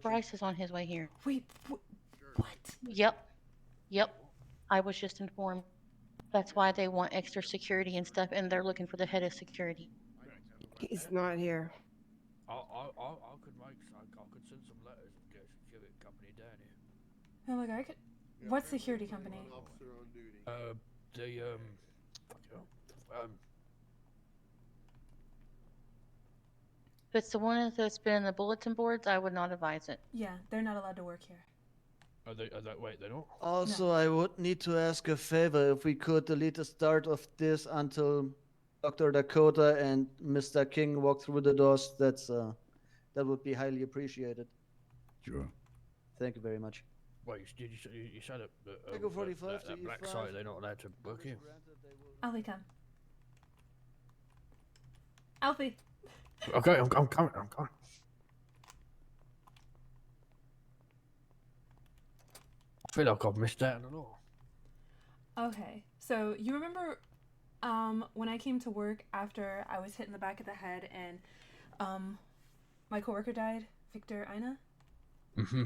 Bryce is on his way here. Wait, what? Yep. Yep. I was just informed. That's why they want extra security and stuff, and they're looking for the head of security. He's not here. I could make. I could send some letters and get a security company down here. Oh my god, what security company? The If it's the one that's been in the bulletin boards, I would not advise it. Yeah, they're not allowed to work here. Are they? Wait, they're not. Also, I would need to ask a favor if we could delete the start of this until Dr. Dakota and Mr. King walk through the doors. That would be highly appreciated. Sure. Thank you very much. Wait, you said it? Echo 45 to that black E5. site, they're not allowed to work here. Alfie, come. Alfie. Okay, I'm coming. I feel like I've missed out on a lot. Okay, so you remember when I came to work after I was hit in the back of the head and my coworker died, Victor Ina? Mm-hmm.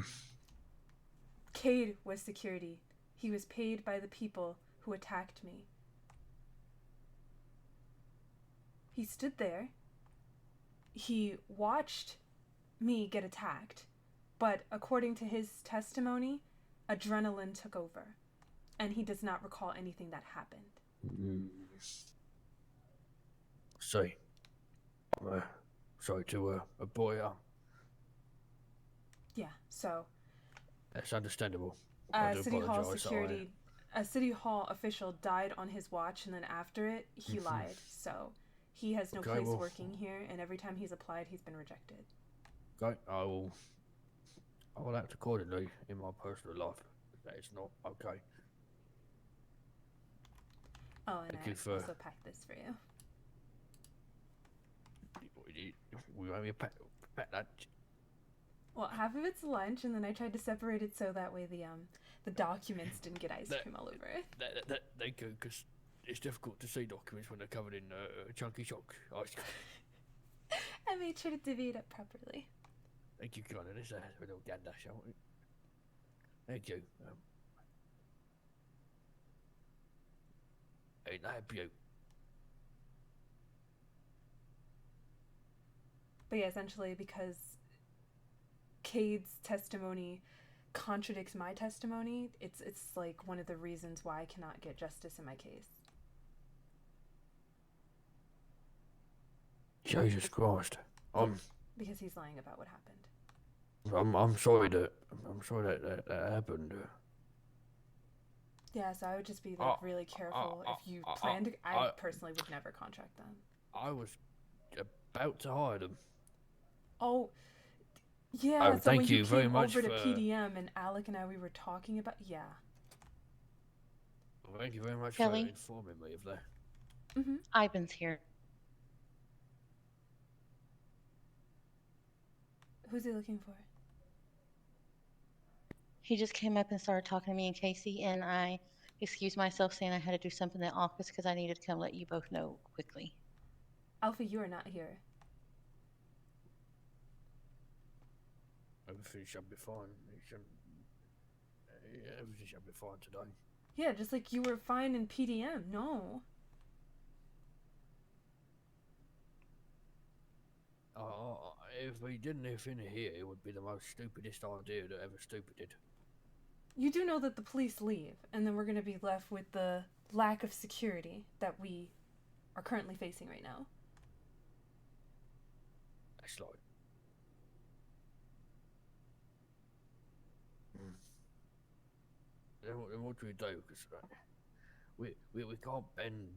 Cade was security. He was paid by the people who attacked me. He stood there. He watched me get attacked, but according to his testimony, adrenaline took over, and he does not recall anything that happened. Sorry. Sorry to a boy. Yeah, so That's understandable. I do City Hall apologise that security, a City Hall official died on his watch, and then after it, he lied. So he has no Okay, place well- working here, and every time he's applied, he's been rejected. Okay, I will act accordingly in my personal life. That is not okay. Oh, and Thank you I for- also packed this for you. We want me to pack that. Well, half of it's lunch, and then I tried to separate it so that way the documents didn't get ice cream all over it. Thank you, because it's difficult to see documents when they're covered in chunky shock ice cream. I made sure to divvy it up properly. Thank you, Connor. This is a little gander, shall we? Thank you. Ain't that a beaut? But yeah, essentially because Cade's testimony contradicts my testimony, it's like one of the reasons why I cannot get justice in my case. Jesus Christ. Because he's lying about what happened. I'm sorry that happened. Yeah, so I would just be like really careful if you plan to. I personally would never contract them. I was about to hire them. Oh, yeah. Oh, so thank when you you very came much over to for- PDM and Alec and I, we were talking about. Yeah. Well, thank you very much Kelly? for informing me of that. Mm-hmm. Ivan's here. Who's he looking for? He just came up and started talking to me and Casey, and I excused myself saying I had to do something in the office because I needed to come let you both know quickly. Alpha, you are not here. Everything should be fine. Everything should be fine today. Yeah, just like you were fine in PDM. No. If we didn't live in here, it would be the most stupidest idea that ever stupided. You do know that the police leave, and then we're going to be left with the lack of security that we are currently facing right now. That's like. Then what do we do? Because we can't bend.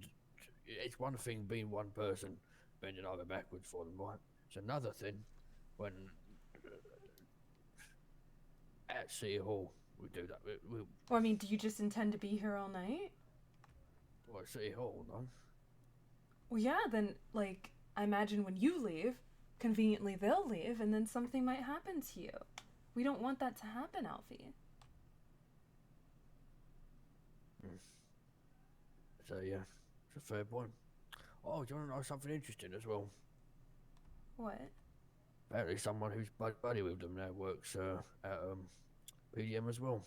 It's one thing being one person bending over backwards for them, right? It's another thing when at City Hall we do that. Well, I mean, do you just intend to be here all night? Well, at City Hall, no? Well, yeah, then, like, I imagine when you leave, conveniently they'll leave, and then something might happen to you. We don't want that to happen, Alfie. So yeah, it's a fair point. Oh, do you want to know something interesting as well? What? apparently someone who's buddy with them now works at PDM as well.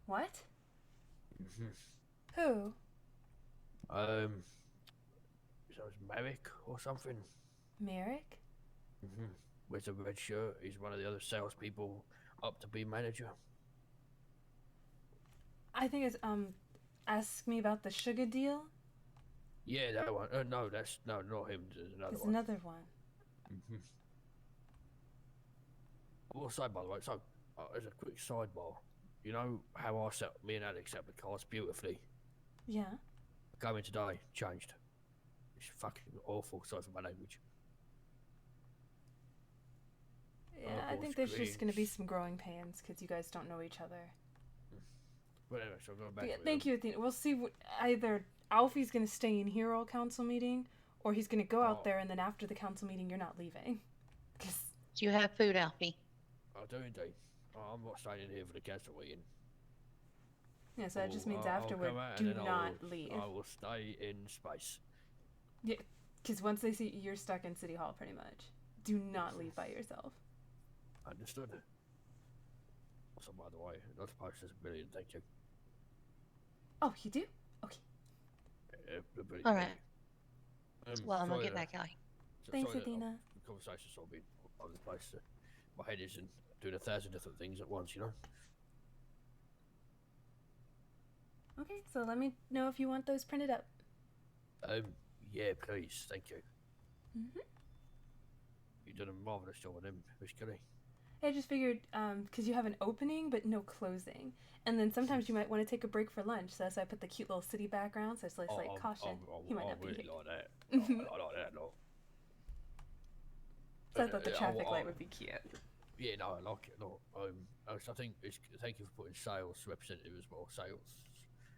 What? Mm-hmm. Who? So it's Merrick or something. Merrick? Mm-hmm. Wears a red shirt. He's one of the other salespeople up to be manager. I think it's ask me about the sugar deal. Yeah, that one. No, that's not him. There's another There's one. another one. Mm-hmm. I will say, by the way, so as a quick sidebar, you know how me and Alex set the cars beautifully? Yeah. Going today, changed. It's fucking awful, sorry for my language. Yeah, Oh, I think there's just going to be screams. some growing pains because you guys don't know each other. But anyway, so going back But yeah, to thank you, Athena. We'll see. Either Alfie's going to stay in here all council meeting, or he's going to go out Oh. there, and then after the council meeting, you're not leaving. 'Cause Do you have food, Alfie? I do indeed. I'm not staying in here for the council meeting. yeah, so that just means I'll afterward, come out do and then not I leave. will stay in space. Because once they see you're stuck in City Hall, pretty much, do not leave by yourself. Understood. So, by the way, not supposed to brilliant, thank you. Oh, you do? Okay. All right. Well, I'm sorry, gonna get that guy. Thanks, sorry that Athena. The conversation's sort of been all over the place. My head isn't doing 1,000 different things at once, you know? Okay, so let me know if you want those printed up. Yeah, please, thank you. Mhm. You've done a marvellous job on them, Miss Kelly. I just figured, because you have an opening but no closing, and then sometimes you might want to take a break for lunch. So that's why I put the cute little city background. So it's like caution, he might not be really here. like that. Mhm. I like that a lot. So I thought the Yeah, traffic I- light would be cute. Yeah, no, I like it a lot. So I think thank you for putting sales representative as well. Sales.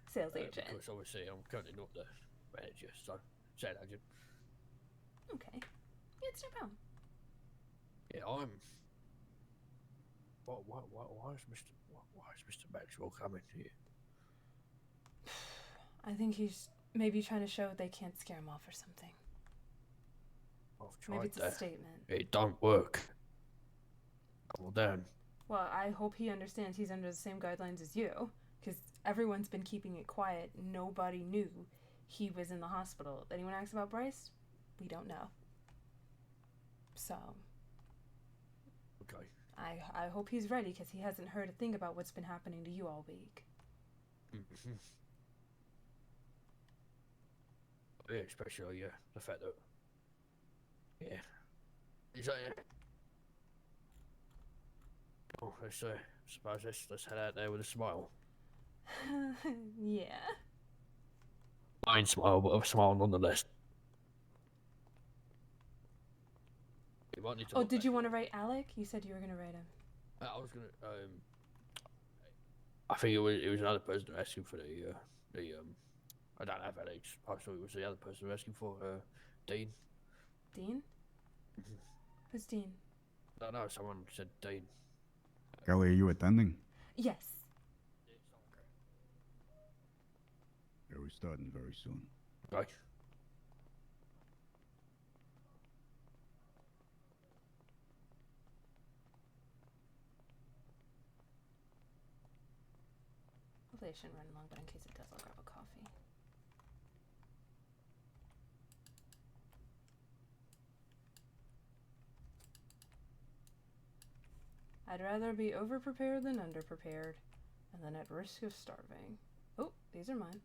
Sales agent. Because obviously I'm currently not the manager, so sales agent. Okay. Yeah, it's no problem. Yeah, I'm. Why is Mr. Maxwell coming here? I think he's maybe trying to show they can't scare him off or something. I've tried Maybe it's a that. statement. It don't work. Double down. Well, I hope he understands he's under the same guidelines as you, because everyone's been keeping it quiet. Nobody knew he was in the hospital. Anyone asked about Bryce? We don't know. So, Okay. I hope he's ready, because he hasn't heard a thing about what's been happening to you all week. Mm-hmm. Yeah, especially the fact that. Yeah. Is that it? Oh, suppose let's head out there with a smile. Yeah. Fine smile, but a smile nonetheless. You might need to Oh, look did back you want to up. write Alec? You said you were going to write him. I was gonna. I think it was another person asking for the. I don't have Alex. I thought it was the other person asking for Dean. Dean? Who's Dean? No, someone said Dean. Kelly, are you attending? Yes. Yeah, we're starting very soon. Right. Hopefully I shouldn't run long, but in case it does, I'll grab a coffee. I'd rather be overprepared than underprepared, and then at risk of starving. Oh, these are mine.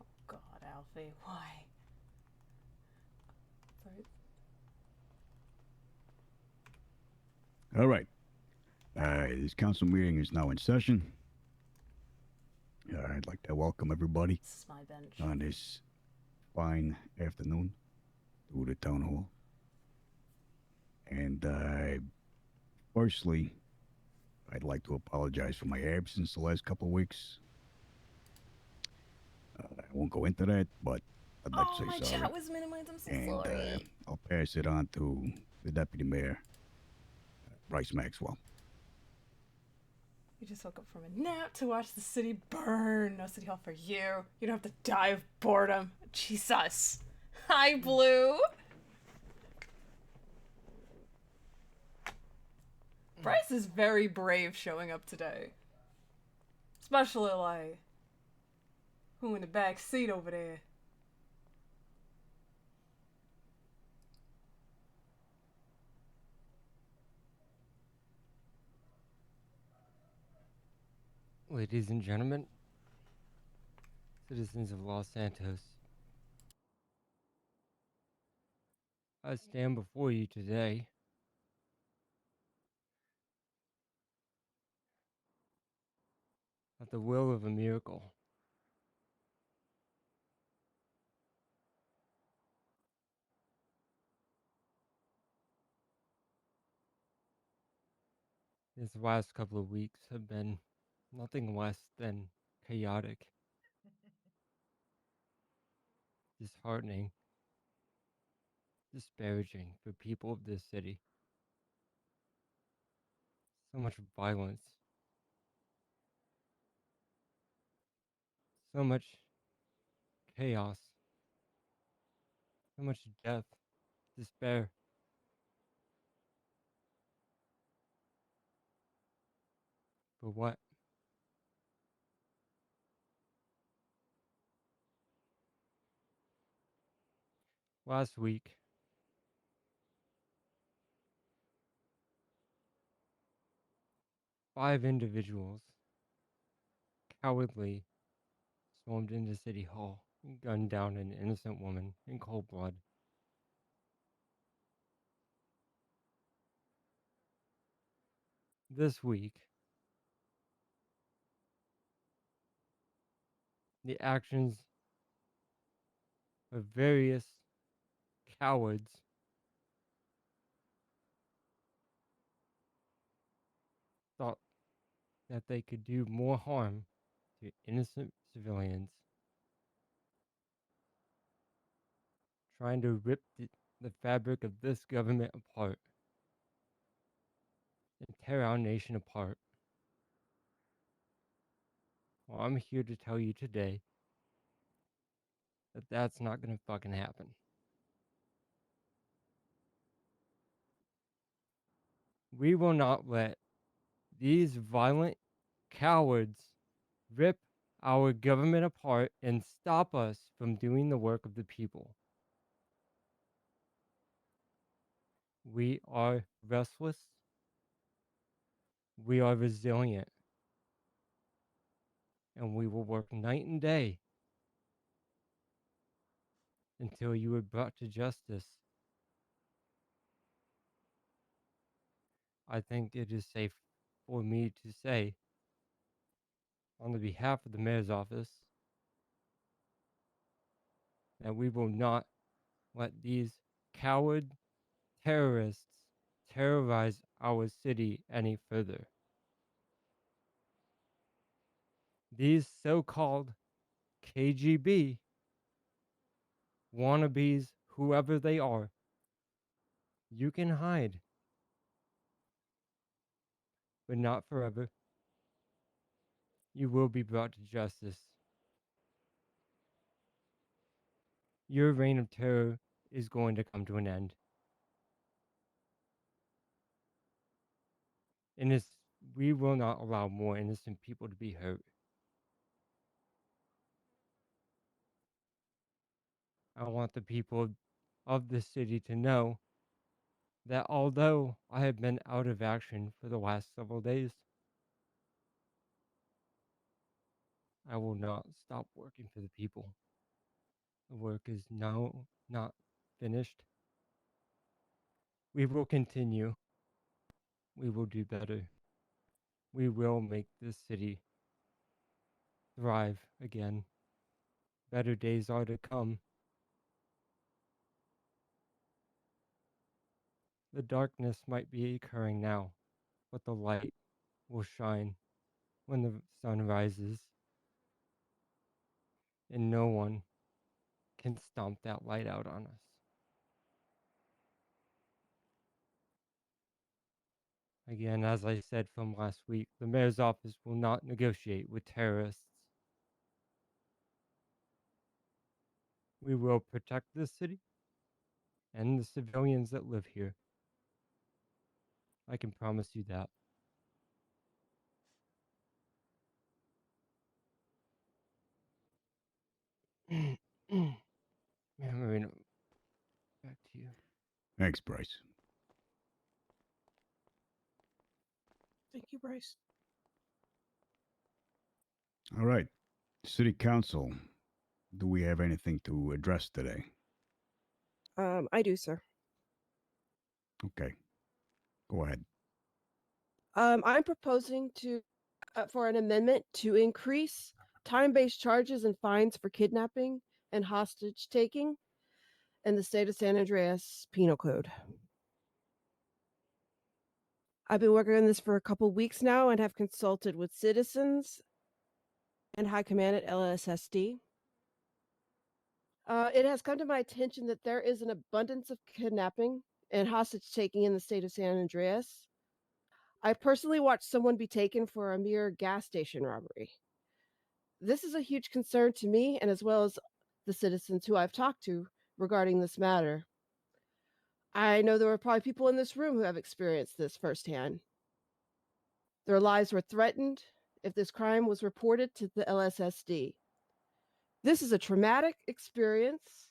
Oh God, Alfie, why? Sorry. All right. This council meeting is now in session. I'd like to welcome everybody This is my bench. on this fine afternoon to the town hall. And firstly, I'd like to apologize for my absence the last couple of weeks. I won't go into that, but I'd like Oh, to my say sorry. chat was minimized. I'm so And sorry. I'll pass it on to the deputy mayor, Bryce Maxwell. You just woke up from a nap to watch the city burn. No city hall for you. You don't have to die of boredom. Jesus. Hi, Blue. Bryce is very brave showing up today. Especially, like, who in the back seat over there? Ladies and gentlemen, citizens of Los Santos, I stand before you today at the will of a miracle. These last couple of weeks have been nothing less than chaotic, disheartening, disparaging for people of this city. So much violence, so much chaos, so much death, despair. For what? Last week, 5 individuals cowardly stormed into City Hall and gunned down an innocent woman in cold blood. This week, the actions of various cowards thought that they could do more harm to innocent civilians, trying to rip the fabric of this government apart and tear our nation apart. Well, I'm here to tell you today that that's not going to fucking happen. We will not let these violent cowards rip our government apart and stop us from doing the work of the people. We are restless. We are resilient. And we will work night and day until you are brought to justice. I think it is safe for me to say, on the behalf of the mayor's office, that we will not let these coward terrorists terrorize our city any further. These so-called KGB wannabes, whoever they are, you can hide, but not forever. You will be brought to justice. Your reign of terror is going to come to an end. And we will not allow more innocent people to be hurt. I want the people of this city to know that although I have been out of action for the last several days, I will not stop working for the people. The work is now not finished. We will continue. We will do better. We will make this city thrive again. Better days are to come. The darkness might be occurring now, but the light will shine when the sun rises. and no one can stomp that light out on us. Again, as I said from last week, the mayor's office will not negotiate with terrorists. We will protect this city and the civilians that live here. I can promise you that. Mayor Marino, back to you. Thanks, Bryce. Thank you, Bryce. All right. City Council, do we have anything to address today? I do, sir. Okay. Go ahead. I'm proposing to for an amendment to increase time-based charges and fines for kidnapping and hostage taking in the state of San Andreas Penal Code. I've been working on this for a couple weeks now and have consulted with citizens and high command at LSSD. It has come to my attention that there is an abundance of kidnapping and hostage taking in the state of San Andreas. I personally watched someone be taken for a mere gas station robbery. This is a huge concern to me and as well as the citizens who I've talked to regarding this matter. I know there are probably people in this room who have experienced this firsthand. Their lives were threatened if this crime was reported to the LSSD. This is a traumatic experience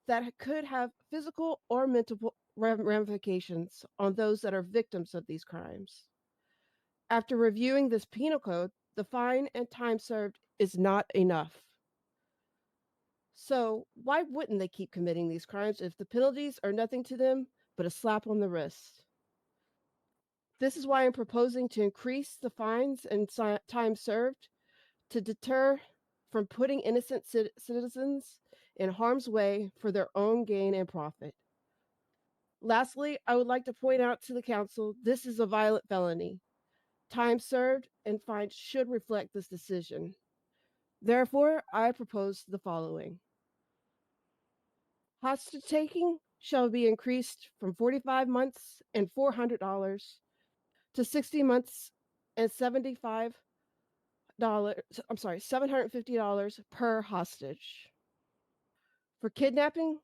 that could have physical or mental ramifications on those that are victims of these crimes. After reviewing this penal code, the fine and time served is not enough. So why wouldn't they keep committing these crimes if the penalties are nothing to them but a slap on the wrist? This is why I'm proposing to increase the fines and time served to deter from putting innocent citizens in harm's way for their own gain and profit. Lastly, I would like to point out to the council, this is a violent felony. Time served and fines should reflect this decision. Therefore, I propose the following. Hostage taking shall be increased from 45 months and $400 to 60 months and $750 per hostage. For kidnapping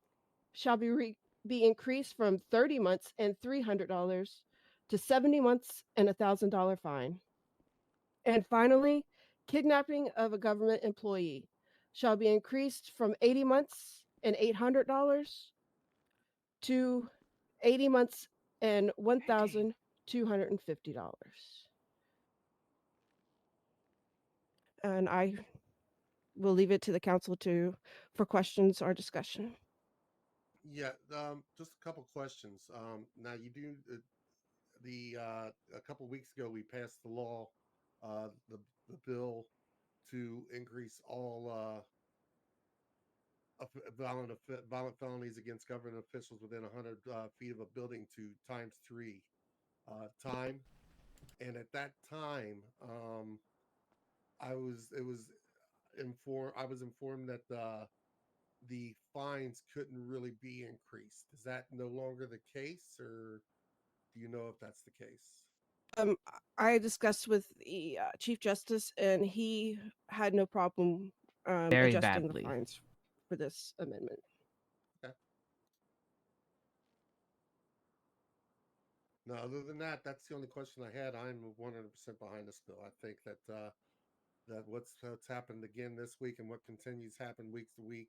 shall be increased from 30 months and $300 to 70 months and $1,000 fine. And finally, kidnapping of a government employee shall be increased from 80 months and $800 to 80 months and $1,250. And I will leave it to the council for questions or discussion. Yeah, just a couple questions. Now you do a couple weeks ago we passed the law, the bill to increase all violent felonies against government officials within 100 feet of a building to ×3 time. And at that time, I was informed that the fines couldn't really be increased. Is that no longer the case, or do you know if that's the case? I discussed with the Chief Justice, and he had no problem Very adjusting badly. the fines for this amendment. Okay. No, other than that, that's the only question I had. I'm 100% behind this bill. I think that that what's happened again this week and what continues to happen week to week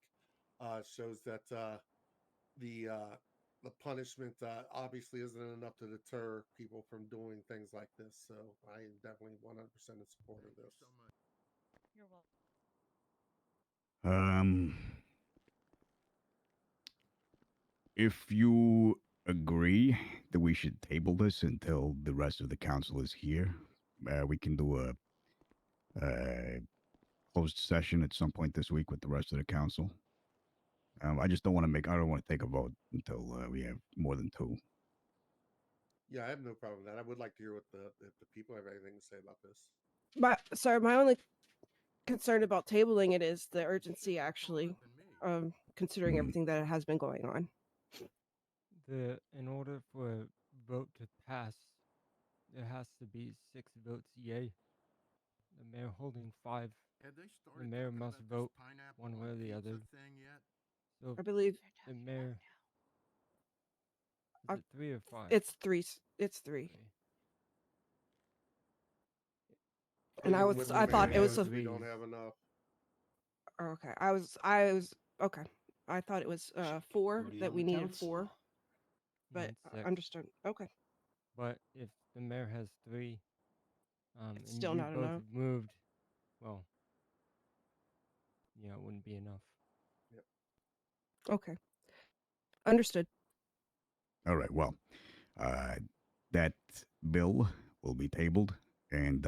shows that the punishment obviously isn't enough to deter people from doing things like this. So I am definitely 100% in support of this. You're welcome. If you agree that we should table this until the rest of the council is here, we can do a closed session at some point this week with the rest of the council. I just don't want to I don't want to take a vote until we have more than two. Yeah, I have no problem with that. I would like to hear what if the people have anything to say about this. But sir, my only concerned about tabling it is the urgency, actually, considering everything that has been going on. In order for a vote to pass, there has to be 6 votes yay. The mayor holding 5. The mayor must vote one way or the other. So I believe the mayor. Is I- it 3 or 5? it's 3. It's 3. Okay. And Even with the I thought mayor it was knows a, we don't have enough. okay. I was okay. I thought it was 4 that we needed 4, but Six. understood. Okay, But if the mayor has 3, it's and still you not both enough. moved, well, yeah, it wouldn't be enough. Okay, understood. All right. Well, that bill will be tabled, and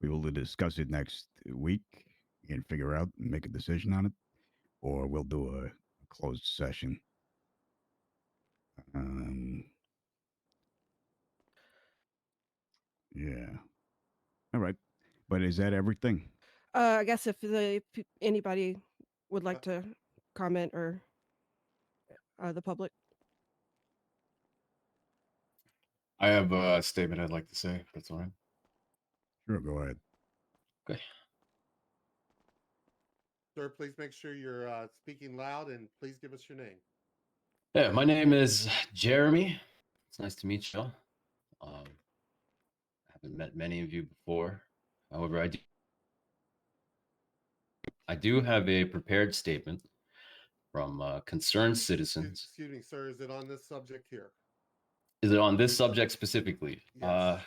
we will discuss it next week and figure out and make a decision on it, or we'll do a closed session. Yeah. All right. But is that everything? I guess if anybody would like to comment, or the public. I have a statement I'd like to say, if that's all right. Sure. Go ahead. Okay. Sir, please make sure you're speaking loud, and please give us your name. Yeah, my name is Jeremy. It's nice to meet you. I haven't met many of you before. However, I do have a prepared statement from concerned citizens. Excuse me, sir. Is it on this subject here? Is it on this subject specifically? Yes.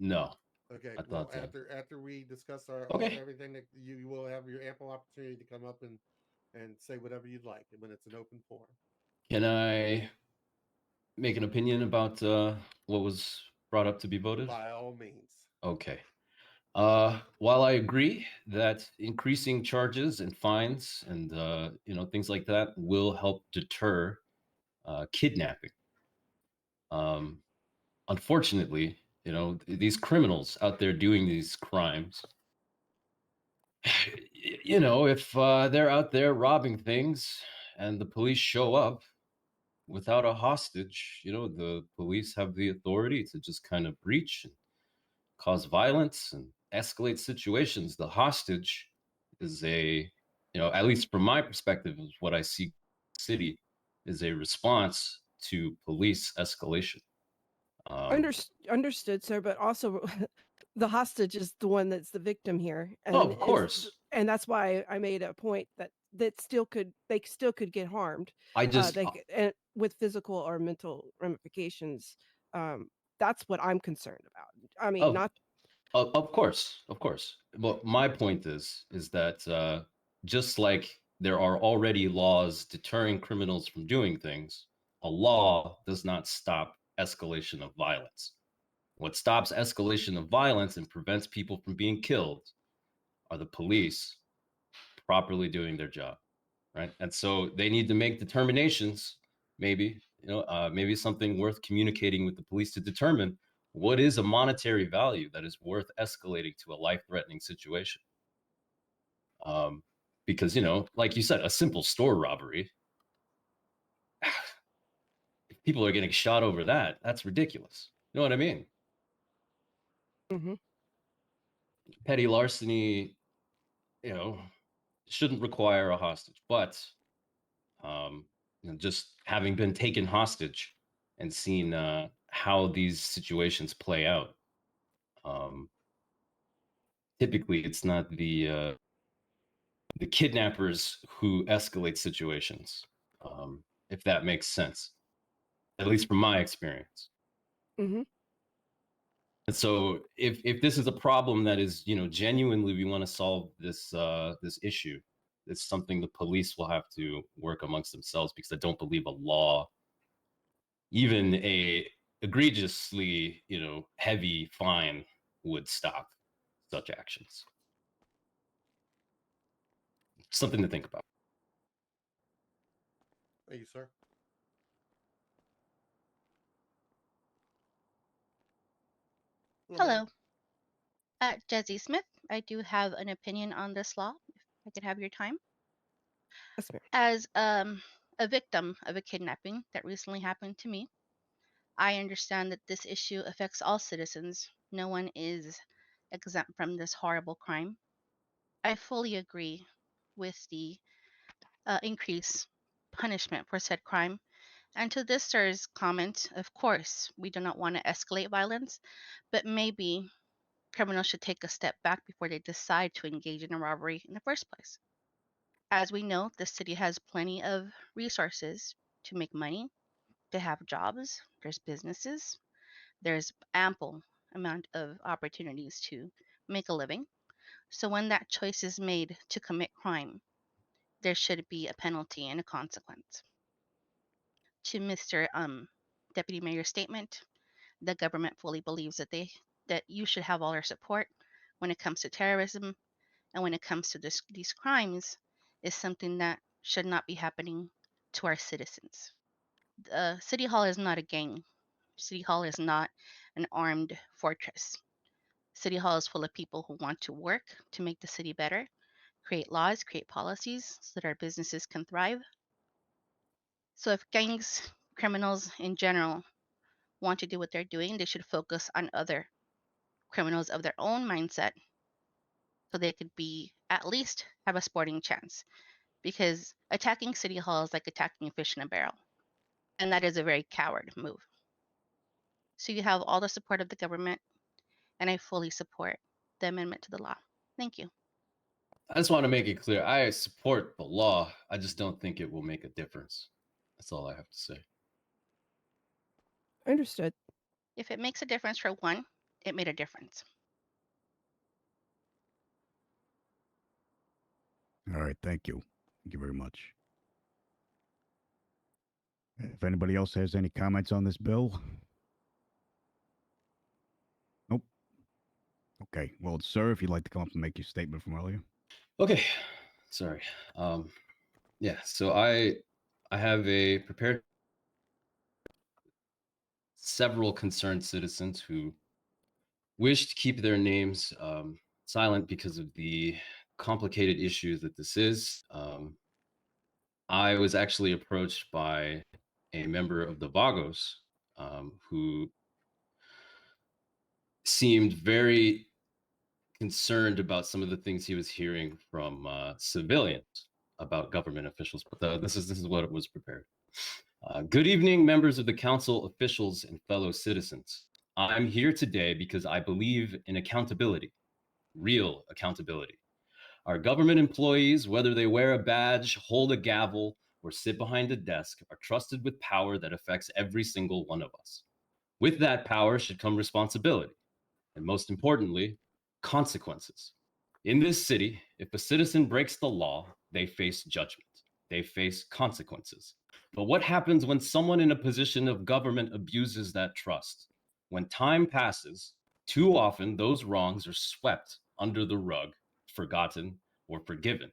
No. Okay. I Well, thought so. after we discuss our Okay. everything, that you will have your ample opportunity to come up and say whatever you'd like when it's an open forum. Can I make an opinion about what was brought up to be voted? By all means. Okay. While I agree that increasing charges and fines and things like that will help deter kidnapping, unfortunately, these criminals out there doing these crimes, if they're out there robbing things and the police show up without a hostage, the police have the authority to just kind of breach and cause violence and escalate situations. The hostage is at least from my perspective, is what I see city is a response to police escalation. Understood, sir. But also, the hostage is the one that's the victim here, and Oh, of course. and that's why I made a point that they still could get harmed. I just They and with physical or mental ramifications. That's what I'm concerned about. I mean, Oh. not Of course. But my point is that just like there are already laws deterring criminals from doing things, a law does not stop escalation of violence. What stops escalation of violence and prevents people from being killed are the police properly doing their job, right? And so they need to make determinations, maybe something worth communicating with the police to determine what is a monetary value that is worth escalating to a life-threatening situation. Because, like you said, a simple store robbery, if people are getting shot over that, that's ridiculous. You know what I mean? Mm-hmm. Petty larceny, shouldn't require a hostage, but just having been taken hostage and seen how these situations play out, typically it's not the kidnappers who escalate situations, if that makes sense, at least from my experience. Mm-hmm. And so if this is a problem that is, genuinely we want to solve this this issue, it's something the police will have to work amongst themselves, because I don't believe a law, even a egregiously, heavy fine, would stop such actions. Something to think about. Thank you, sir. Hello. Jesse Smith. I do have an opinion on this law. If I could have your time. Yes, ma'am. As a victim of a kidnapping that recently happened to me, I understand that this issue affects all citizens. No one is exempt from this horrible crime. I fully agree with the increased punishment for said crime. And to this sir's comment, of course, we do not want to escalate violence, but maybe criminals should take a step back before they decide to engage in a robbery in the first place. As we know, the city has plenty of resources to make money, to have jobs, there's businesses, there's ample amount of opportunities to make a living. So when that choice is made to commit crime, there should be a penalty and a consequence. To Mr. Deputy Mayor's statement, the government fully believes that you should have all our support when it comes to terrorism and when it comes to these crimes is something that should not be happening to our citizens. City Hall is not a gang. City Hall is not an armed fortress. City Hall is full of people who want to work to make the city better, create laws, create policies so that our businesses can thrive. So if gangs, criminals in general, want to do what they're doing, they should focus on other criminals of their own mindset so they could be at least have a sporting chance. Because attacking City Hall is like attacking a fish in a barrel. And that is a very coward move. So you have all the support of the government, and I fully support the amendment to the law. Thank you. I just want to make it clear. I support the law. I just don't think it will make a difference. That's all I have to say. Understood. If it makes a difference for one, it made a difference. All right, thank you. Thank you very much. If anybody else has any comments on this bill? Nope. Okay. Well, sir, if you'd like to come up and make your statement from earlier. Okay. Sorry. Yeah, so I have a prepared several concerned citizens who wish to keep their names silent because of the complicated issue that this is. I was actually approached by a member of the Vagos who seemed very concerned about some of the things he was hearing from civilians about government officials. But this is what it was prepared. Good evening, members of the council, officials, and fellow citizens. I'm here today because I believe in accountability, real accountability. Our government employees, whether they wear a badge, hold a gavel, or sit behind a desk, are trusted with power that affects every single one of us. With that power should come responsibility, and most importantly, consequences. In this city, if a citizen breaks the law, they face judgment. They face consequences. But what happens when someone in a position of government abuses that trust? When time passes, too often those wrongs are swept under the rug, forgotten, or forgiven.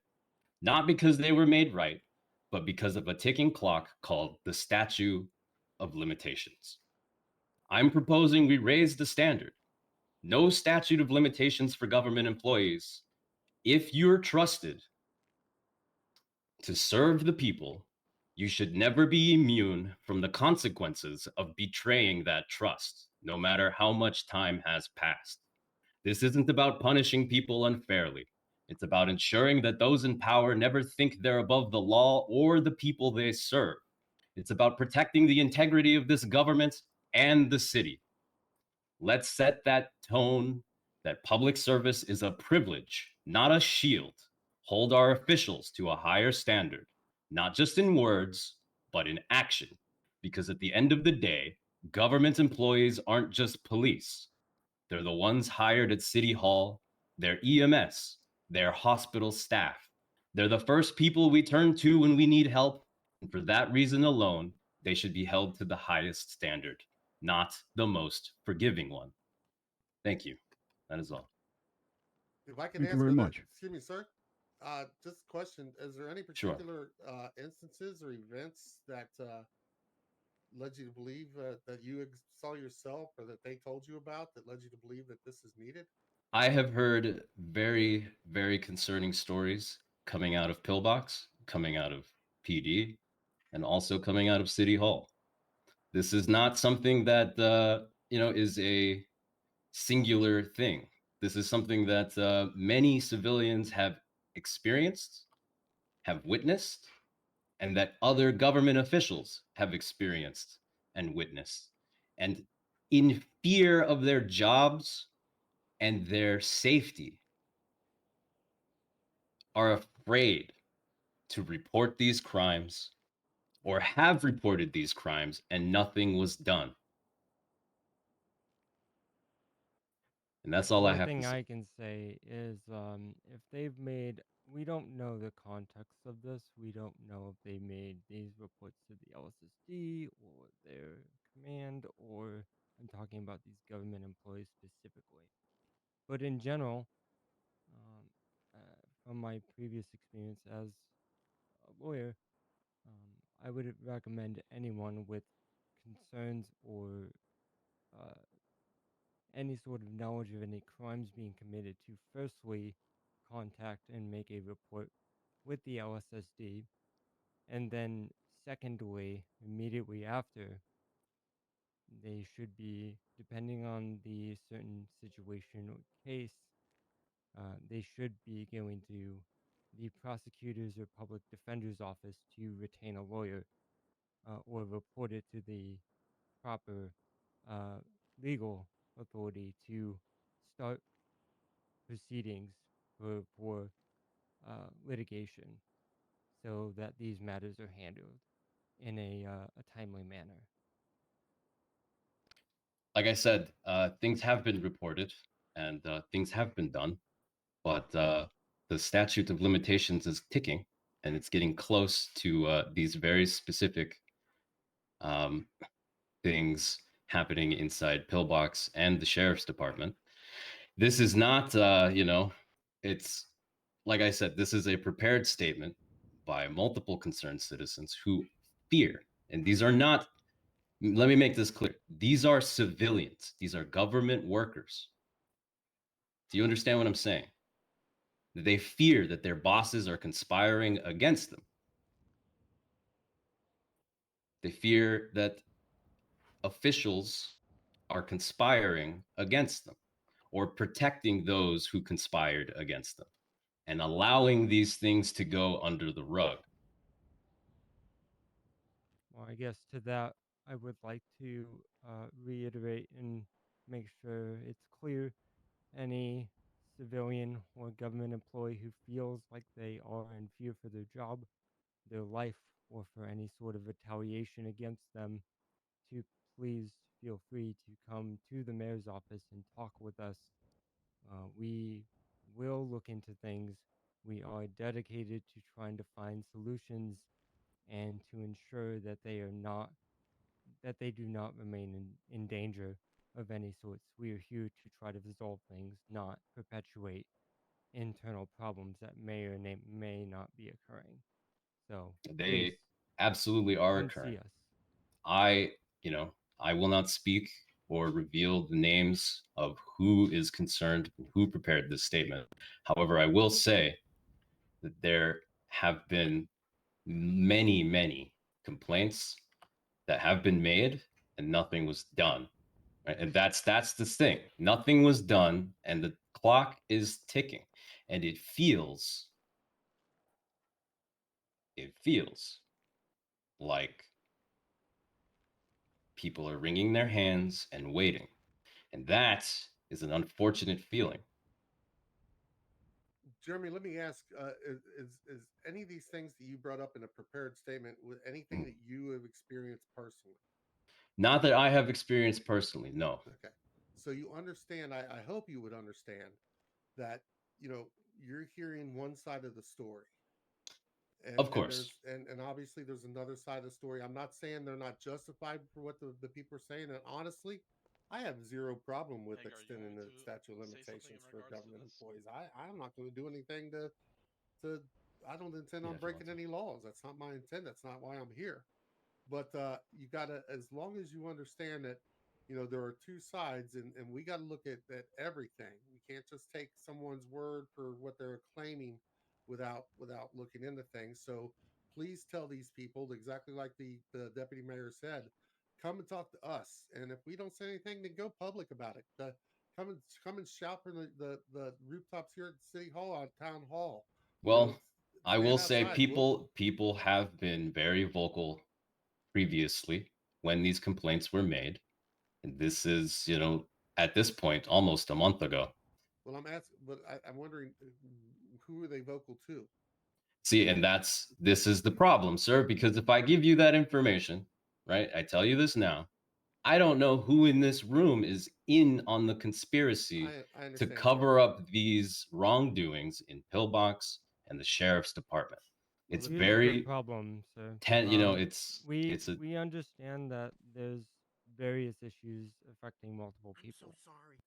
Not because they were made right, but because of a ticking clock called the statute of limitations. I'm proposing we raise the standard. No statute of limitations for government employees. If you're trusted to serve the people, you should never be immune from the consequences of betraying that trust, no matter how much time has passed. This isn't about punishing people unfairly. It's about ensuring that those in power never think they're above the law or the people they serve. It's about protecting the integrity of this government and the city. Let's set that tone that public service is a privilege, not a shield. Hold our officials to a higher standard, not just in words, but in action. Because at the end of the day, government employees aren't just police. They're the ones hired at City Hall, they're EMS, they're hospital staff. They're the first people we turn to when we need help. And for that reason alone, they should be held to the highest standard, not the most forgiving one. Thank you. That is all. If I can Thank you answer very that, much. excuse me, sir. Just a question: is there any Sure. particular instances or events that led you to believe that you saw yourself, or that they told you about, that led you to believe that this is needed? I have heard very, very concerning stories coming out of Pillbox, coming out of PD, and also coming out of City Hall. This is not something that is a singular thing. This is something that many civilians have experienced, have witnessed, and that other government officials have experienced and witnessed. And in fear of their jobs and their safety, are afraid to report these crimes or have reported these crimes and nothing was done. And that's all I One have to thing say. I can say is if they've made, we don't know the context of this. We don't know if they made these reports to the LSSD or their command, or I'm talking about these government employees specifically. But in general, um, from my previous experience as a lawyer, I would recommend anyone with concerns or uh, any sort of knowledge of any crimes being committed to firstly contact and make a report with the LSSD, and then secondly, immediately after, they should be, depending on the certain situation or case, they should be going to the prosecutor's or public defender's office to retain a lawyer or report it to the proper uh, legal authority to start proceedings for litigation so that these matters are handled in a timely manner. Like I said, things have been reported and things have been done, but the statute of limitations is ticking and it's getting close to these very specific um, things happening inside Pillbox and the sheriff's department. This is not, it's like I said, this is a prepared statement by multiple concerned citizens who fear, and these are not, let me make this clear, these are civilians, these are government workers. Do you understand what I'm saying? They fear that their bosses are conspiring against them. They fear that officials are conspiring against them or protecting those who conspired against them and allowing these things to go under the rug. Well, I guess to that, I would like to reiterate and make sure it's clear any civilian or government employee who feels like they are in fear for their job, their life, or for any sort of retaliation against them, to please feel free to come to the mayor's office and talk with us. We will look into things. We are dedicated to trying to find solutions and to ensure that they do not remain in danger of any sorts. We are here to try to resolve things, not perpetuate internal problems that may or may not be occurring. So please They absolutely are come occurring. see us. I, I will not speak or reveal the names of who is concerned, who prepared this statement. However, I will say that there have been many, many complaints that have been made and nothing was done. Right? And that's the thing. Nothing was done and the clock is ticking. And it feels like people are wringing their hands and waiting. And that is an unfortunate feeling. Jeremy, let me ask: is any of these things that you brought up in a prepared statement with anything that you have experienced personally? Not that I have experienced personally, no. Okay, so you understand. I hope you would understand that you're hearing one side of the story, Of course. and obviously there's another side of the story. I'm not saying they're not justified for what the people are saying, and honestly, I have zero problem with extending the statute of limitations for government employees. I'm not going to do anything to I don't intend on breaking any laws. That's not my intent. That's not why I'm here. But you gotta, as long as you understand that you know, there are two sides, and we got to look at everything. We can't just take someone's word for what they're claiming without looking into things. So please tell these people exactly like the deputy mayor said, come and talk to us. And if we don't say anything, then go public about it. Come and shout from the rooftops here at City Hall, on Town Hall. You know, Well, I will stand say outside. We'll, people have been very vocal previously when these complaints were made. And this is, at this point, almost a month ago. well, I'm asking, but I'm wondering who are they vocal to? See, and this is the problem, sir, because if I give you that information, right, I tell you this now, I don't know who in this room is in on the conspiracy I to understand, cover up these wrongdoings in Pillbox and the sheriff's department. Well, It's the Here's the very problem, sir. it's a We understand that there's various issues affecting multiple people. sorry.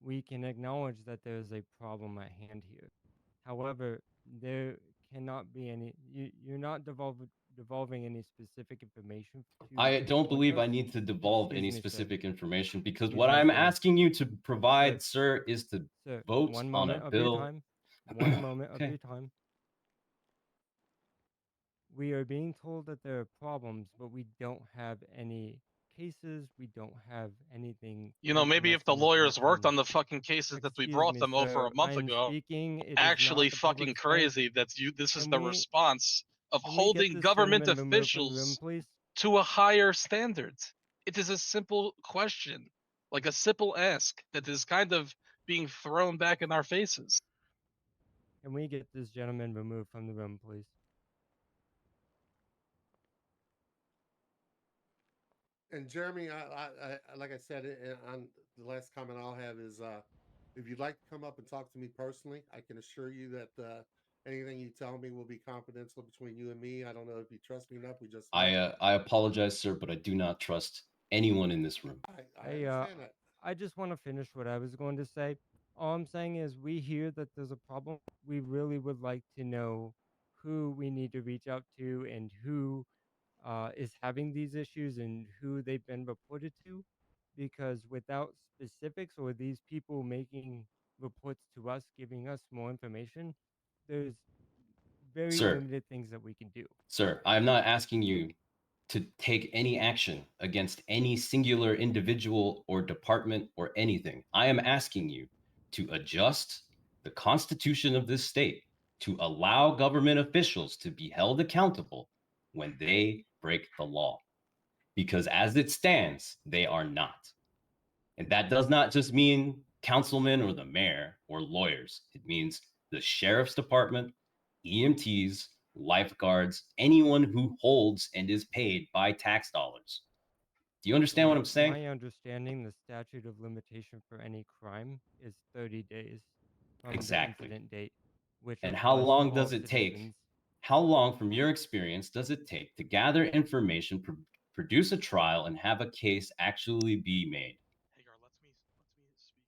We can acknowledge that there is a problem at hand here. However, there cannot be any. You're not devolving any specific information to I don't report believe us. I need to devolve Excuse any me, sir. specific information because Excuse what me, I'm sir. asking you to provide, sir, is to Sir, vote one on a moment of your bill. time. One moment of Okay. your time. We are being told that there are problems, but we don't have any cases. We don't have anything. You know, maybe making us if the know what lawyers worked happened. on the fucking cases that we Excuse brought me, them over sir. a month I'm ago, speaking. It is actually not the fucking public's bank. crazy that this is Can the we response of can we get holding this government gentleman removed from the room, officials please? to a higher standard. It is a simple question, like a simple ask that is kind of being thrown back in our faces. Can we get this gentleman removed from the room, please? And Jeremy, like I said, on the last comment I'll have is, if you'd like to come up and talk to me personally, I can assure you that anything you tell me will be confidential between you and me. I don't know if you trust me enough. We just met. I apologize, sir, but I do not trust anyone in this room. I understand that. I just want to finish what I was going to say. All I'm saying is we hear that there's a problem. We really would like to know who we need to reach out to and who is having these issues and who they've been reported to. Because without specifics or these people making reports to us, giving us more information, there's very Sir. limited things that we can do. Sir, I'm not asking you to take any action against any singular individual or department or anything. I am asking you to adjust the constitution of this state to allow government officials to be held accountable when they break the law. Because as it stands, they are not. And that does not just mean councilmen or the mayor or lawyers. It means the sheriff's department, EMTs, lifeguards, anyone who holds and is paid by tax dollars. Do you understand what I'm saying? My understanding, the statute of limitation for any crime is 30 days from Exactly. the incident date. Which And how applies to long all does it take? citizens. How long, from your experience, does it take to gather information, produce a trial, and have a case actually be made? Hagar, let me speak.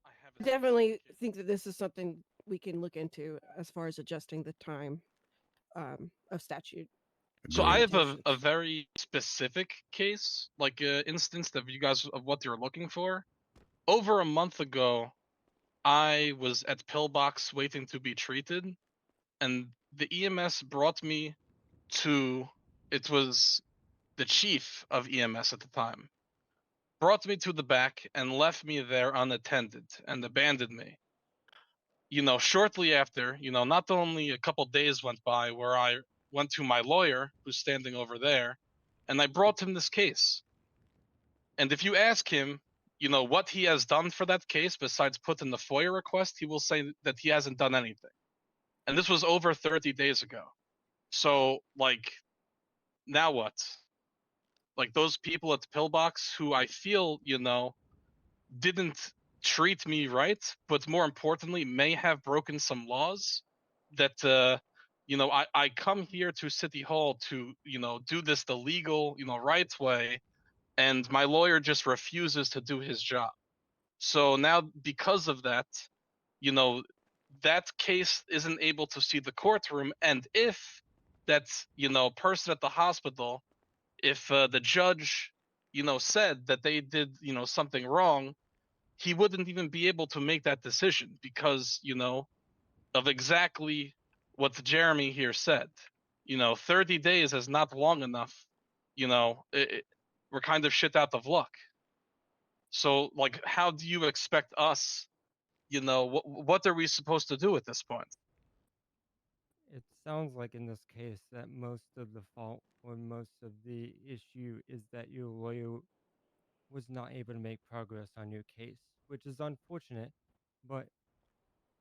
I definitely think that this is something we can look into as far as adjusting the time of statute. So I have a limitations. very specific case, like instance of you guys of what you're looking for. Over a month ago, I was at Pillbox waiting to be treated, and the EMS brought me to, it was the chief of EMS at the time, brought me to the back and left me there unattended and abandoned me. You know, shortly after, you know, not only a couple days went by where I went to my lawyer who's standing over there, and I brought him this case. And if you ask him, you know, what he has done for that case besides put in the FOIA request, he will say that he hasn't done anything. And this was over 30 days ago. So, like, now what? Like, those people at the Pillbox who I feel, you know, didn't treat me right, but more importantly, may have broken some laws that, you know, I come here to City Hall to, you know, do this the legal, you know, right way, and my lawyer just refuses to do his job. So now, because of that, you know, that case isn't able to see the courtroom, and if that, you know, person at the hospital, if the judge said that they did, something wrong, he wouldn't even be able to make that decision because, of exactly what Jeremy here said. 30 days is not long enough. We're kind of shit out of luck. So, like, how do you expect us, what are we supposed to do at this point? It sounds like in this case that most of the fault or most of the issue is that your lawyer was not able to make progress on your case, which is unfortunate, but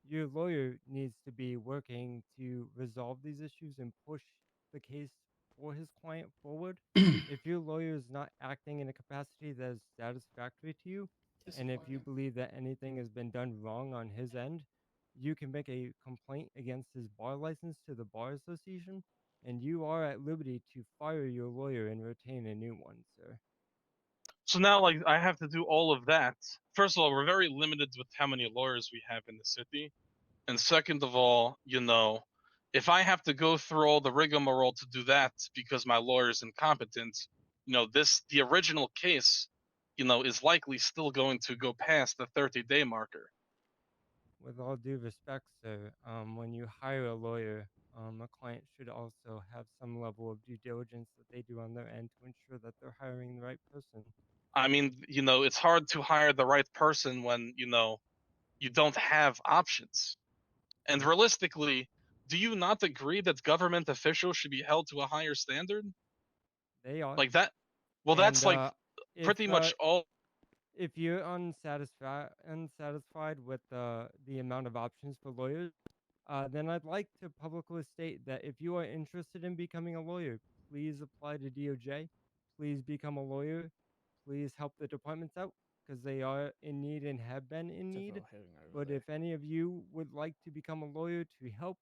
your lawyer needs to be working to resolve these issues and push the case for his client forward. If your lawyer is not acting in a capacity that is satisfactory to you, and if you believe that anything has been done wrong on his end, you can make a complaint against his bar license to the Bar Association, and you are at liberty to fire your lawyer and retain a new one, sir. So now, like, I have to do all of that. First of all, we're very limited with how many lawyers we have in the city. And second of all, if I have to go through all the rigmarole to do that because my lawyer is incompetent, the original case, is likely still going to go past the 30-day marker. With all due respect, sir, when you hire a lawyer, a client should also have some level of due diligence that they do on their end to ensure that they're hiring the right person. I mean, it's hard to hire the right person when, you don't have options. And realistically, do you not agree that government officials should be held to a higher standard? They are. Like that? Well, And, that's like pretty much all. If you're unsatisfied with the amount of options for lawyers, then I'd like to publicly state that if you are interested in becoming a lawyer, please apply to DOJ. Please become a lawyer. Please help the departments out because they are in need and have been in need. But if any of you would like to become a lawyer to help,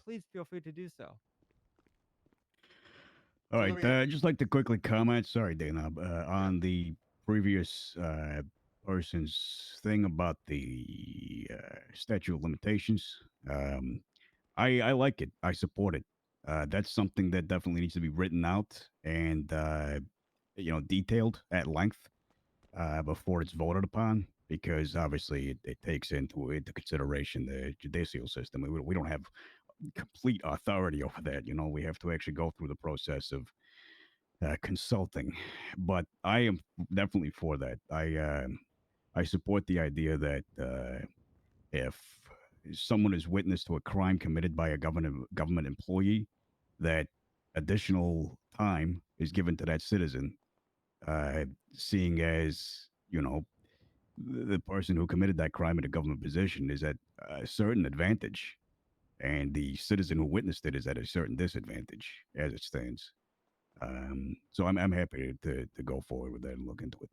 please feel free to do so. All right, just like to quickly comment. Sorry, Dana, on the previous person's thing about the statute of limitations. I like it. I support it. That's something that definitely needs to be written out and detailed at length before it's voted upon, because obviously it takes into consideration the judicial system. We don't have complete authority over that. We have to actually go through the process of consulting. But I am definitely for that. I support the idea that if someone is witness to a crime committed by a government employee, that additional time is given to that citizen, seeing as the person who committed that crime in a government position is at a certain advantage, and the citizen who witnessed it is at a certain disadvantage as it stands. So I'm happy to go forward with that and look into it.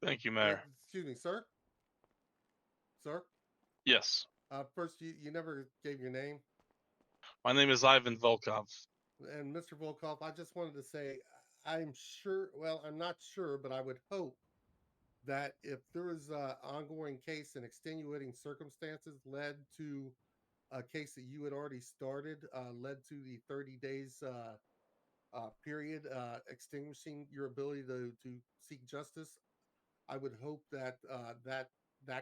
Thank you, Mayor. Excuse me, sir. Sir. Yes. First, you never gave your name. My name is Ivan Volkov. And Mr. Volkov, I just wanted to say, I'm sure. Well, I'm not sure, but I would hope that if there is an ongoing case and extenuating circumstances led to a case that you had already started, led to the 30 days period, extinguishing your ability to seek justice, I would hope that that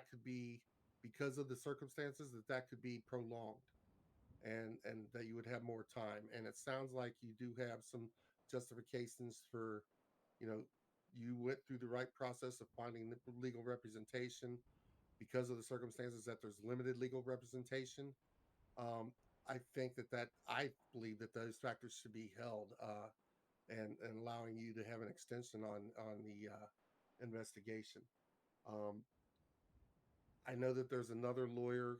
could be, because of the circumstances, that could be prolonged, and that you would have more time. And it sounds like you do have some justifications for, you went through the right process of finding legal representation. Because of the circumstances that there's limited legal representation, I think I believe that those factors should be held, and allowing you to have an extension on the investigation. I know that there's another lawyer,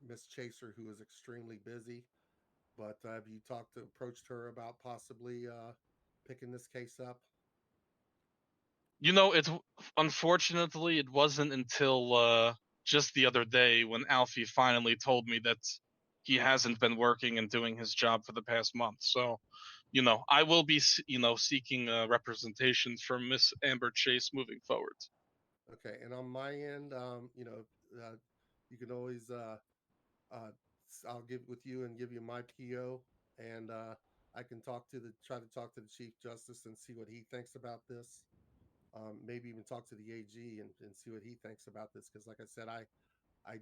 Miss Chaser, who is extremely busy, but have you approached her about possibly picking this case up? It's unfortunately it wasn't until just the other day when Alfie finally told me that he hasn't been working and doing his job for the past month. So, I will be, seeking representation from Miss Amber Chase moving forward. Okay, and on my end, you can always, I'll give with you and give you my PO, and I can try to talk to the Chief Justice and see what he thinks about this. Maybe even talk to the AG and see what he thinks about this. Because, like I said, I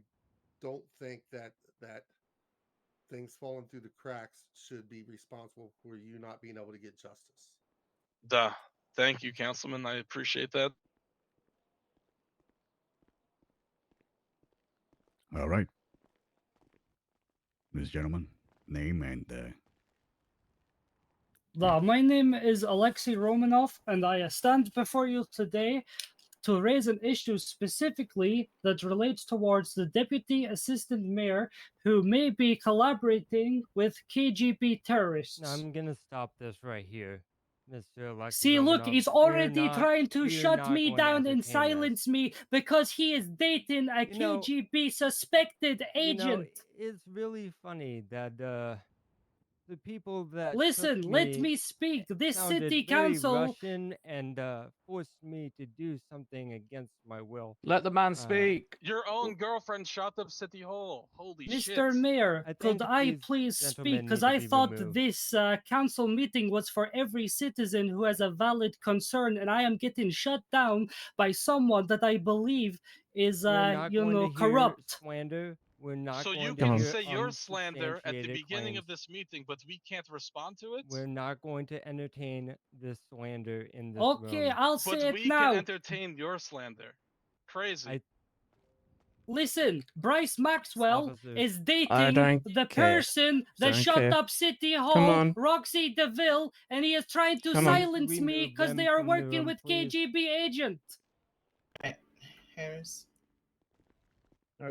don't think that things falling through the cracks should be responsible for you not being able to get justice. Duh. Thank you, Councilman. I appreciate that. All right. This gentleman, name and My name is Alexei Romanov, and I stand before you today to raise an issue specifically that relates towards the deputy assistant mayor who may be collaborating with KGB terrorists. Now, I'm gonna stop this right here, Mr. Alexei See, look, Romanov. he's We're already not- trying to we are shut not me going to down and entertain this. silence me because he is dating a You know- KGB suspected You know, agent. it's really funny that the people that Listen, took let me speak. This sounded city very council. Russian and forced me to do something against my will. Let the man Uh, speak. Your own girlfriend shot up City Hall. Holy shit. Mr. Mayor, I could think I these please speak? gentlemen Because need to I be thought removed. this council meeting was for every citizen who has a valid concern, and I am getting shut down by someone that I believe is, We're not going to hear corrupt. slander. We're not So going you to can hear say your slander at the unsubstantiated beginning of claims. this meeting, but we can't respond to it? We're not going to entertain this slander in this Okay, room. I'll But say it we now. can entertain your slander. Crazy. I- Listen, Bryce Maxwell Officer. is dating don't the care. person that Don't shut care. up City Hall, on. Roxy DeVille, and he is trying to Come on. silence me Remove because them they are from the working room, with please. KGB agent. Harris.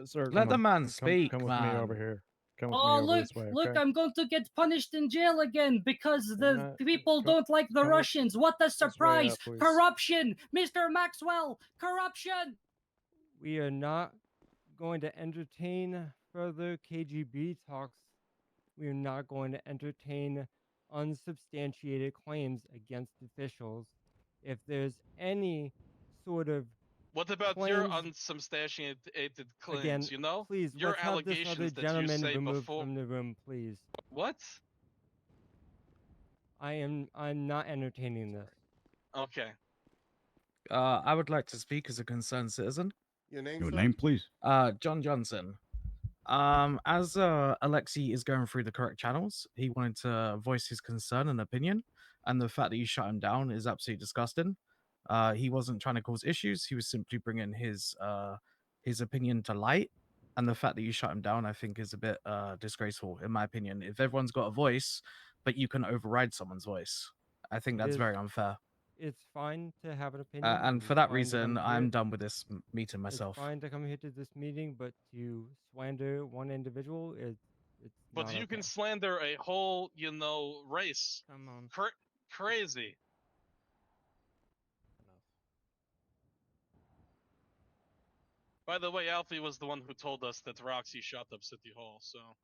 Sir, let the man speak, come with man. me over here. Come with Oh, me over look, this way. look, okay? I'm going to get punished in jail again because the not- people come- don't like the come with- Russians. What a way, surprise! please. Corruption! Mr. Maxwell! Corruption! We are not going to entertain further KGB talks. We are not going to entertain unsubstantiated claims against officials. If there's any sort of What about your claims- unsubstantiated claims, again, you know? please, your let's have this other allegations that you gentleman say removed before. from the room, please. What? I'm not entertaining this. Okay. I would like to speak as a concerned citizen. Your name, your sir? name, please. John Johnson. As Alexei is going through the correct channels, he wanted to voice his concern and opinion, and the fact that you shut him down is absolutely disgusting. He wasn't trying to cause issues; he was simply bringing his opinion to light. And the fact that you shut him down, I think, is a bit disgraceful, in my opinion. If everyone's got a voice, but you can override someone's voice, I think that's is- very unfair. It's fine to have an opinion. And it's for that fine to reason, come I'm here. done with this meeting myself. It's fine to come here to this meeting, but to slander one individual, it's But not you okay. can slander a whole, race. Come on. Crazy. By the way, Alfie was the one who told us that Roxy shot up City Hall, so.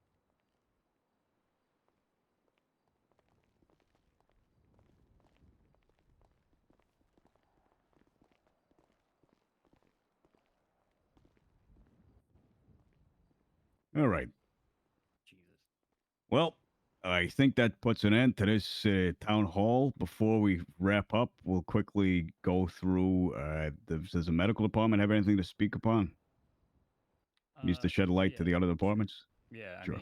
All right. Well, I think that puts an end to this town hall. Before we wrap up, we'll quickly go through. Does the medical department have anything to speak upon? Needs to shed light to the other departments. Yeah, Sure.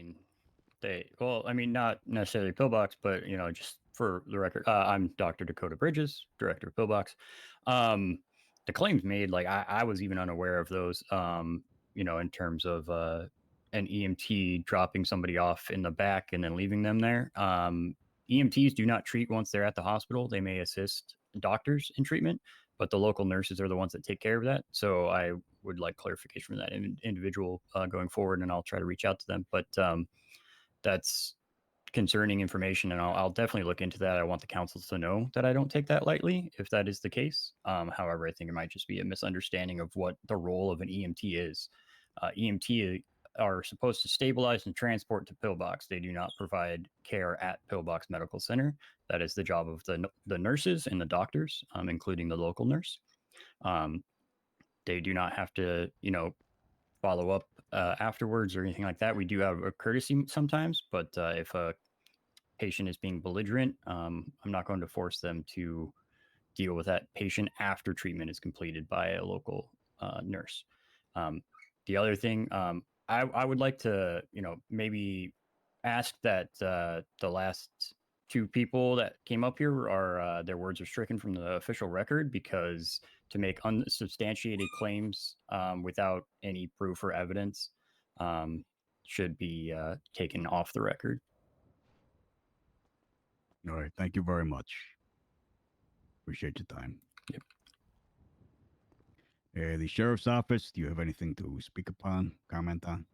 I mean, not necessarily Pillbox, but just for the record, I'm Dr. Dakota Bridges, director of Pillbox. The claims made, I was even unaware of those. In terms of an EMT dropping somebody off in the back and then leaving them there. EMTs do not treat once they're at the hospital. They may assist doctors in treatment, but the local nurses are the ones that take care of that. So I would like clarification from that individual going forward, and I'll try to reach out to them. But that's concerning information, and I'll definitely look into that. I want the councils to know that I don't take that lightly if that is the case. However, I think it might just be a misunderstanding of what the role of an EMT is. EMT are supposed to stabilize and transport to Pillbox. They do not provide care at Pillbox Medical Center. That is the job of the nurses and the doctors, including the local nurse. They do not have to, follow up afterwards or anything like that. We do have a courtesy sometimes, but if a patient is being belligerent, I'm not going to force them to deal with that patient after treatment is completed by a local nurse. The other thing, I would like to, maybe ask that the last two people that came up here are their words are stricken from the official record, because to make unsubstantiated claims without any proof or evidence should be taken off the record. All right. Thank you very much. Appreciate your time. Yep. The sheriff's office, do you have anything to speak upon, comment on?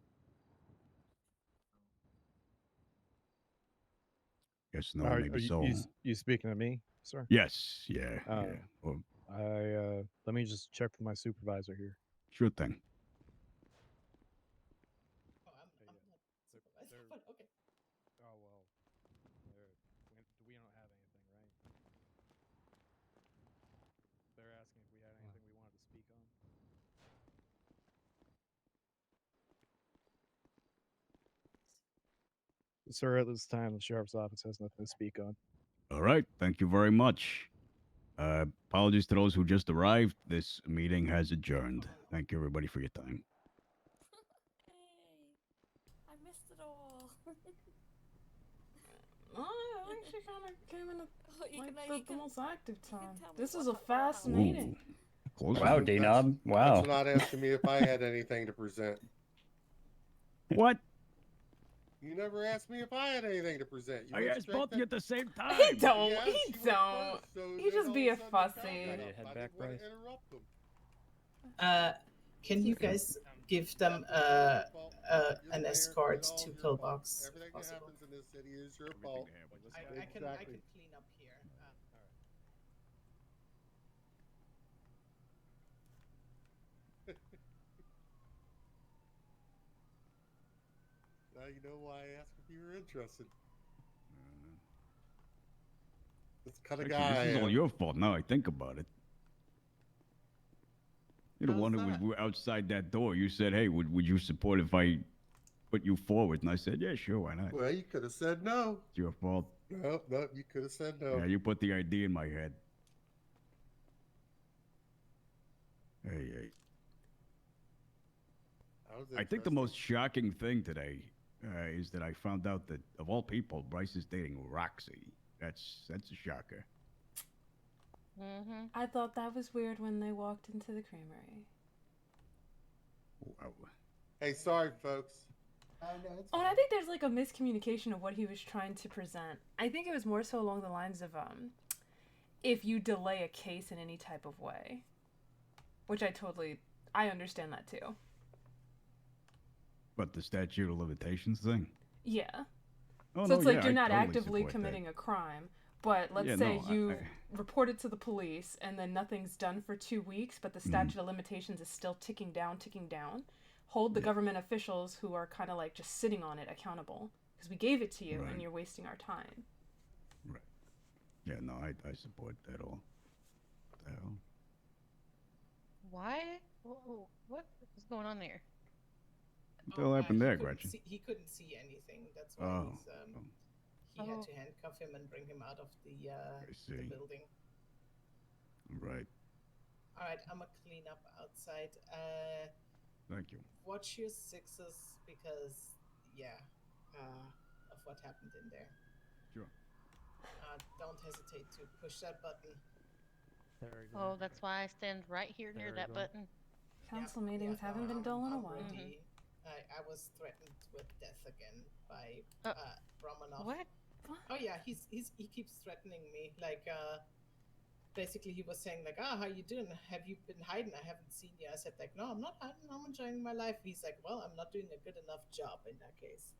Yes, no, maybe so. You speaking to me, sir? Yes, yeah, yeah. Well, Let me just check with my supervisor here. sure thing. Oh well, we don't have anything, right? They're asking if we had anything we wanted to speak on. Sir, at this time, the sheriff's office has nothing to speak on. All right. Thank you very much. Apologies to those who just arrived. This meeting has adjourned. Thank you, everybody, for your time. I missed it all. Oh, I think she kind of came in the most active time. tell me This what is a happened, what happened. fascinating. Close Wow, enough. Danob. Wow. That's not asking me if I had anything to present. What? You never asked me if I had anything to present. You I went asked straight both to- of you at the same time. He don't. Yeah, he she went don't. first, so He then just all be of a sudden the count fussy. went Ready to up. head I back, didn't want to Bryce? interrupt them. Can you guys give them You're an the mayor, escort it's all to your fault. Pillbox? Everything if that possible? happens in this city is your fault. I Exactly. can clean up here. Now you know why I asked if you were interested. That's the kind of Actually, guy this I is all am. your fault now I think about it. You're the How's one who that? was outside that door. You said, hey, would you support if I put you forward? And I said, yeah, sure, why not? Well, you could have said no. It's your fault. No, you could have said no. Yeah, you put the idea in my head. Hey. I think the most shocking thing today is that I found out that, of all people, Bryce is dating Roxy. That's a shocker. Mm-hmm. I thought that was weird when they walked into the creamery. Wow. Hey, sorry, folks. I know it's Oh, and I think there's like a miscommunication of what he was trying to present. I think it was more so along the lines of if you delay a case in any type of way, which I understand that too. But the statute of limitations thing? Yeah. Oh, So no, it's like yeah, you're I not totally actively support that. committing a crime, but let's Yeah, say no, you report it to the police and then nothing's done for 2 weeks, but the statute of limitations is still ticking down. Hold the government officials who are kind of like just sitting on it accountable, because we gave it to you Right. and you're wasting our time. Right. Yeah, no, I support that all. What the hell? Why? What is going on there? What the hell happened there, he couldn't Gretchen? He couldn't see anything. That's why Oh. he had to handcuff him and bring him out of the see. building. Right. All right, I'm gonna clean up outside. Thank you. Watch your sixes because, of what happened in there. Sure. Don't hesitate to push that button. Oh, that's why I stand right here near that button. Council meetings haven't been dull in a while. Already, I was threatened with death again by Romanov. What? Oh yeah, he keeps threatening me. Like basically he was saying like, how you doing? Have you been hiding? I haven't seen you. I said like, no, I'm not hiding. I'm enjoying my life. He's like, well, I'm not doing a good enough job in that case,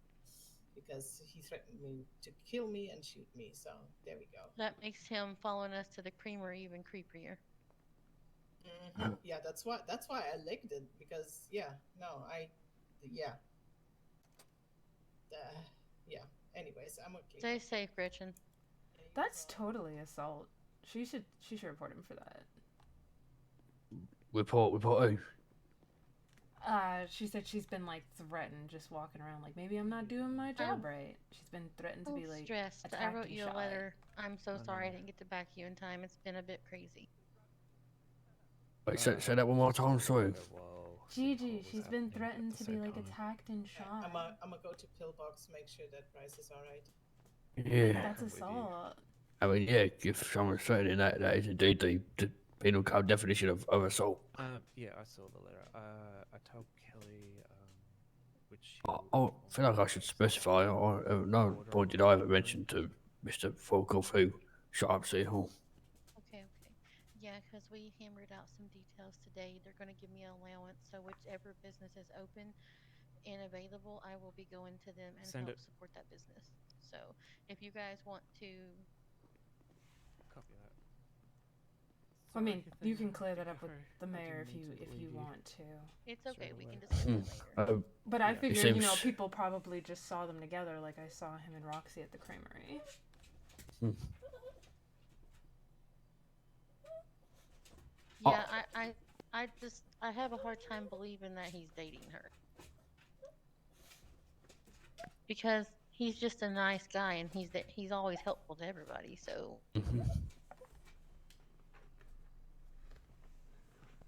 because he threatened me to kill me and shoot me. So there we go. That makes him following us to the creamery even creepier. Yeah, that's why I liked it, because yeah. Anyways, I'm okay. Stay safe, Gretchen. That's totally assault. She should report him for that. Report who? She said she's been like threatened, just walking around like maybe I'm not doing my job right. She's been threatened to be like stressed. I attacked wrote and you a shot. letter. I'm so Oh, sorry I no. didn't get to back you in time. It's been a bit crazy. Wait, say that one more time, sorry. Gigi, she's been threatened to be like attacked and shot. I'm gonna go to Pillbox, make sure that Bryce is alright. Yeah. That's assault. I mean, yeah, if someone's threatening that is indeed the penal code definition of assault. Yeah, I saw the letter. I told Kelly, which I feel like I should specify. At no point did I ever mention to Mr. Volkov who shot up City Hall. Okay. Yeah, because we hammered out some details today. They're going to give me an allowance, so whichever business is open and available, I will be going to them and Send help it. support that business. So if you guys want to, copy that. I mean, Sorry, you Catherine's can clear that if up with I- the I mayor didn't mean to if you believe you want to. it's okay. Straight We away. can discuss it later. But I Yeah. figured, you know, seems- people probably just saw them together, like I saw him and Roxy at the creamery. Yeah, I have a hard time believing that he's dating her. Because he's just a nice guy and he's always helpful to everybody, so.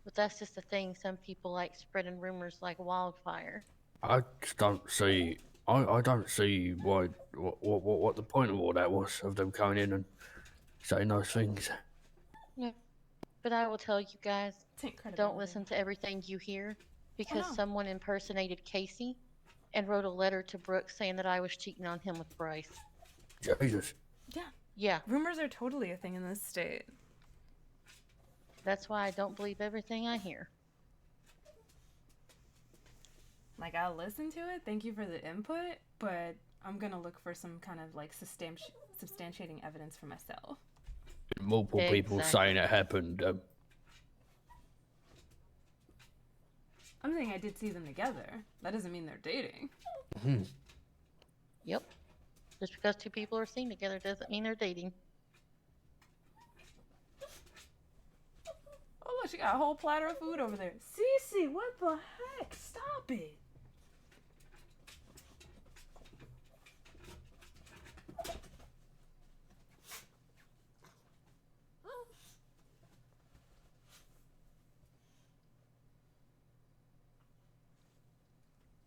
But that's just the thing, some people like spreading rumors like wildfire. I just don't see. I don't see what the point of all that was of them coming in and saying those things. Yeah. But I will tell you guys, Take don't credibility. listen to everything you hear because no. someone impersonated Casey and wrote a letter to Brooks saying that I was cheating on him with Bryce. Jesus. Yeah. Yeah, Rumors are totally a thing in this state. that's why I don't believe everything I hear. Like, I'll listen to it, thank you for the input, but I'm gonna look for some kind of like substantiating evidence for myself. Multiple people Exactly. saying it happened. I'm saying I did see them together. That doesn't mean they're dating. Yep. Just because two people are seen together doesn't mean they're dating. Oh, look, she got a whole platter of food over there. Cece, what the heck? Stop it.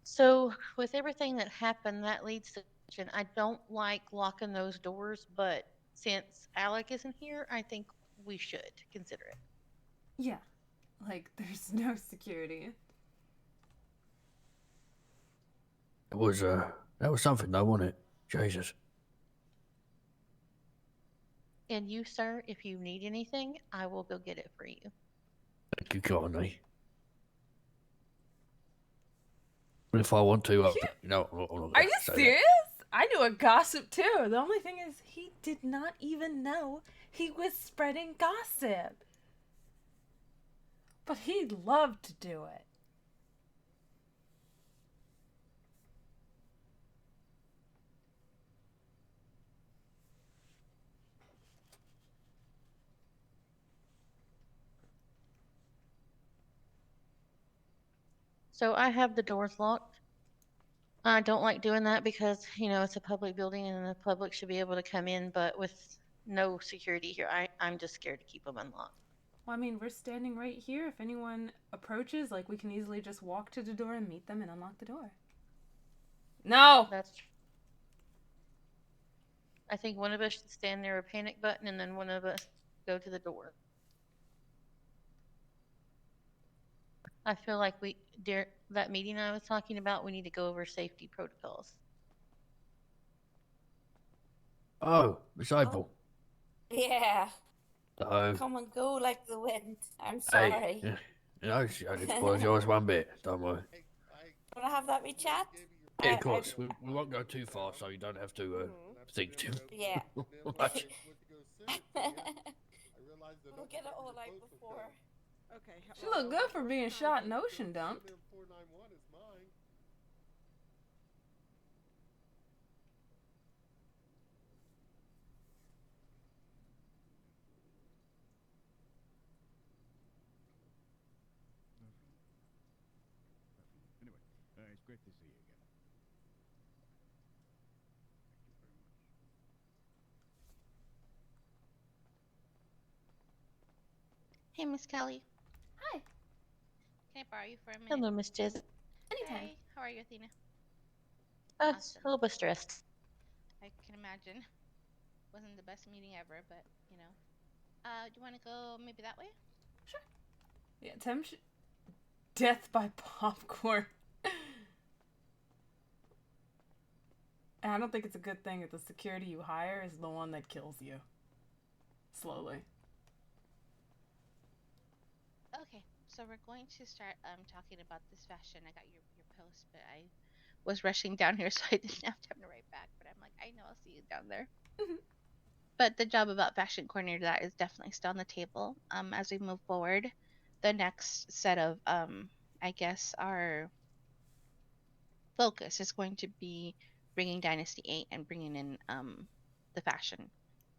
So, with everything that happened, that leads to question. I don't like locking those doors, but since Alec isn't here, I think we should consider it. Yeah. Like, there's no security. It was that was something though, wasn't it? Jesus. And you, sir, if you need anything, I will go get it for you. Thank you kindly. But if I want to, no, I'm not Are gonna you say that. serious? I knew a gossip too. The only thing is, he did not even know he was spreading gossip. But he'd love to do it. So I have the doors locked. I don't like doing that because, you know, it's a public building and the public should be able to come in, but with no security here, I'm just scared to keep them unlocked. Well, I mean, we're standing right here. If anyone approaches, like, we can easily just walk to the door and meet them and unlock the door. No! That's true. I think one of us should stand near a panic button and then one of us go to the door. I feel like that meeting I was talking about, we need to go over safety protocols. Oh, Miss April. Yeah. So, Come and go like the wind. I'm hey, sorry. no, she didn't spoil yours one bit. Don't worry. Wanna have that wee chat? Yeah, of course. We won't go too far, so you don't have to think too Yeah. much. We'll get it all out before. Okay. She looked good for being shot and ocean dumped. great to see you again. Hey, Miss Kelly. Hi. Can I borrow you for a minute? Hello, Miss Jess. Anytime. Hey, how are you, Athena? A Awesome. little bit stressed. I can imagine. Wasn't the best meeting ever, but you know. Do you want to go maybe that way? Sure. Yeah, death by popcorn. And I don't think it's a good thing that the security you hire is the one that kills you. Slowly. Okay, so we're going to start talking about this fashion. I got your post, but I was rushing down here, so I didn't have time to write back. But I'm like, I know I'll see you down there. But the job about fashion coordinator, that is definitely still on the table. As we move forward, the next set of I guess our focus is going to be bringing Dynasty 8 and bringing in the fashion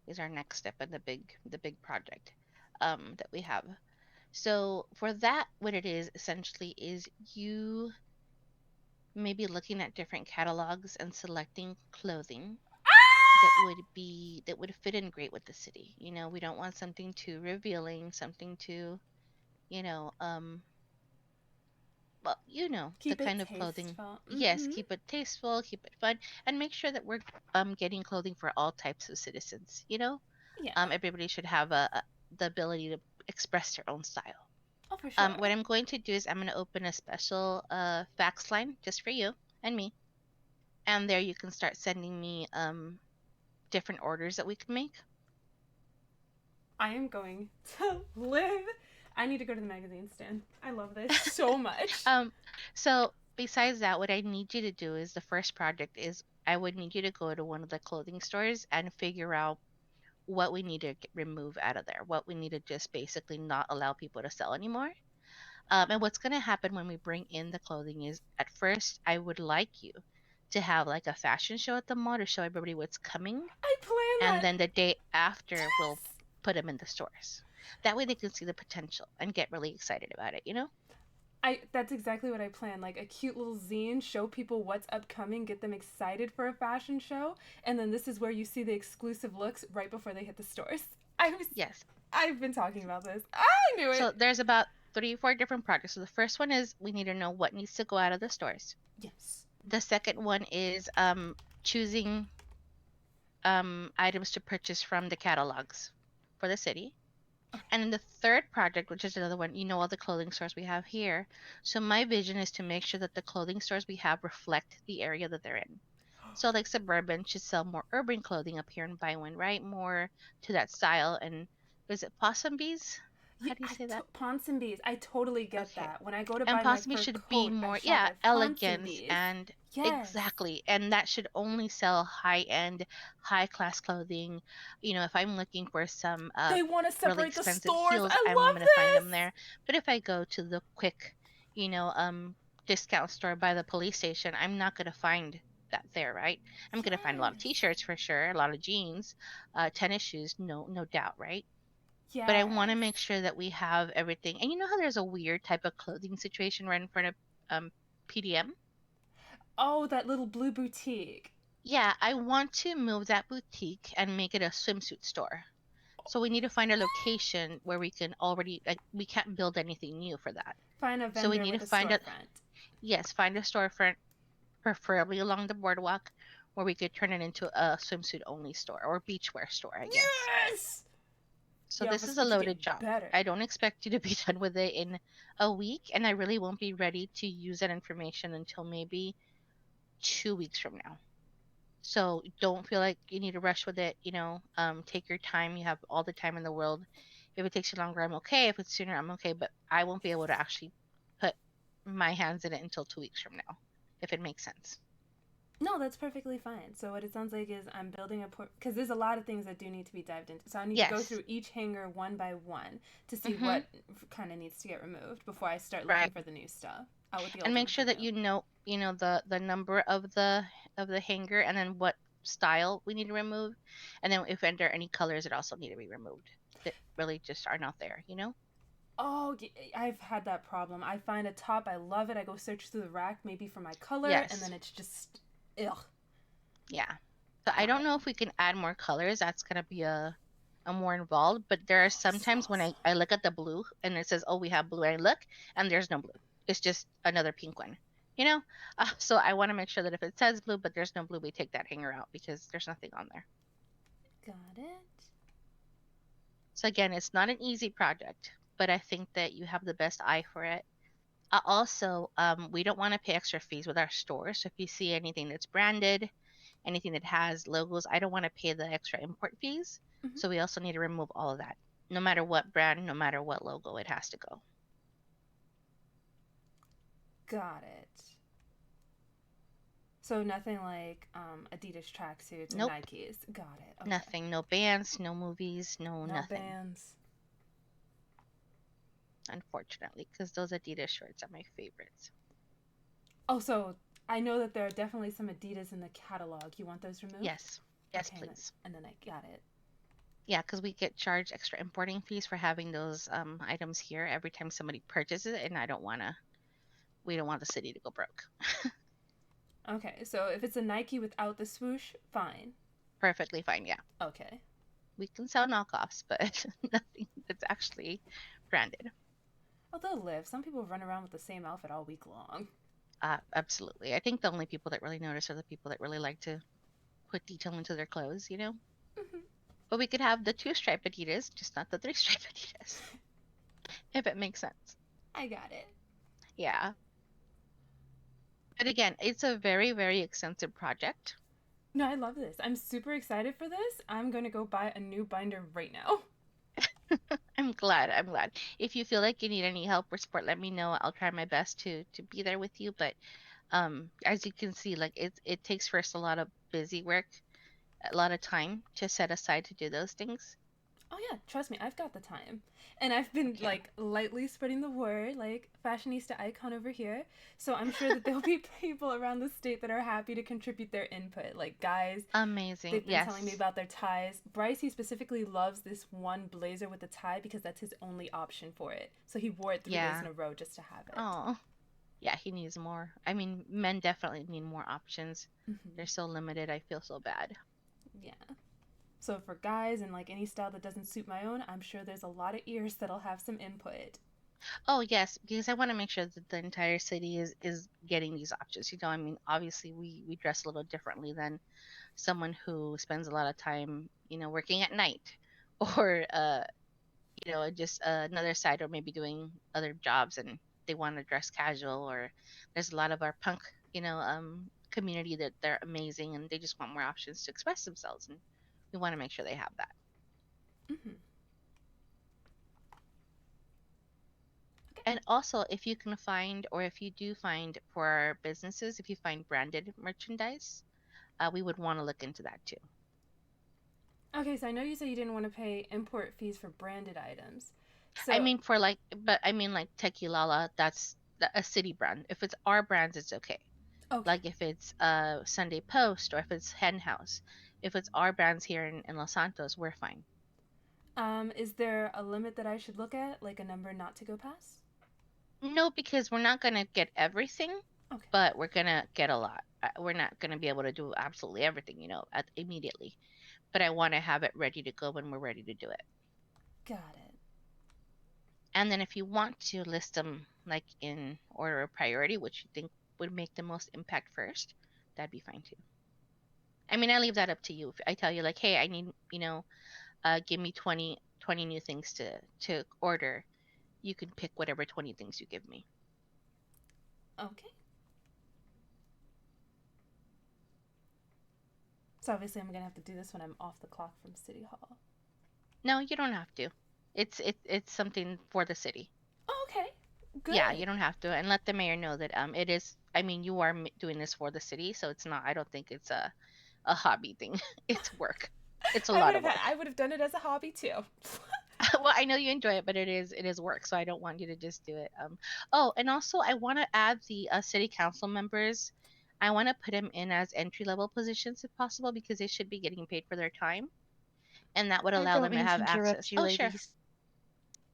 is our next step in the big project that we have. So for that, what it is essentially is you maybe looking at different catalogs and selecting clothing that would fit in great with the city. You know, we don't want something too revealing, something too, you know, well, you know, Keep the it kind of clothing. tasteful. Yes, keep it tasteful, keep it fun, and make sure that we're getting clothing for all types of citizens. You know, Yeah. Everybody should have the ability to express their own style. Oh, for sure. What I'm going to do is I'm going to open a special fax line just for you and me, and there you can start sending me different orders that we can make. I am going to live. I need to go to the magazine stand. I love this so much. So besides that, what I need you to do is the first project is I would need you to go to one of the clothing stores and figure out what we need to remove out of there, what we need to just basically not allow people to sell anymore. And what's going to happen when we bring in the clothing is at first I would like you to have like a fashion show at the mall to show everybody what's coming. I plan And then the day after we'll put them in the stores. That way they can see the potential and get really excited about it, you know? That's exactly what I plan. Like a cute little zine, show people what's upcoming, get them excited for a fashion show, and then this is where you see the exclusive looks right before they hit the stores. Yes. I've been talking about this. I knew it. So there's about 3 or 4 different projects. So the first one is we need to know what needs to go out of the stores. Yes. The second one is choosing items to purchase from the catalogs for the city. And then the third project, which is another one, you know, all the clothing stores we have here. So my vision is to make sure that the clothing stores we have reflect the area that they're in. So like Suburban should sell more urban clothing up here in Byron, right? More to that style. And is it Ponsonby's? How do you say that? Ponsonby's. I totally get that. When I go to And buy my Ponsonby fur should coat, be I more, shop yeah, at elegance Ponsonby's. and Yes. exactly. And that should only sell high-end, high-class clothing. You know, if I'm looking for some They want to really separate the expensive stores. heels, I I'm love gonna this. find them there. But if I go to the quick, you know, discount store by the police station, I'm not gonna find that there, right? I'm gonna find a lot of t-shirts for sure, a lot of jeans, tennis shoes, no doubt, right? Yeah. But I want to make sure that we have everything. And you know how there's a weird type of clothing situation right in front of PDM? Oh, that little blue boutique. Yeah, I want to move that boutique and make it a swimsuit store. So we need to find a location where we can already, like, we can't build anything new for that. Find a vendor So we need with to a find storefront. Yes, find a storefront, preferably along the boardwalk, where we could turn it into a swimsuit only store or beachwear store, I guess. Yes. So Yo, this let's is a get loaded job. better. I don't expect you to be done with it in a week, and I really won't be ready to use that information until maybe 2 weeks from now. So don't feel like you need to rush with it. You know, take your time. You have all the time in the world. If it takes you longer, I'm okay. If it's sooner, I'm okay. But I won't be able to actually put my hands in it until 2 weeks from now, if it makes sense. No, that's perfectly fine. So what it sounds like is I'm building a because there's a lot of things that do need to be dived into. So I need to go Yes. through each hanger one by one to see Mhm. what kind of needs to get removed before I start looking Right. for the new stuff. Out with the And make ultimate sure that you know the number of the hanger and then what style we need to remove, and then if there are any colors that also need to be removed that really just are not there, you know. Oh, I've had that problem. I find a top, I love it. I go search through the rack, maybe for my color, Yes. and then it's just, ugh. Yeah. So I don't know if we can add more colors. That's gonna be a more involved. But there are sometimes when I look at the blue and it says, "Oh, we have blue," and I look and there's no blue. It's just another pink one. You know. So I want to make sure that if it says blue but there's no blue, we take that hanger out because there's nothing on there. Got it. So again, it's not an easy project, but I think that you have the best eye for it. Also, we don't want to pay extra fees with our store. So if you see anything that's branded, anything that has logos, I don't want to pay the extra import fees. So we also need to remove all of that. No matter what brand, no matter what logo, it has to go. Got it. So nothing like Adidas tracksuits or Nope. Nikes. Got it. Okay. Nothing. No bands, no movies, no nothing. bands. Unfortunately, because those Adidas shorts are my favorites. Oh, so I know that there are definitely some Adidas in the catalog. You want those removed? Yes. Yes, Okay, please. And then I got it. Yeah, because we get charged extra importing fees for having those items here every time somebody purchases it, and we don't want the city to go broke. Okay, so if it's a Nike without the swoosh, fine. Perfectly fine, yeah. Okay. We can sell knockoffs, but nothing that's actually branded. Oh, they'll live. Some people run around with the same outfit all week long. Absolutely. I think the only people that really notice are the people that really like to put detail into their clothes, you know? But we could have the 2-stripe Adidas, just not the 3-stripe Adidas. If it makes sense. I got it. Yeah. But again, it's a very, very extensive project. No, I love this. I'm super excited for this. I'm going to go buy a new binder right now. I'm glad. If you feel like you need any help or support, let me know. I'll try my best to be there with you. But as you can see, like it takes first a lot of busy work, a lot of time to set aside to do those things. Oh yeah, trust me, I've got the time. And I've been like lightly spreading the word, like fashionista icon over here. So I'm sure that there'll be people around the state that are happy to contribute their input. Like guys, amazing. They've been Yes. telling me about their ties. Bryce, he specifically loves this one blazer with the tie because that's his only option for it. So he wore it 3 days in a row just to have it. Oh. Yeah, he needs more. I mean, men definitely need more options. They're so limited. I feel so bad. Yeah. So for guys and like any style that doesn't suit my own, I'm sure there's a lot of ears that'll have some input. Oh yes, because I want to make sure that the entire city is getting these options. You know, I mean, obviously we dress a little differently than someone who spends a lot of time, you know, working at night, or you know, just another side, or maybe doing other jobs, and they want to dress casual. Or there's a lot of our punk, you know, community that they're amazing and they just want more options to express themselves, and we want to make sure they have that. And also, if you can find, or if you do find for our businesses, if you find branded merchandise, we would want to look into that too. Okay, so I know you said you didn't want to pay import fees for branded items. So I mean, like Tequilala, that's a city brand. If it's our brands, it's okay. Like if it's Sunday Post, or if it's Hen House. If it's our brands here in Los Santos, we're fine. Is there a limit that I should look at, like a number not to go past? No, because we're not gonna get everything, but we're gonna get a lot. We're not gonna be able to do absolutely everything, you know, immediately. But I want to have it ready to go when we're ready to do it. Got it. And then if you want to list them like in order of priority, which you think would make the most impact first, that'd be fine too. I mean, I leave that up to you. If I tell you like, hey, I need, you know, give me 20 new things to order, you can pick whatever 20 things you give me. Okay. So obviously I'm gonna have to do this when I'm off the clock from City Hall. No, you don't have to. It's something for the city. Oh, okay. Good. Yeah, you don't have to, and let the mayor know that it is. I mean, you are doing this for the city, so it's not. I don't think it's a hobby thing. It's work. It's a lot of work. I would have done it as a hobby too. Well, I know you enjoy it, but it is work, so I don't want you to just do it. Oh, and also I want to add the city council members. I want to put them in as entry-level positions if possible, because they should be getting paid for their time, and that would I allow don't them to mean to have interrupt access. you, Oh, sure. ladies.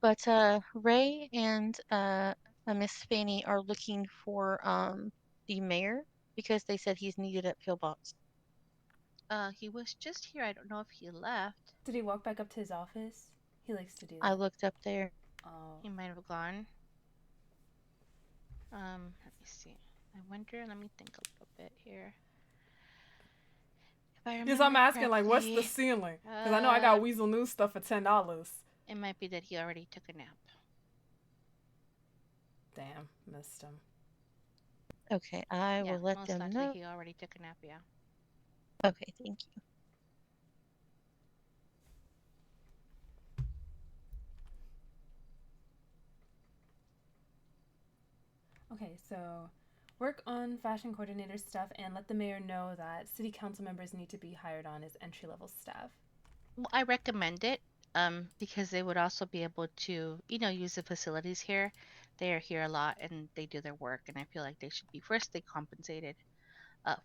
But Ray and Miss Fanny are looking for the mayor because they said he's needed at Pillbox. He was just here. I don't know if he left. Did he walk back up to his office? He likes to do that. I looked up there. Oh. He might have gone. Let me see. I wonder. Let me think a little bit here. If I remember Yes, I'm asking, like, what's the correctly, ceiling? Because I know I got Weasel News stuff for $10. It might be that he already took a nap. Damn, missed him. Okay, I Yeah, will let most them likely know. he already took a nap. Yeah. Okay, thank you. Okay, so work on fashion coordinator stuff and let the mayor know that city council members need to be hired on as entry-level staff. Well, I recommend it because they would also be able to, use the facilities here. They are here a lot and they do their work, and I feel like they should be firstly compensated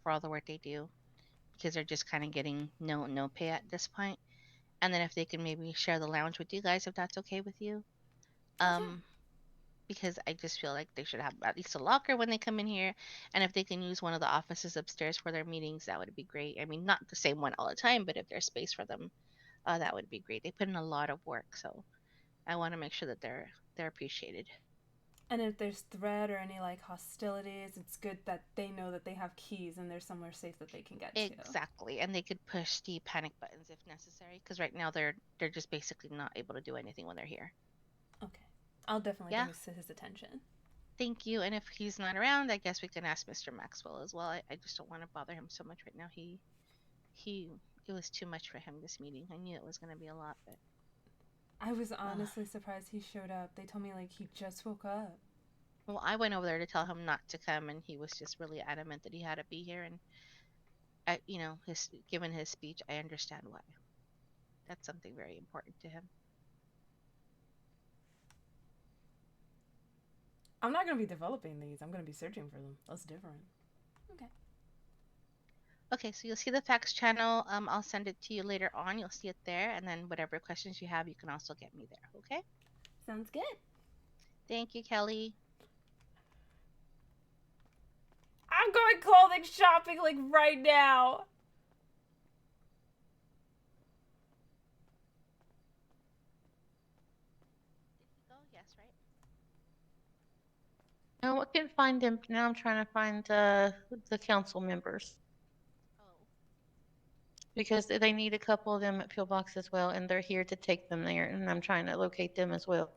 for all the work they do because they're just kind of getting no pay at this point. And then if they can maybe share the lounge with you guys, if that's okay with you. Because I just feel like they should have at least a locker when they come in here, and if they can use one of the offices upstairs for their meetings, that would be great. I mean, not the same one all the time, but if there's space for them, that would be great. They put in a lot of work, so I want to make sure that they're appreciated. And if there's threat or any like hostilities, it's good that they know that they have keys and there's somewhere safe that they can get to. Exactly, and they could push the panic buttons if necessary, because right now they're just basically not able to do anything when they're here. Okay, I'll definitely Yeah. bring this to his attention. Thank you. And if he's not around, I guess we can ask Mr. Maxwell as well. I just don't want to bother him so much right now. It was too much for him this meeting. I knew it was going to be a lot, but I was honestly surprised he showed up. They told me like he just woke up. well, I went over there to tell him not to come, and he was just really adamant that he had to be here. And given his speech, I understand why. That's something very important to him. I'm not gonna be developing these. I'm gonna be searching for them. That's different. Okay. Okay, so you'll see the fax channel. I'll send it to you later on. You'll see it there, and then whatever questions you have, you can also get me there. Okay? Sounds good. Thank you, Kelly. I'm going clothing shopping like right now. Oh, yes, right? No, I couldn't find him. Now I'm trying to find the council members. Because they need a couple of them at Pillbox as well, and they're here to take them there, and I'm trying to locate them as well.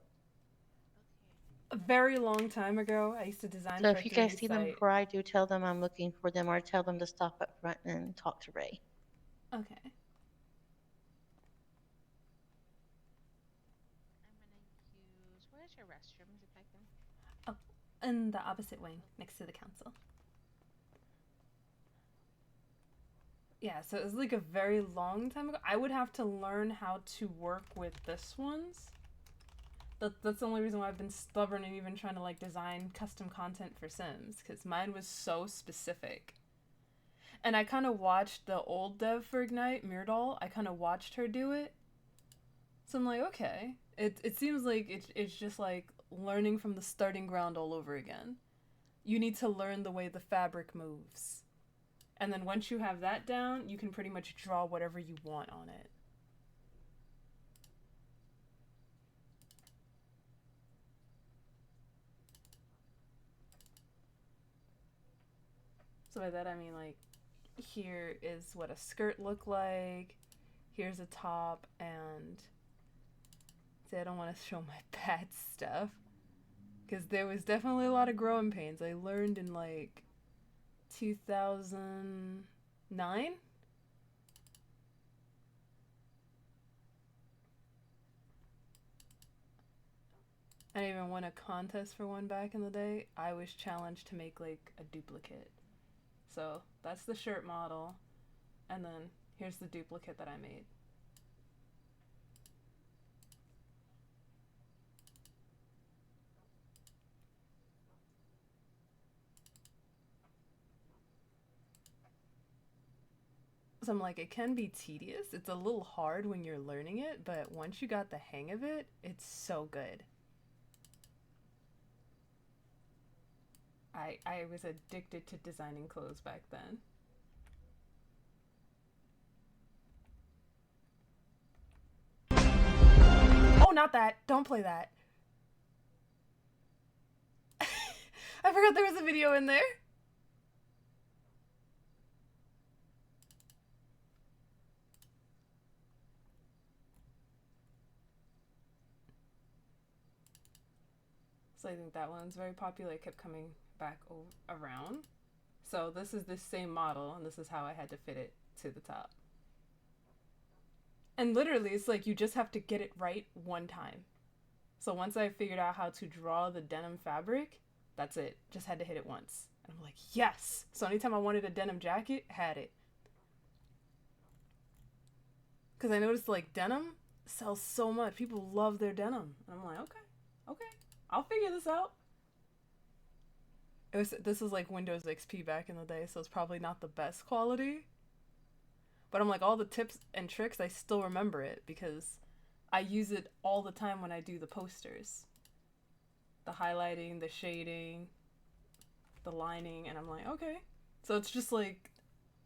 A very long time ago, I used to design So for if a you guys 3D see them site. before I do, tell them I'm looking for them, or tell them to stop up front and talk to Ray. Okay. Where's your restrooms, if I can? Oh, in the opposite wing, next to the council. Yeah, so it was like a very long time ago. I would have to learn how to work with this ones. That's the only reason why I've been stubborn and even trying to like design custom content for Sims, because mine was so specific. And I kind of watched the old dev for Ignite, Myrdal. I kind of watched her do it. So I'm like, okay. It seems like it's just like learning from the starting ground all over again. You need to learn the way the fabric moves. And then once you have that down, you can pretty much draw whatever you want on it. So by that I mean like, here is what a skirt looked like, here's a top, and see, I don't want to show my bad stuff, because there was definitely a lot of growing pains. I learned in like 2009? I even won a contest for one back in the day. I was challenged to make like a duplicate. So that's the shirt model, and then here's the duplicate that I made. So I'm like, it can be tedious. It's a little hard when you're learning it, but once you got the hang of it, it's so good. I was addicted to designing clothes back then. Oh, not that. Don't play that. I forgot there was a video in there. So I think that one's very popular. It kept coming back around. So this is the same model, and this is how I had to fit it to the top. And literally, it's like you just have to get it right one time. So once I figured out how to draw the denim fabric, that's it. Just had to hit it once. And I'm like, yes! So anytime I wanted a denim jacket, had it. Because I noticed, like, denim sells so much. People love their denim. And I'm like, okay, I'll figure this out. This is like Windows XP back in the day, so it's probably not the best quality. But I'm like, all the tips and tricks, I still remember it because I use it all the time when I do the posters. The highlighting, the shading, the lining, and I'm like, okay. So it's just like,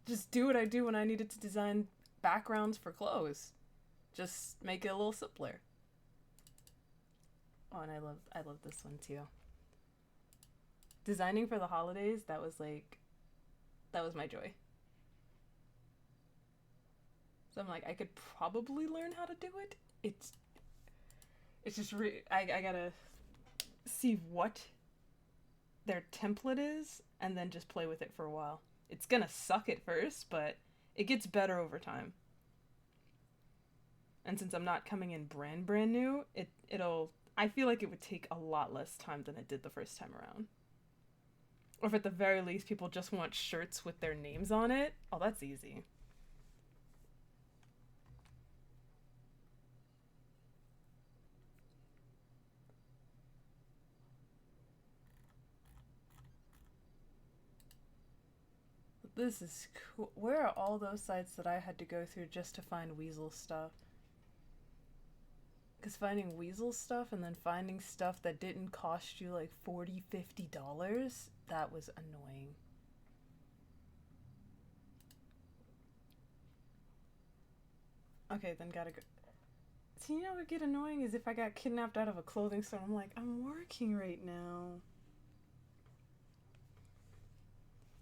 just do what I do when I needed to design backgrounds for clothes. Just make it a little simpler. Oh, and I love this one too. Designing for the holidays, that was my joy. So I'm like, I could probably learn how to do it. It's just I gotta see what their template is and then just play with it for a while. It's gonna suck at first, but it gets better over time. And since I'm not coming in brand new, I feel like it would take a lot less time than it did the first time around. Or if at the very least people just want shirts with their names on it, oh, that's easy. This is cool. Where are all those sites that I had to go through just to find Weasel stuff? Because finding Weasel stuff and then finding stuff that didn't cost you like $40, $50, that was annoying. Okay, then gotta go. See, you know what would get annoying is if I got kidnapped out of a clothing store. I'm like, I'm working right now.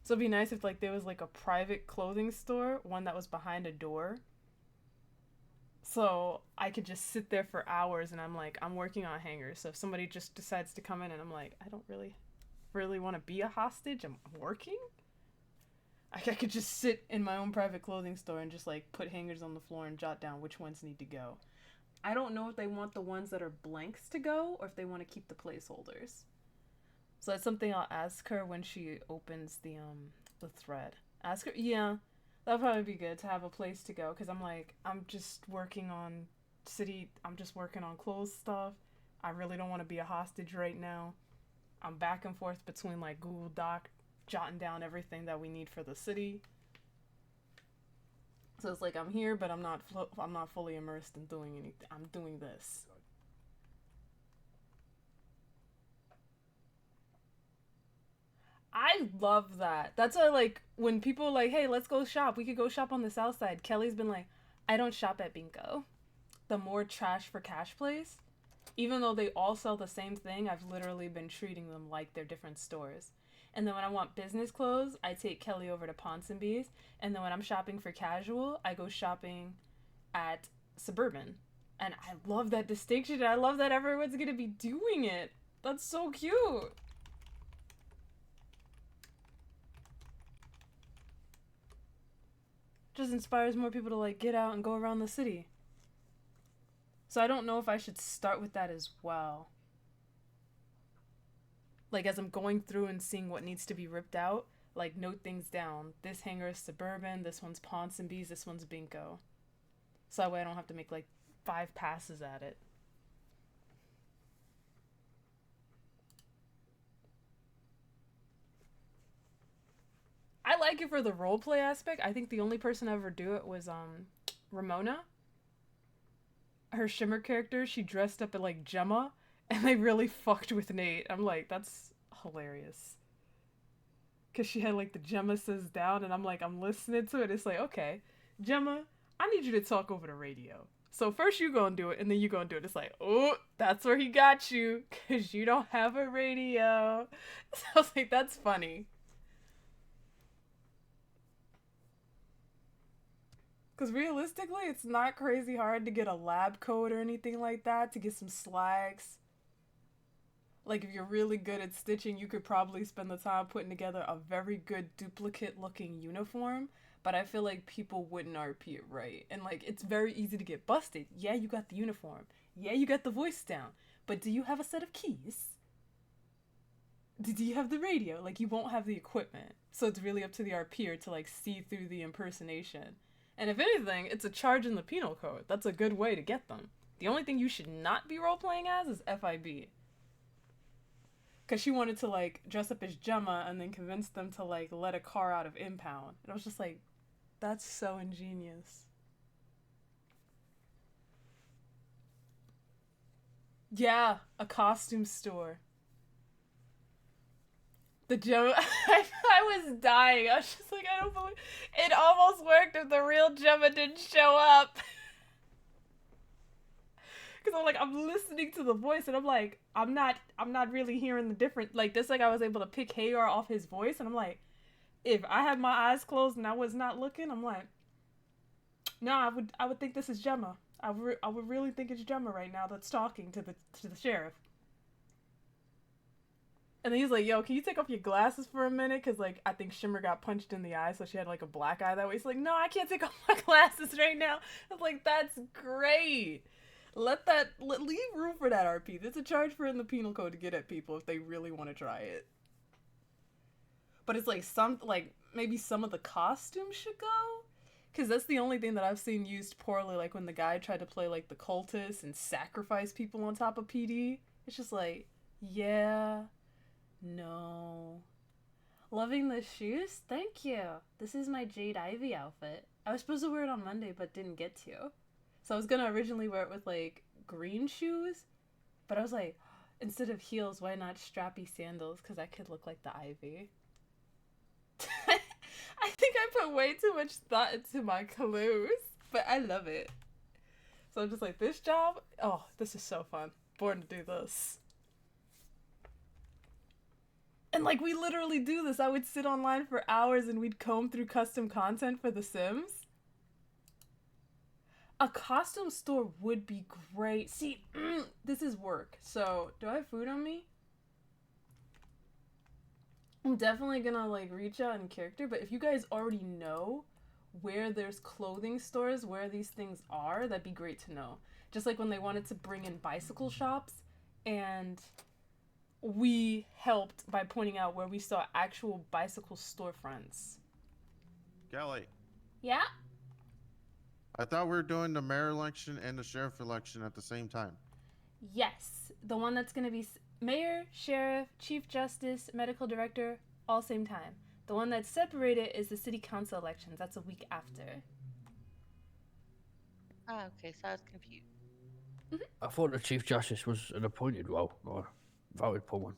So it'd be nice if like there was like a private clothing store, one that was behind a door. So I could just sit there for hours and I'm like, I'm working on hangers. So if somebody just decides to come in and I'm like, I don't really want to be a hostage, I'm working. I could just sit in my own private clothing store and just like put hangers on the floor and jot down which ones need to go. I don't know if they want the ones that are blanks to go or if they want to keep the placeholders. So that's something I'll ask her when she opens the thread. Ask her, yeah, that'll probably be good to have a place to go, because I'm like, I'm just working on clothes stuff. I really don't want to be a hostage right now. I'm back and forth between like Google Doc, jotting down everything that we need for the city. So it's like I'm here, but I'm not fully immersed in doing anything. I'm doing this. I love that. That's why, like, when people are like, hey, let's go shop. We could go shop on the south side. Kelly's been like, I don't shop at Bingo. The more trash for cash place. Even though they all sell the same thing, I've literally been treating them like they're different stores. And then when I want business clothes, I take Kelly over to Ponsonby's. And then when I'm shopping for casual, I go shopping at Suburban. And I love that distinction. I love that everyone's gonna be doing it. That's so cute. Just inspires more people to like get out and go around the city. So I don't know if I should start with that as well. Like as I'm going through and seeing what needs to be ripped out, like note things down. This hanger is Suburban, this one's Ponsonby's, this one's Bingo. So that way I don't have to make like 5 passes at it. I like it for the roleplay aspect. I think the only person to ever do it was Ramona. Her Shimmer character, she dressed up like Gemma, and they really fucked with Nate. I'm like, that's hilarious. Cause she had like the Gemma says down, and I'm like, I'm listening to it. It's like, okay, Gemma, I need you to talk over the radio. So first you gonna do it, and then you gonna do it. It's like, oh, that's where he got you, cause you don't have a radio. So I was like, that's funny. Cause realistically, it's not crazy hard to get a lab coat or anything like that, to get some slacks. Like, if you're really good at stitching, you could probably spend the time putting together a very good duplicate-looking uniform, but I feel like people wouldn't RP it right. And, like, it's very easy to get busted. Yeah, you got the uniform. Yeah, you got the voice down. But do you have a set of keys? Do you have the radio? Like, you won't have the equipment. So it's really up to the RPer to, like, see through the impersonation. And if anything, it's a charge in the penal code. That's a good way to get them. The only thing you should not be role-playing as is FIB. Because she wanted to, like, dress up as Gemma and then convince them to, like, let a car out of impound. And I was just like, that's so ingenious. Yeah, a costume store. The Gemma, I was dying. I was just like, I don't believe it. Almost worked if the real Gemma didn't show up. Because I'm like, I'm listening to the voice, and I'm like, I'm not really hearing the difference. Like, just like I was able to pick Hagar off his voice, and I'm like, if I had my eyes closed and I was not looking, I'm like, no, I would think this is Gemma. I would really think it's Gemma right now that's talking to the sheriff. And then he's like, yo, can you take off your glasses for a minute? Because, like, I think Shimmer got punched in the eye, so she had, like, a black eye that way. He's like, no, I can't take off my glasses right now. I was like, that's great. Leave room for that RP. There's a charge for in the penal code to get at people if they really want to try it. But it's like maybe some of the costumes should go? Because that's the only thing that I've seen used poorly, like when the guy tried to play, like, the cultist and sacrifice people on top of PD. It's just like, yeah... No. Loving the shoes? Thank you. This is my Jade Ivy outfit. I was supposed to wear it on Monday, but didn't get to. So I was gonna originally wear it with, like, green shoes. But I was like, instead of heels, why not strappy sandals? Because I could look like the Ivy. I think I put way too much thought into my clothes. But I love it. So I'm just like, this job? Oh, this is so fun. Born to do this. And, like, we literally do this. I would sit online for hours and we'd comb through custom content for The Sims. A costume store would be great. See, this is work. So, do I have food on me? I'm definitely gonna, like, reach out in character, but if you guys already know where there's clothing stores, where these things are, that'd be great to know. Just like when they wanted to bring in bicycle shops, and... we helped by pointing out where we saw actual bicycle storefronts. Kelly, Yeah? I thought we were doing the mayor election and the sheriff election at the same time. Yes. The one that's going to be mayor, sheriff, chief justice, medical director, all same time. The one that's separated is the city council elections. That's a week after. Oh, okay, so I was confused. I thought the Chief Justice was an appointed role, or voted for one.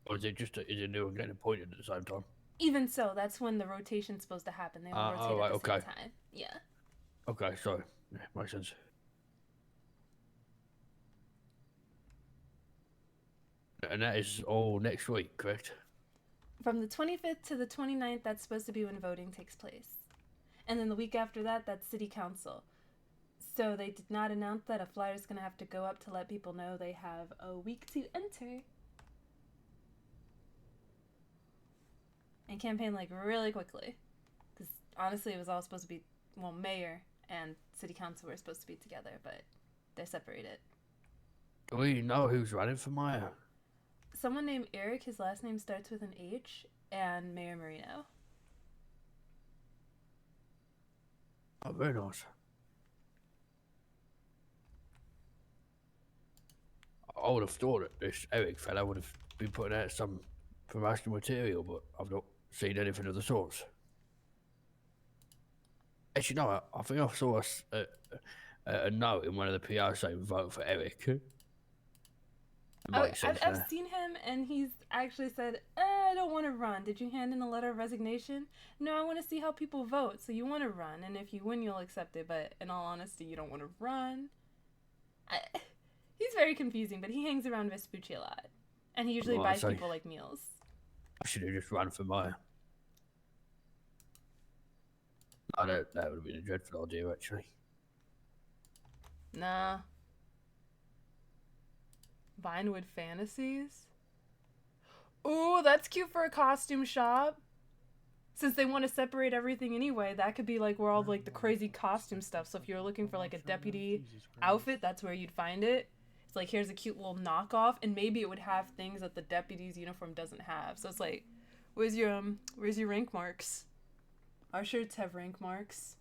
Or is it just is it new and getting appointed at the same time? Even so, that's when the rotation's supposed to happen. They all rotate right, at the okay. same time. Yeah. Okay, so yeah, makes sense. And that is all next week, correct? From the 25th to the 29th, that's supposed to be when voting takes place. And then the week after that, that's city council. So they did not announce that. A flyer's going to have to go up to let people know they have a week to enter. And campaign, like, really quickly. Because honestly, it was all supposed to be, well, mayor and city council were supposed to be together, but they're separated. Do we know who's running for mayor? Someone named Eric, his last name starts with an H, and Mayor Marino. Oh, very nice. I would have thought that this Eric fella would have been putting out some promotional material, but I've not seen anything of the sorts. Actually, no, I think I saw a note in one of the PRs saying vote for Eric. It makes sense I've now. seen him, and he's actually said, I don't want to run. Did you hand in a letter of resignation? No, I want to see how people vote. So you want to run, and if you win, you'll accept it. But in all honesty, you don't want to run. He's very confusing, but he hangs around Vespucci a lot. And he usually Well, buys so- people like meals. I should have just run for mayor. I don't, that would have been a dreadful idea, actually. Nah. Vinewood Fantasies? Ooh, that's cute for a costume shop. Since they want to separate everything anyway, that could be like where all like the crazy costume stuff. So if you're looking for like a deputy outfit, that's where you'd find it. It's like, here's a cute little knockoff, and maybe it would have things that the deputy's uniform doesn't have. So it's like, where's your rank marks? Our shirts have rank marks.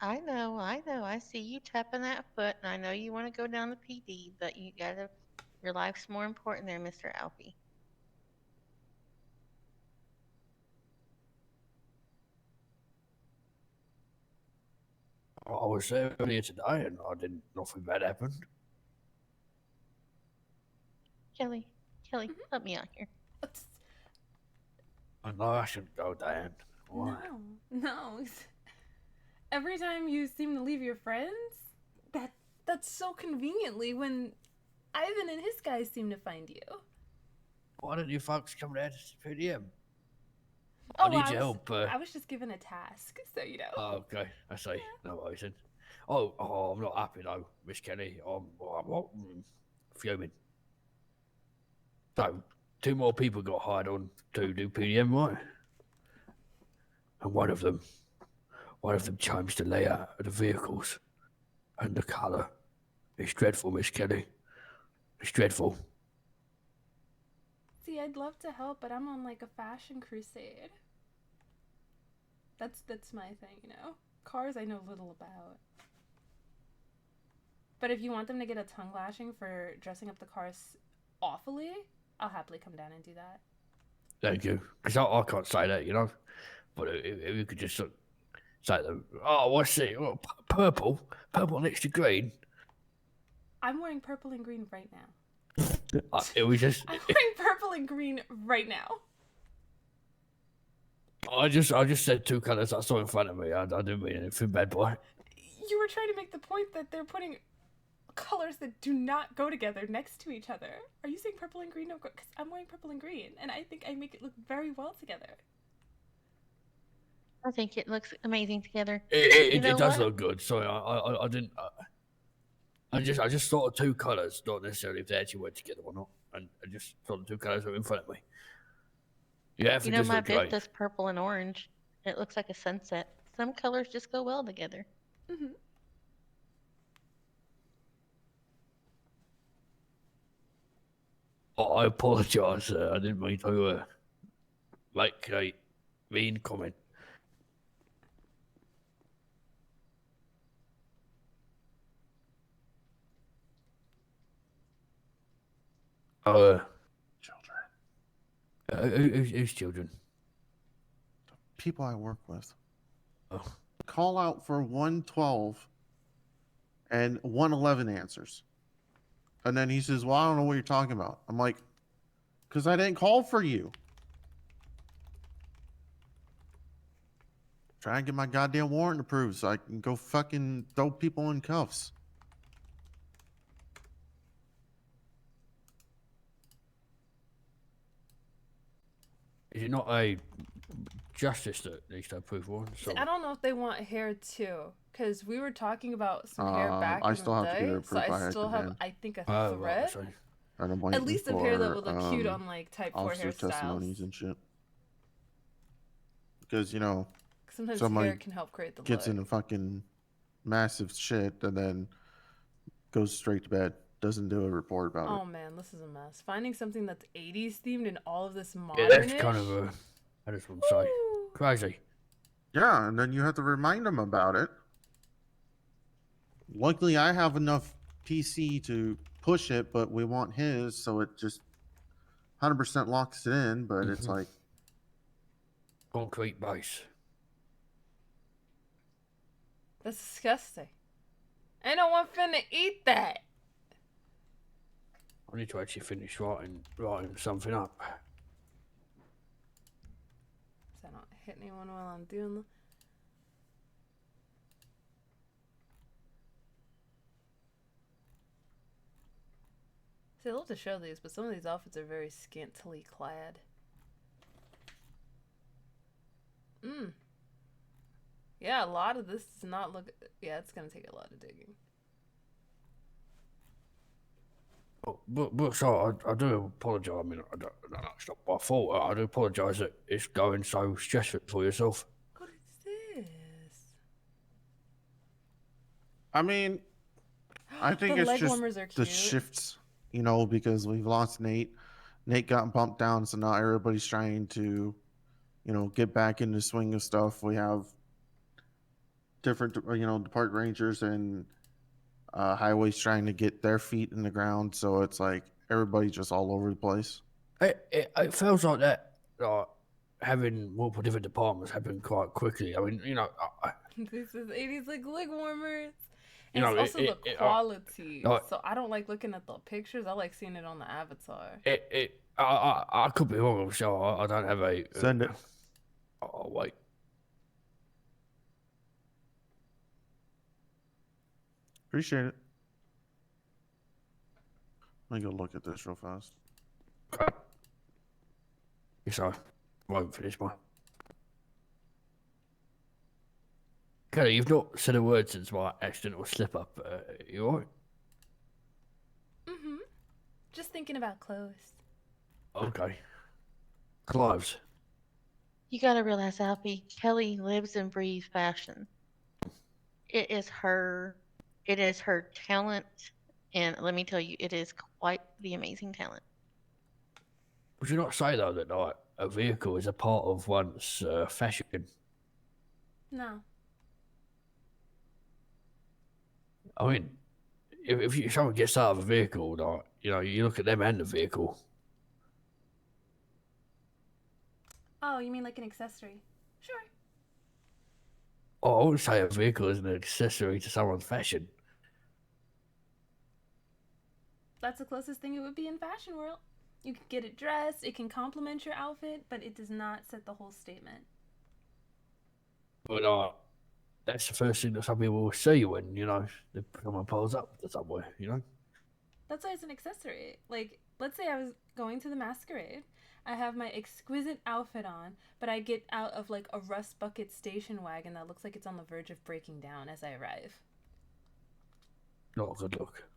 I know. I see you tapping that foot, and I know you want to go down the PD, but your life's more important there, Mr. Alfie. I was there earlier today and nothing bad happened. Kelly, help me out here. I know I shouldn't go down. Why? No. Every time you seem to leave your friends, that's so conveniently when Ivan and his guys seem to find you. Why don't you folks come down to PDM? Oh, I need your help. I was just given a task, so you know. Oh, okay, I see. No worries then. Oh, I'm not happy though, Miss Kelly. I'm fuming. So, 2 more people got hired on to do PDM, right? And one of them changed the layout of the vehicles and the colour. It's dreadful, Miss Kelly. It's dreadful. See, I'd love to help, but I'm on like a fashion crusade. That's my thing, you know? Cars I know little about. But if you want them to get a tongue lashing for dressing up the cars awfully, I'll happily come down and do that. Thank you. Because I can't say that, you know? But if you could just say that, oh, what's it? Oh, purple next to green. I'm wearing purple and green right now. It was just... I'm wearing purple and green right now. I just said 2 colours I saw in front of me. I didn't mean anything bad, boy. You were trying to make the point that they're putting colors that do not go together next to each other. Are you saying purple and green? No, because I'm wearing purple and green, and I think I make it look very well together. I think it looks amazing together. It does look good. Sorry, I didn't. I just thought of 2 colours, not necessarily if they actually went together or not. And I just thought the 2 colours were in front of me. Yeah, You know, my Vista's purple and orange. It looks like a sunset. Some colors just go well together. Mm-hmm. Oh, I apologise. I didn't mean to make a mean comment. Who's children? People I work with. Oh. Call out for 112 and 111 answers. And then he says, well, I don't know what you're talking about. I'm like, because I didn't call for you. Try and get my goddamn warrant approved so I can go fucking throw people in cuffs. Is it not a justice that needs to approve one? So I don't know if they want hair too, because we were talking about some hair back I in still the have to day, get it so approved by I still have, command. I think, a Oh, thread. right, sorry. And I'm At waiting least of hair that for, would look cute on like type 4 officer testimonies hairstyles. and shit. Because, you know, Sometimes somebody hair can help create the gets look. into fucking massive shit and then goes straight to bed. Doesn't do a report about Oh it. man, this is a mess. Finding something that's 80s themed and all of this yeah, modernish. that's kind of a. I just want to say, crazy. Yeah, and then you have to remind them about it. Luckily, I have enough PC to push it, but we want his, so it just 100% locks it in, but it's Mhm. like, Concrete base. That's disgusting. Ain't no one finna eat that. I need to actually finish writing something up. So I don't hit anyone while I'm doing the... See, I love to show these, but some of these outfits are very scantily clad. Yeah, a lot of this does not look... Yeah, it's gonna take a lot of digging. But so I do apologise. I mean, I don't, it's not my fault. I do apologise that it's going so stressful for yourself. What is this? I mean, I think The it's leg just warmers are the cute. shifts, you know, because we've lost Nate. Nate got bumped down, so now everybody's trying to, you know, get back in the swing of stuff. We have different, you know, the park rangers and highways trying to get their feet in the ground. So it's like everybody's just all over the place. It feels like that. Like having multiple different departments happen quite quickly. I mean, you know, This is 80s like leg warmers. You And know, it's also the quality. like- So I don't like looking at the pictures. I like seeing it on the avatar. I could be wrong. I'm sure I don't have a. Send it. Oh wait. Appreciate it. Let me go look at this real fast. Yes, I won't finish mine. Kelly, you've not said a word since my accidental slip up. You alright? Mm-hmm. Just thinking about clothes. Okay. Clothes. You gotta realize, Alfie, Kelly lives and breathes fashion. It is her talent, and let me tell you, it is quite the amazing talent. Would you not say though that like a vehicle is a part of one's fashion? No. I mean, if someone gets out of a vehicle, like, you know, you look at them and the vehicle. Oh, you mean like an accessory? Sure. Oh, I wouldn't say a vehicle is an accessory to someone's fashion. That's the closest thing it would be in fashion world. You can get it dressed, it can complement your outfit, but it does not set the whole statement. But that's the first thing that some people will see when, you know, someone pulls up to somewhere, you know? That's why it's an accessory. Like, let's say I was going to the masquerade. I have my exquisite outfit on, but I get out of like a rust bucket station wagon that looks like it's on the verge of breaking down as I arrive. Not a good look.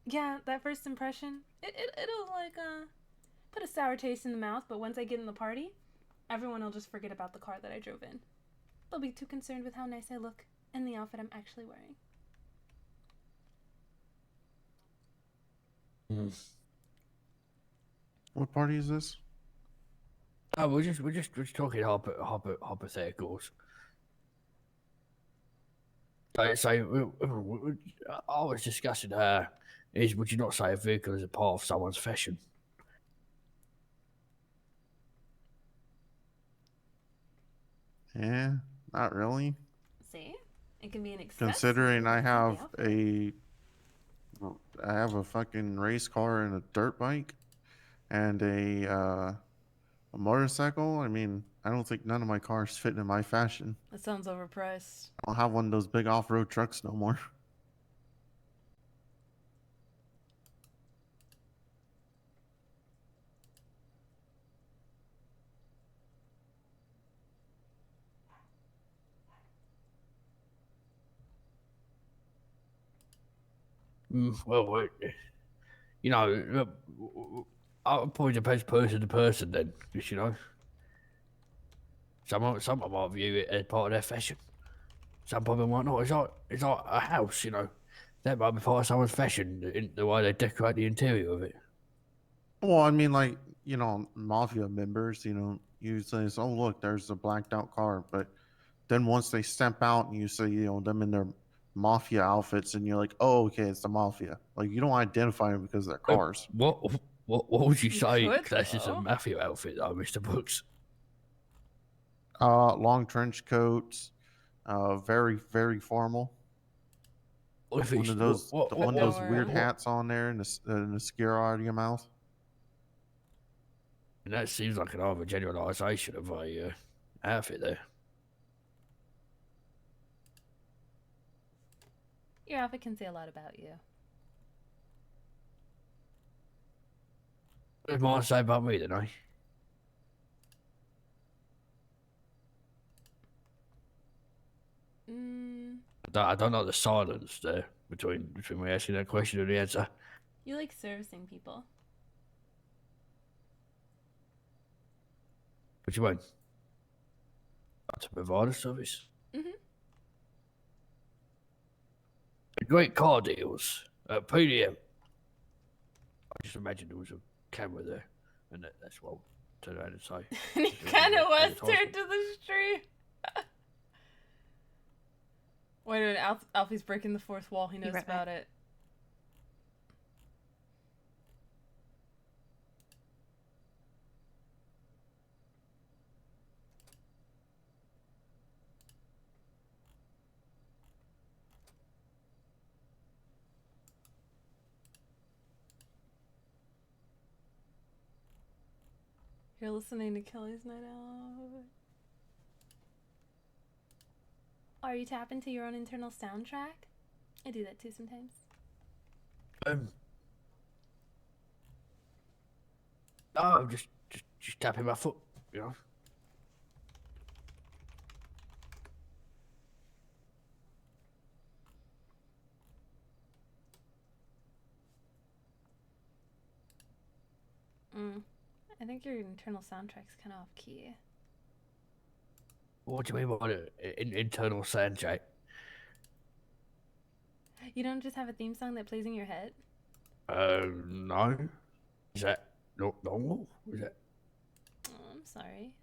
Yeah, that first impression, it'll like put a sour taste in the mouth, but once I get in the party, everyone will just forget about the car that I drove in. They'll be too concerned with how nice I look and the outfit I'm actually wearing. What party is this? Oh, we're just talking hypotheticals. So I was discussing would you not say a vehicle is a part of someone's fashion? Yeah, not really. See? It can be an accessory. Considering I within the have outfit. I have a fucking race car and a dirt bike and a motorcycle. I mean, I don't think none of my cars fit in my fashion. That sounds overpriced. I don't have one of those big off-road trucks no more. Well, you know, I'll probably depends person to person then, because, you know, someone might view it as part of their fashion. Some people might not. It's like a house, you know. That might be part of someone's fashion, in the way they decorate the interior of it. Well, I mean, like, you know, mafia members, you know, you say, oh, look, there's a blacked out car. But then once they step out and you see, you know, them in their mafia outfits and you're like, oh, okay, it's the mafia. Like, you don't identify them because of their cars. What? What would you You say could, classes though. a Matthew outfit, though, Mr. Brooks? Long trench coats, very very formal. What if One it's of those one of those weird Fedora. hats on there and the mascara out of your mouth. And that seems like an over generalisation of a outfit there. Your outfit can say a lot about you. What does mine say about me then, eh? I don't know the silence there between me asking that question and the answer. You like servicing people. What do you mean? To provide a service. Mhm. The great car deals at PDM. I just imagined there was a camera there, and that's what I'll turn around and say. And he kind of was turned to the street. Wait a minute, Alfie's breaking the fourth wall. He knows right about it. You're listening to Kelly's Night Out. Are you tapping to your own internal soundtrack? I do that too sometimes. No, I'm just tapping my foot, you know. I think your internal soundtrack's kind of off key. What do you mean by internal soundtrack? You don't just have a theme song that plays in your head? No. Is that not normal? Is that? Oh, I'm sorry.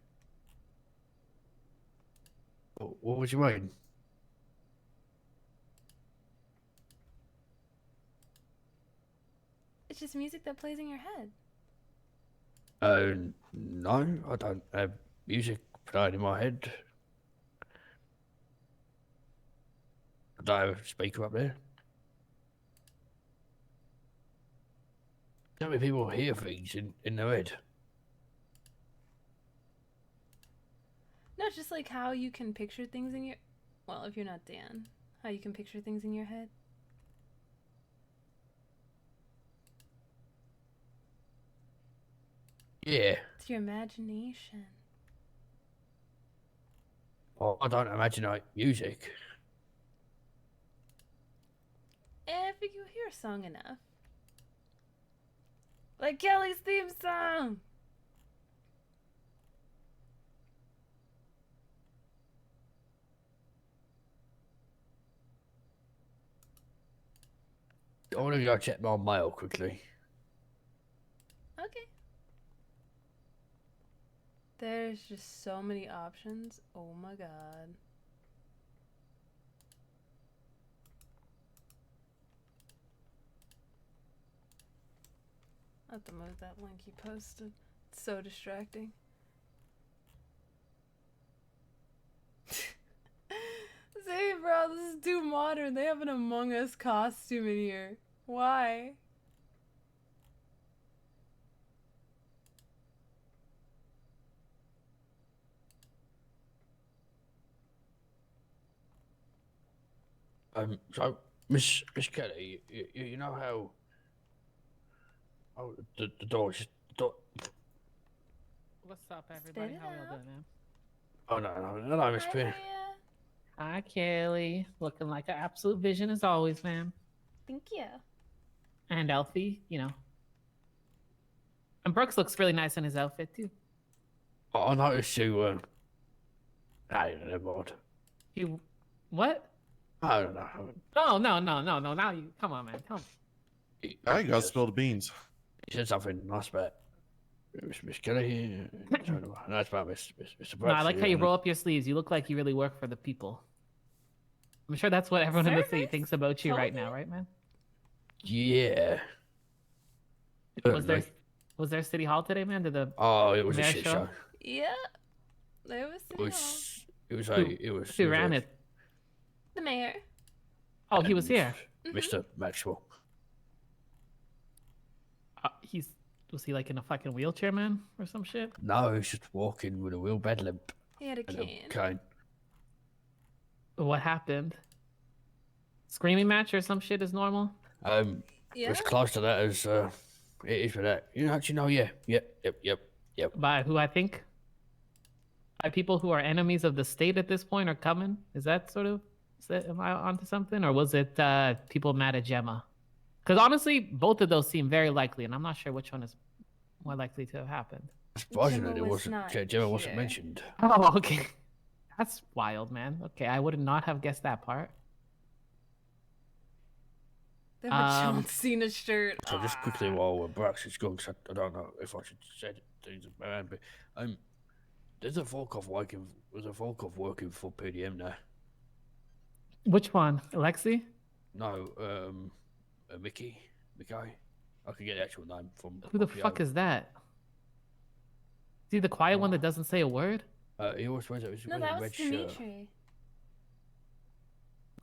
What would you mean? It's just music that plays in your head. No, I don't have music playing in my head. I don't have a speaker up there. How many people hear things in their head? No, it's just like how you can picture things in your... Well, if you're not Dan, how you can picture things in your head. Yeah. It's your imagination. Well, I don't imagine like music. If you hear a song enough. Like Kelly's theme song! I want to go check my mail quickly. Okay. There's just so many options. Oh my god. I have to move that link he posted. It's so distracting. See, bro, this is too modern. They have an Among Us costume in here. Why? So Miss Kelly, you know how? Oh, the door just What's up, everybody? How y'all doing, man? Oh no, hello, Miss P. Hi, Kelly. Looking like an absolute vision as always, man. Thank you. And Alfie, you know. And Brooks looks really nice in his outfit too. I noticed you. Hey, never mind. You, what? I don't know. Oh no. Now you come on, man. Come on. I got spilled the beans. He said something nice about Miss Kelly. Nice about Mr. No, I like how you Brooks, roll up your sleeves. You look like you really work for the people. I'm sure that's what everyone in the city thinks about you right now, right, man? Yeah. Was there Was there City Hall today, man? Did the Oh, it was a mayor shit show? show. Yeah, there was It City Hall. was. It was. Who ran it? The mayor. Oh, he was here. Mr. Maxwell. Was he like in a fucking wheelchair, man, or some shit? No, he was just walking with a real bad limp. He had a and cane. cane. What happened? Screaming match or some shit is normal? As close to that as it is for that. You know, yeah. Yep. By who I think? By people who are enemies of the state at this point are coming? Is that sort of, am I onto something? Or was it people mad at Gemma? Because honestly, both of those seem very likely, and I'm not sure which one is more likely to have happened. Surprisingly, Gemma wasn't mentioned. Oh, okay. That's wild, man. Okay, I would not have guessed that part. They were John Cena shirt. So just quickly while Brax is going, 'cause I don't know if I should say things around, but there's a Volkov working for PDM now. Which one? Alexi? No, Mickey. I can get the actual name from. Who the fuck is that? Is he the quiet one that doesn't say a word? He always wears a No, that was red shirt. Dimitri.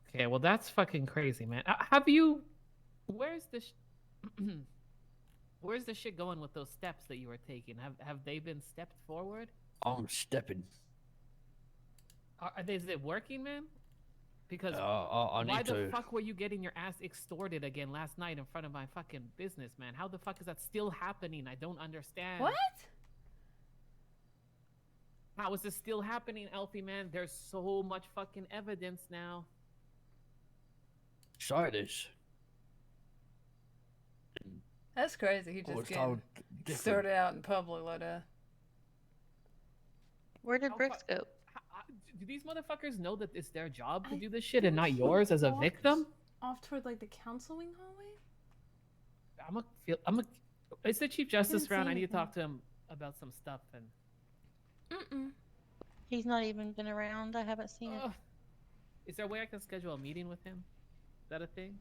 Okay, well that's fucking crazy, man. Have you? Where's this? Where's the shit going with those steps that you were taking? Have they been stepped forward? I'm stepping. Is it working, man? Because I why need the to. fuck were you getting your ass extorted again last night in front of my fucking business, man? How the fuck is that still happening? I don't understand. What? How is this still happening, Elfie, man? There's so much fucking evidence now. So it is. That's crazy. He I just was getting told different. sorted out in public like that. Where did Bricks go? Do these motherfuckers know that it's their job to do this shit and not yours as a victim? Off toward like the council wing hallway. Is the Chief Justice Didn't see around? I need to anything. talk to him about some stuff. And He's not even been around. I haven't seen it. is there a way I can schedule a meeting with him? Is that a thing?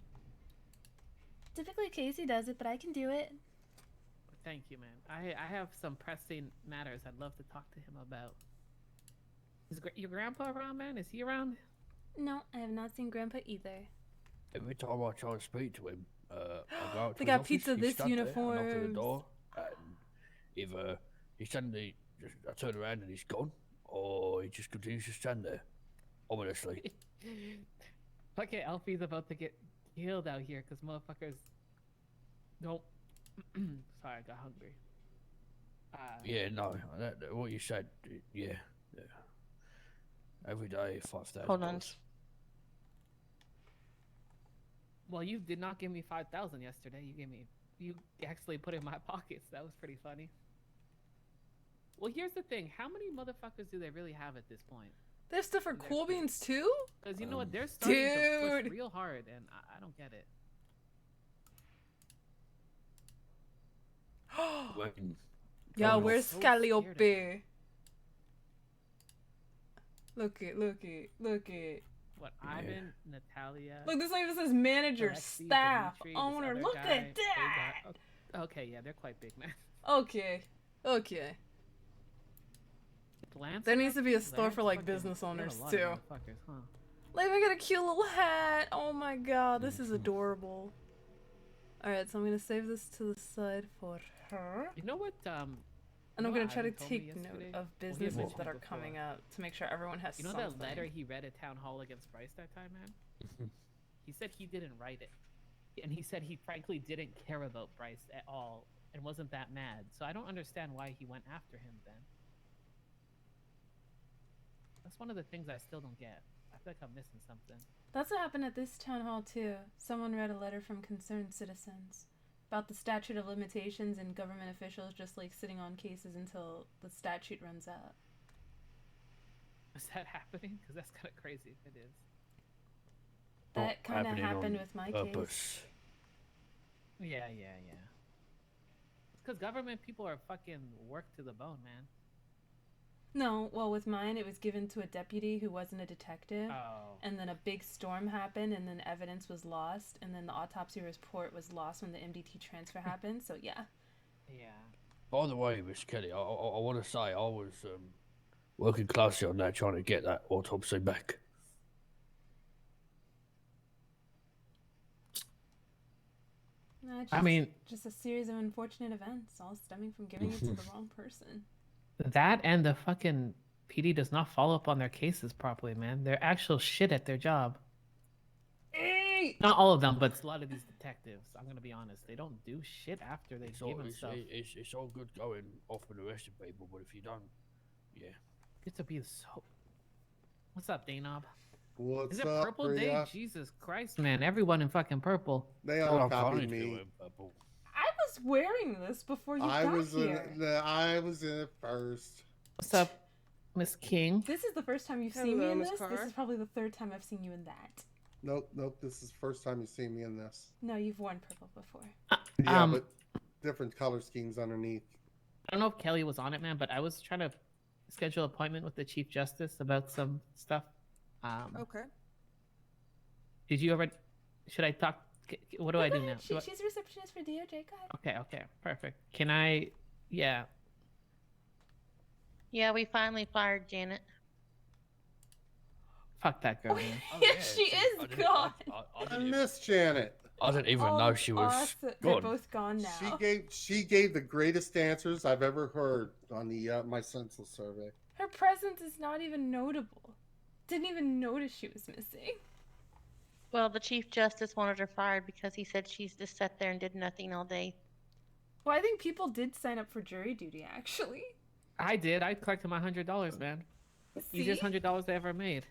Typically Casey does it, but I can do it. Thank you, man. I have some pressing matters I'd love to talk to him about. Is your grandpa around, man? Is he around? No, I have not seen Grandpa either. Every time I try to speak to him, I go out to They his got office, pizza he's this stood there, I knock on the uniforms. door, and either he suddenly I turn around and he's gone, or he just continues to stand there, ominously. Okay, Alfie's about to get killed out here because motherfuckers don't. Sorry, I got hungry. Yeah, no, what you said, yeah. Every day, $5,000. Hold on. Well, you did not give me 5,000 yesterday. You actually put it in my pockets. That was pretty funny. Well, here's the thing. How many motherfuckers do they really have at this point? They have stuff for cool beans too? Because you know what? They're starting to push Dude. real hard, and I don't get it. Yeah, I'm where's so scared of Scalliope? Look it. What, Ivan, Natalia... Look, this even says manager, Alexei, staff, Dimitri, this owner. other Look guy, at they that. got- Okay, yeah, they're quite big, man. Okay. Lance There needs to be a Lance store for like fucking- business they got a owners lot too. of motherfuckers, huh? Like, I got a cute little hat. Oh my god, this is adorable. Alright, so I'm gonna save this to the side for her. You know what? And I'm you know gonna what try to Ivan told me take note yesterday? of Well, he had businesses mentioned that it are before. coming up to make sure everyone has You know something. that letter he read at town hall against Bryce that time, man? He said he didn't write it, and he said he frankly didn't care about Bryce at all and wasn't that mad. So I don't understand why he went after him then. That's one of the things I still don't get. I feel like I'm missing something. That's what happened at this town hall too. Someone read a letter from concerned citizens about the statute of limitations and government officials just like sitting on cases until the statute runs out. Is that happening? Because that's kind of crazy if it is. That kind of happening happened on with my purpose. case. Yeah. It's because government people are fucking worked to the bone, man. No, well, with mine, it was given to a deputy who wasn't a detective. Oh. And then a big storm happened, and then evidence was lost, and then the autopsy report was lost when the MDT transfer happened. So yeah, Yeah. By the way, Miss Kelly, I want to say I was working closely on that, trying to get that autopsy back. No, it's I just, mean- just a series of unfortunate events, all stemming from giving it to the wrong person. That and the fucking PD does not follow up on their cases properly, man. They're actual shit at their job. Not all of them, but a lot of these detectives. I'm gonna be honest. They don't do shit after they've given stuff. It's all good going off and arresting people, but if you don't, yeah. Get to be so. What's up, Danob? What's Is it up, purple day? Priya? Jesus Christ, man! Everyone in fucking purple. They all copied me. I was wearing this before you I got was here. I was in it first. What's up, Miss King? This is the first time you've seen me Hello, in Miss this. This Carr. is probably the third time I've seen you in that. Nope. This is the first time you've seen me in this. No, you've worn purple before. Yeah, but different color schemes underneath. I don't know if Kelly was on it, man, but I was trying to schedule an appointment with the Chief Justice about some stuff. Okay. Did you already? Should I talk? What do I do now? Do I- She's a receptionist for DOJ. Go ahead. Okay, perfect. Can I? Yeah. Yeah, we finally fired Janet. Fuck that girl, man. Yeah, she is gone. I miss Janet. I didn't even know she was They're gone. both gone now. She gave the greatest answers I've ever heard on the my census survey. Her presence is not even notable. Didn't even notice she was missing. Well, the Chief Justice wanted her fired because he said she's just sat there and did nothing all day. Well, I think people did sign up for jury duty, actually. I did. I collected my $100, man. Easiest See? $100 I ever made.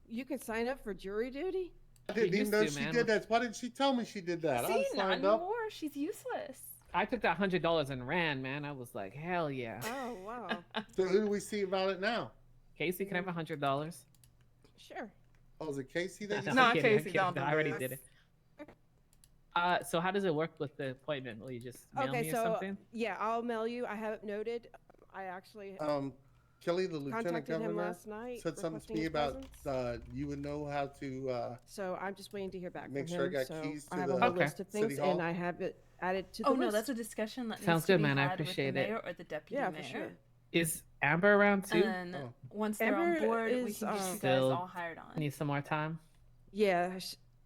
You can sign up for jury duty? I didn't even used know to, she man. did that. Why didn't she tell me she did that? See, I not signed up. anymore. She's useless. I took that $100 and ran, man. I was like, hell yeah. Oh, wow. So who do we see about it now? Casey, can I have $100? Sure. Oh, is it Casey that you I'm said? kidding, I'm kidding. I already did it. So how does it work with the appointment? Will you just mail Okay, me or so something? yeah, I'll mail you. I have it noted. I actually Kelly, the lieutenant contacted him governor, last night said something to requesting me his about presence. you would know how to. So I'm just waiting to hear back Make from sure I him. got so keys I to have the a whole list of City things, Hall. and I have it added to the Oh list. no, that's a discussion that Sounds needs to good, be man. I had appreciate with the it. mayor or the deputy Yeah, mayor. for sure. Is Amber around too? And then once they're on Amber board, we is, can get you guys Still all hired on. need some more time? Yeah,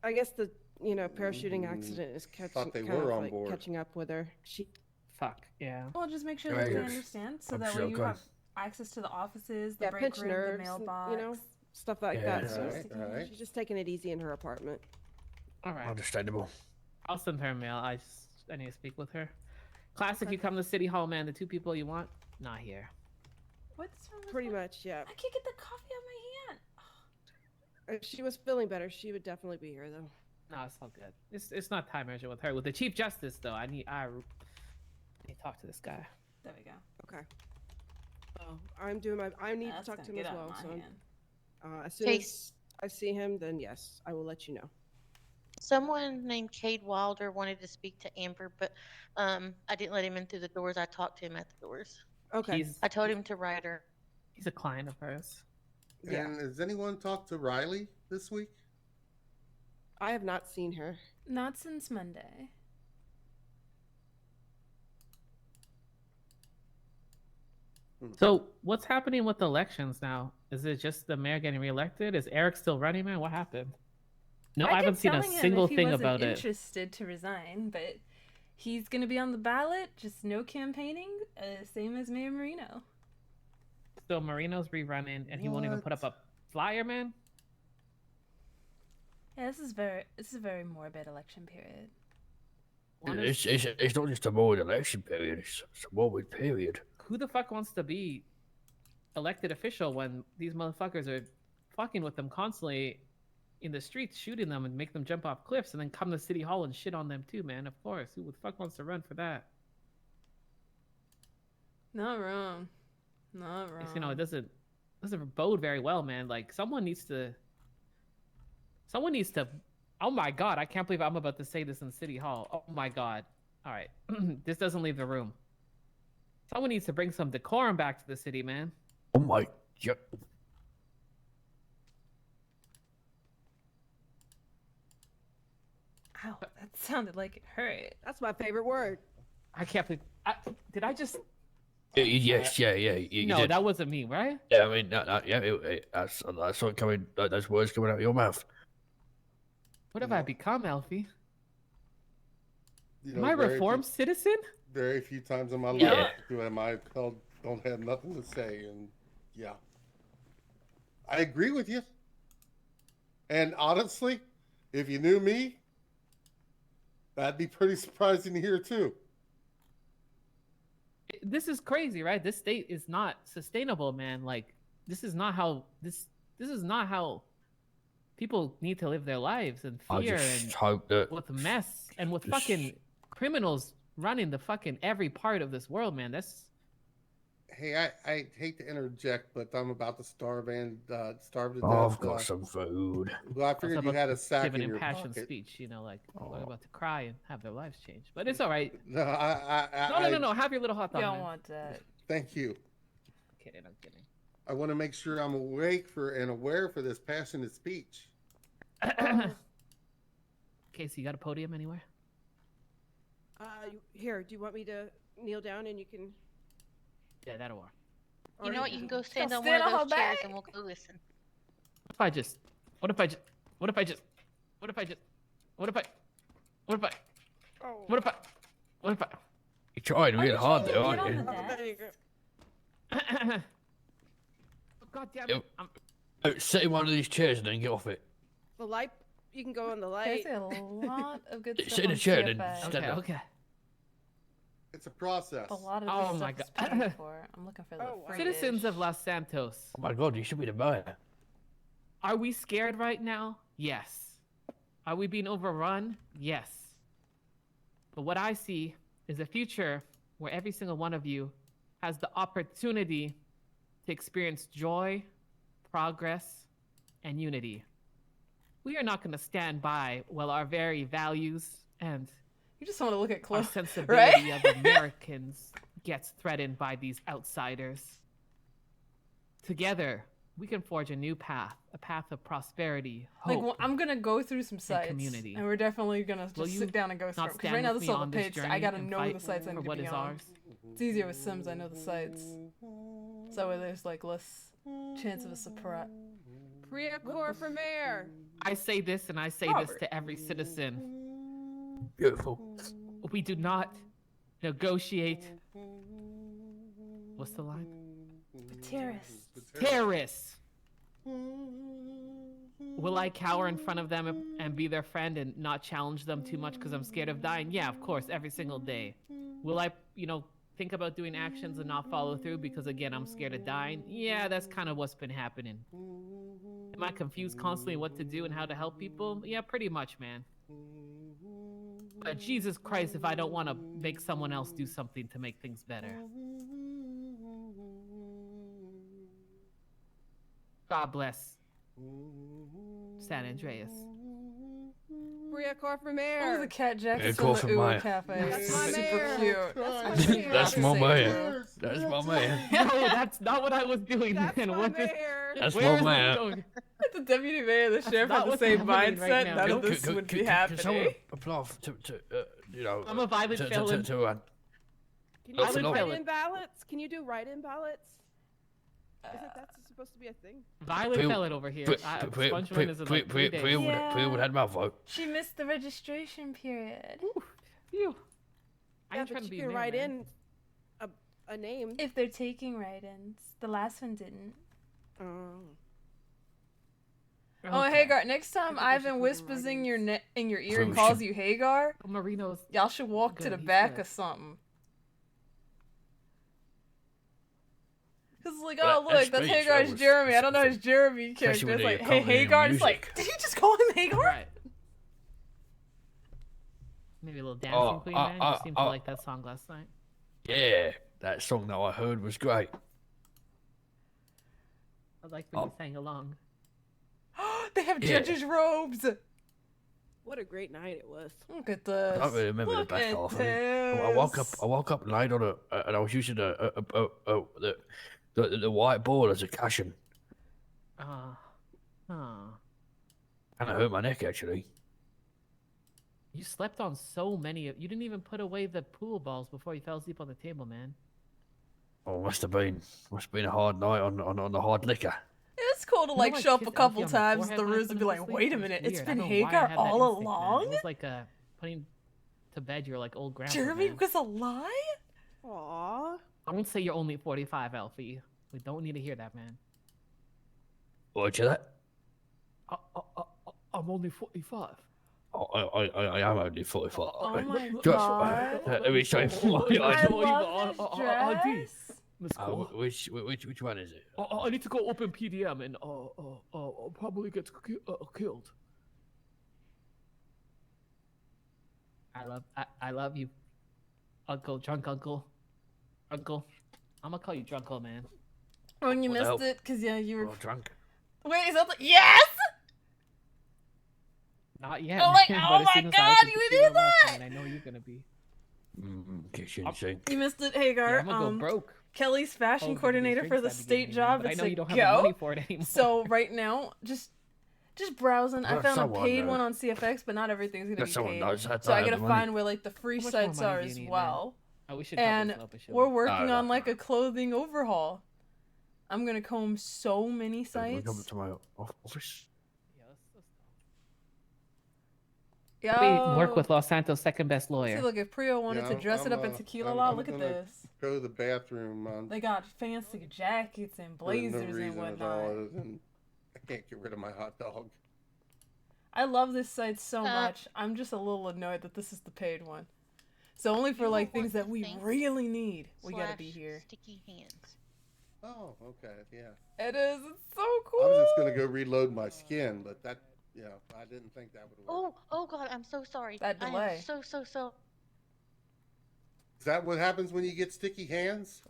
I guess the parachuting accident is thought they kind were of on like board. catching up with her. She Fuck, yeah. Well, just make sure that they Right. understand, so I'm that sure way you good. have access to the offices, the yeah, break pinch room, nerves, the and, mailbox. stuff like Yeah. that. So Alright. she's just taking it easy in her apartment. All right. Understandable. I'll send her a mail. I need to speak with her. Class, if you come to City Hall, man, the two people you want, not here. What's wrong with Pretty that? much, yeah. I can't get the coffee out of my hand. If she was feeling better, she would definitely be here, though. No, it's all good. It's not time urgent with her. With the Chief Justice, though, I need to talk to this guy. There we go. Okay. Oh, I'm doing my. I need That's to talk to gonna him get as out of well. my So hand. as soon as I see him, then yes, I will let you know. Someone named Cade Wilder wanted to speak to Amber, but I didn't let him in through the doors. I talked to him at the doors. Okay. I told him to write her. He's a client of hers. Yeah. And has anyone talked to Riley this week? I have not seen her. Not since Monday. So what's happening with the elections now? Is it just the mayor getting reelected? Is Eric still running, man? What happened? No, I haven't kept seen a telling him single if he thing wasn't about it. interested to resign, but he's gonna be on the ballot. Just no campaigning. Same as Mayor Marino. So Marino's rerunning, and he won't even put up a flyer, man. Yeah, this is a very morbid election period. It's not just a morbid election period. It's a morbid period. Who the fuck wants to be elected official when these motherfuckers are fucking with them constantly in the streets, shooting them and make them jump off cliffs, and then come to City Hall and shit on them too, man? Of course. Who the fuck wants to run for that? Not wrong. Not wrong. You know, it doesn't bode very well, man. Like someone needs to. Oh my god! I can't believe I'm about to say this in City Hall. Oh my god! All right, this doesn't leave the room. Someone needs to bring some decorum back to the city, man. Oh my god. Ow, that sounded like it hurt. That's my favorite word. I can't believe Did I just? Yes, yeah. You No, did. that wasn't me, right? Yeah, I mean, that's what coming. Those words coming out of your mouth. What have I become, Alfie? You Am I a very reformed citizen? Very few times in my Yeah. life do I don't have nothing to say, and yeah, I agree with you. And honestly, if you knew me, that'd be pretty surprising to hear too. This is crazy, right? This state is not sustainable, man. Like, this is not how this is not how people need to live their lives, and I fear just and hope that with mess and with this- fucking criminals running the fucking every part of this world, man. That's Hey, I hate to interject, but I'm about to starve and starve to death. I've got some food. Well, I figured you had a sack give an in your impassioned pocket. speech, you know, like we're about to cry and have their lives changed. But it's all right. No, No. Have your little hot dog. You don't man. want that. Thank you. I'm kidding. I want to make sure I'm awake for and aware for this passionate speech. Casey, you got a podium anywhere? Here, do you want me to kneel down and you can? Yeah, that'll work. You know what? You can go stand Go on one stand of on those her chairs back. and we'll go listen. What if I just? What if I? What if I? What if I? You're trying real hard there, aren't you? God damn it! Sit in one of these chairs and then get off it. The light. You can go on the light. There's a lot of good stuff. Sit in a on chair and then CFA. stand up. Okay. It's a process. A lot of Oh this my stuff is God. paid for. I'm looking for the free Citizens dish. of Los Santos, Oh my God, you should be the mayor. are we scared right now? Yes. Are we being overrun? Yes. But what I see is a future where every single one of you has the opportunity to experience joy, progress, and unity. We are not going to stand by while our very values and You just want to look at our close, sensibility right? of Americans gets threatened by these outsiders. Together, we can forge a new path, a path of prosperity, Like, hope, well, I'm gonna go through some sites, community. and we're definitely gonna Will just you sit down and go through not them. Because stand right now with this me is all on the this page. I journey gotta and know fight the sites I for need to what be is on. ours? It's easier with Sims. I know the sites, so where there's like less chance of a surprise. Priya Kaur for mayor. I say this and I say this Robert. to every citizen. Beautiful. We do not negotiate. What's the line? Terrorists. Terrorists. Will I cower in front of them and be their friend and not challenge them too much because I'm scared of dying? Yeah, of course, every single day. Will I, think about doing actions and not follow through because, again, I'm scared of dying? Yeah, that's kind of what's been happening. Am I confused constantly what to do and how to help people? Yeah, pretty much, man. But Jesus Christ, if I don't want to make someone else do something to make things better. God bless San Andreas. Priya Kaur for What was mayor. the cat Yeah, Jackson call from for the Ooh Maya. Cafe? That's my Super mayor. cute. That's my mayor. That's my Say mayor. That's my mayor. No, that's not what I was doing, That's man. my What is- mayor. That's where my is this mayor. going? The deputy mayor and the sheriff not had the what's same happening mindset. right now. None of Could- this could- would could- be could someone happening. apply to I'm a violent felon. Can you That's do enough. write-in ballots? Can you do write-in ballots? Isn't that supposed to be a thing? Violent felon over here. Spongebob is in like 3 days. Priya would have my vote. She missed the registration period. Phew. I Yeah, ain't trying but to you be can mayor, write man. in a name. If they're taking write-ins, the last one didn't. Oh. Oh, Okay. Hagar! Next time Ivan whispers in your in your ear and Cruise calls ship. you Hagar, Marino's y'all should walk to good, the he's back good. or something. Cause it's like, Well, oh that look, that's speech, Hagar's that was Jeremy. I don't know his something. Jeremy Especially character. when It's they like, hey accompany Hagar. It's music. like, did you just call him Hagar? Right. Maybe a little dancing Oh, queen, man. You seemed to like that song last night. Yeah, that song that I heard was great. I like when you sang along. They have Yeah. judges' robes. What a great night it was. Look at I this. don't really remember Look the back at half. I woke up. this. I woke up late on and I was using the whiteboard as a cushion, Ah. Ah. and I hurt my neck actually. You slept on so many. You didn't even put away the pool balls before you fell asleep on the table, man. Oh, must have been a hard night on the hard liquor. It's cool to You know, like show up a kissed couple Elfie on the times. forehead The when I ruse put would be him to like, sleep? wait a It was minute, it's weird. I been don't know why I Hagar had that all instinct, man. along? It was like putting to bed your like old grandpa. Jeremy man. was a lie? Aww. I won't say you're only 45, Elfie. We don't need to hear that, man. What'd you that? I'm only 45. I am only 45. Oh my Just- god. Let me show you. I love this dress. Which one is it? I need to go open PDM and I'll probably get killed. I love you, Uncle, drunk Uncle. Uncle, I'm gonna call you Drunkle, man. When you What the missed hell? it, because yeah, you were. Well, drunk. Wait, is that the. Yes! Not yet. Oh my, man, oh but as my soon as I god, open you tequila did left, that! man, I know you're gonna be. Kitchen sink. You missed it, Hagar. Yeah, I'm gonna go broke. Kelly's fashion Oh, these coordinator for drinks the I'd be state getting, man, job. but I It's know a you don't have go. the money for it anymore. So right now, just browsing. I Let found a someone paid know. one on CFX, but not everything's gonna Let be someone paid. knows that So I I have gotta the money. find where like the free How much more sites money are do you as need, man? well. Oh, we should help And this up a show. we're working No, on no, like a clothing overhaul. I'm gonna comb so many You wanna come sites. to my office? Yo. We work with Los Santos' second best See, lawyer. look, if Prio wanted Yeah, to dress it up in tequila law, I'm look at gonna this. Go to the bathroom on They got fancy jackets and for no blazers and reason at whatnot. all other than I can't get rid of my hot dog. I love this site so much. I'm just a little annoyed that this is the paid one. So only for like things that we really need, we gotta be here. Sticky hands. Oh, okay, yeah. It is. It's so cool. I was just gonna go reload my skin, but that, yeah, I didn't think that would work. Oh God, I'm so sorry. That I am delay. so. Is that what happens when you get sticky hands?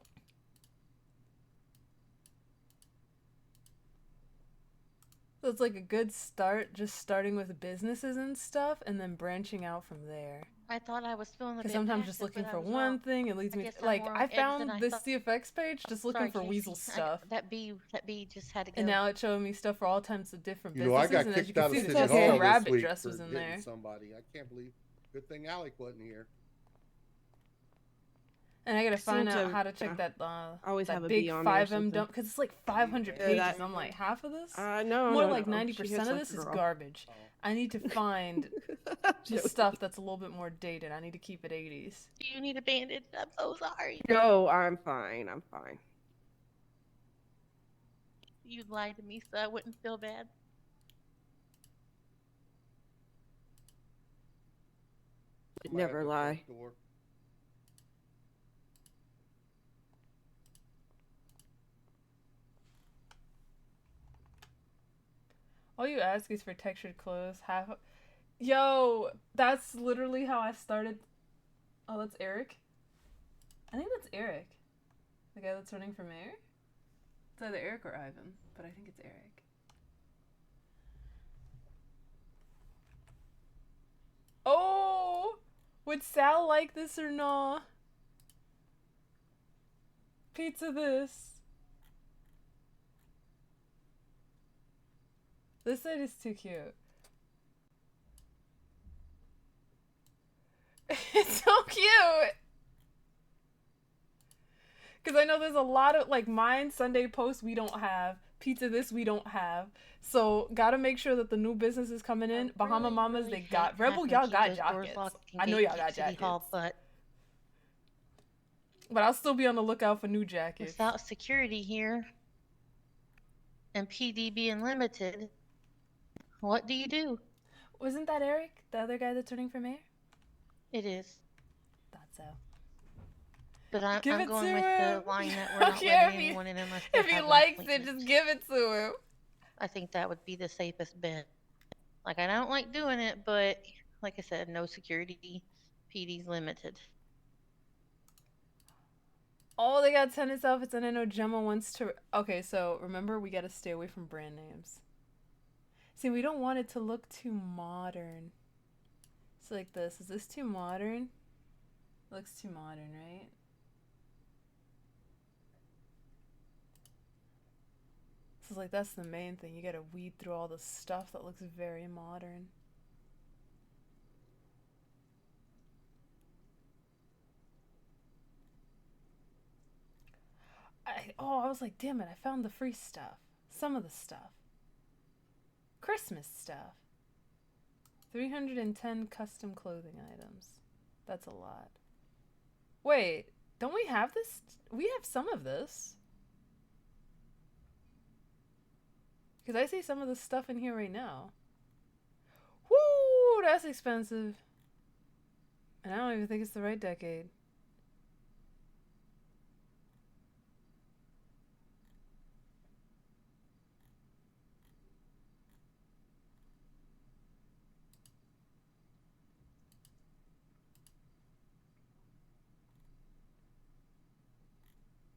So it's like a good start, just starting with businesses and stuff, and then branching out from there. I thought I was feeling a bit Because sometimes just passive, looking but for I was one wrong. thing, it leads I me guess to, I'm like more I edge than found I this thought. CFX page just looking Sorry, for Casey. weasel stuff. That bee just had to go. And now it's showing me stuff for all types of different You know, I businesses, got and as you kicked can out of see, City there's Hall also a this rabbit week dress for was in hitting there. somebody. I can't believe. Good thing Alec wasn't here. And I gotta seem find out to, how to check that always that have a big bee on there or 5M something. dump because it's like 500 Yeah, pages. that- I'm like half of this. No, More no, like no. 90% She hits of like this a is girl. garbage. I need to find just stuff that's a little bit more dated. I need to keep it 80s. Do you need a bandage? I'm so sorry. No, I'm fine. I'm fine. You lied to me so I wouldn't feel bad. Never lie. All you ask is for textured clothes. Yo, that's literally how I started. Oh, that's Eric. I think that's Eric, the guy that's running for mayor. It's either Eric or Ivan, but I think it's Eric. Oh, would Sal like this or not? Pizza this. This side is too cute. It's so cute! Because I know there's a lot of, like, mine, Sunday Post, we don't have. Pizza this, we don't have. So, gotta make sure that the new businesses coming in, Bahama Mamas, they got. Rebel, y'all got jackets. I know y'all got jackets. But I'll still be on the lookout for new jackets. without security here and PD being limited, what do you do? Wasn't that Eric, the other guy that's running for mayor? It is. Thought so. But I'm Give it going to with him. the line that we're I not don't care letting if he- anyone in unless they If he have an likes it, appointment. just give it to him. I think that would be the safest bet. Like, I don't like doing it, but like I said, no security. PD's limited. Oh, they got tennis outfits, and I know Gemma wants to. Okay, so remember, we gotta stay away from brand names. See, we don't want it to look too modern. It's like this. Is this too modern? Looks too modern, right? So it's like that's the main thing. You gotta weed through all the stuff that looks very modern. Oh, I was like, damn it, I found the free stuff. Some of the stuff. Christmas stuff. 310 custom clothing items. That's a lot. Wait, don't we have this? We have some of this. Because I see some of the stuff in here right now. Woo, that's expensive. And I don't even think it's the right decade.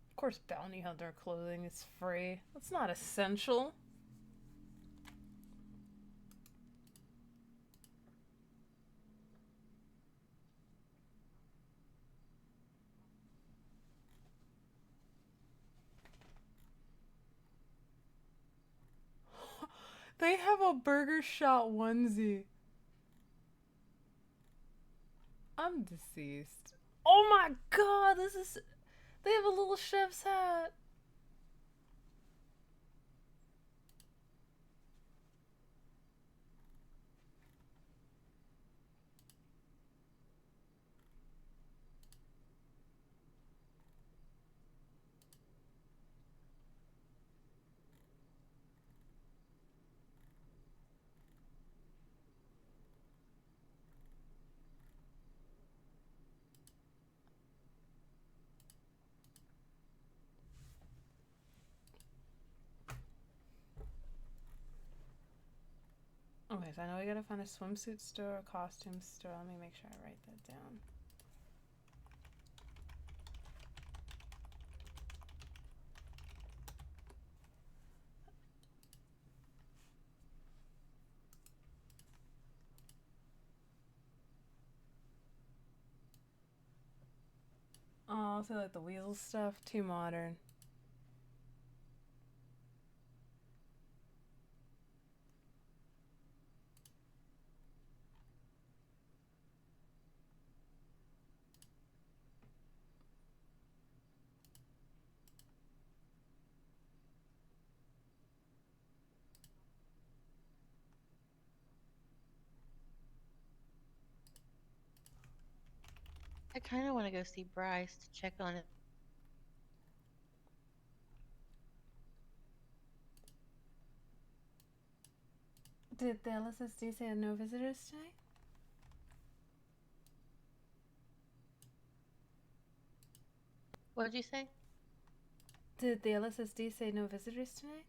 Of course, bounty hunter clothing is free. That's not essential. They have a burger shot onesie. I'm deceased. Oh my god, this is... They have a little chef's hat. Okay, so I know we gotta find a swimsuit store, a costume store. Let me make sure I write that down. Oh, so like the weasel stuff, too modern. I kind of want to go see Bryce to check on it. Did the LSSD say no visitors tonight? What did you say? Did the LSSD say no visitors tonight?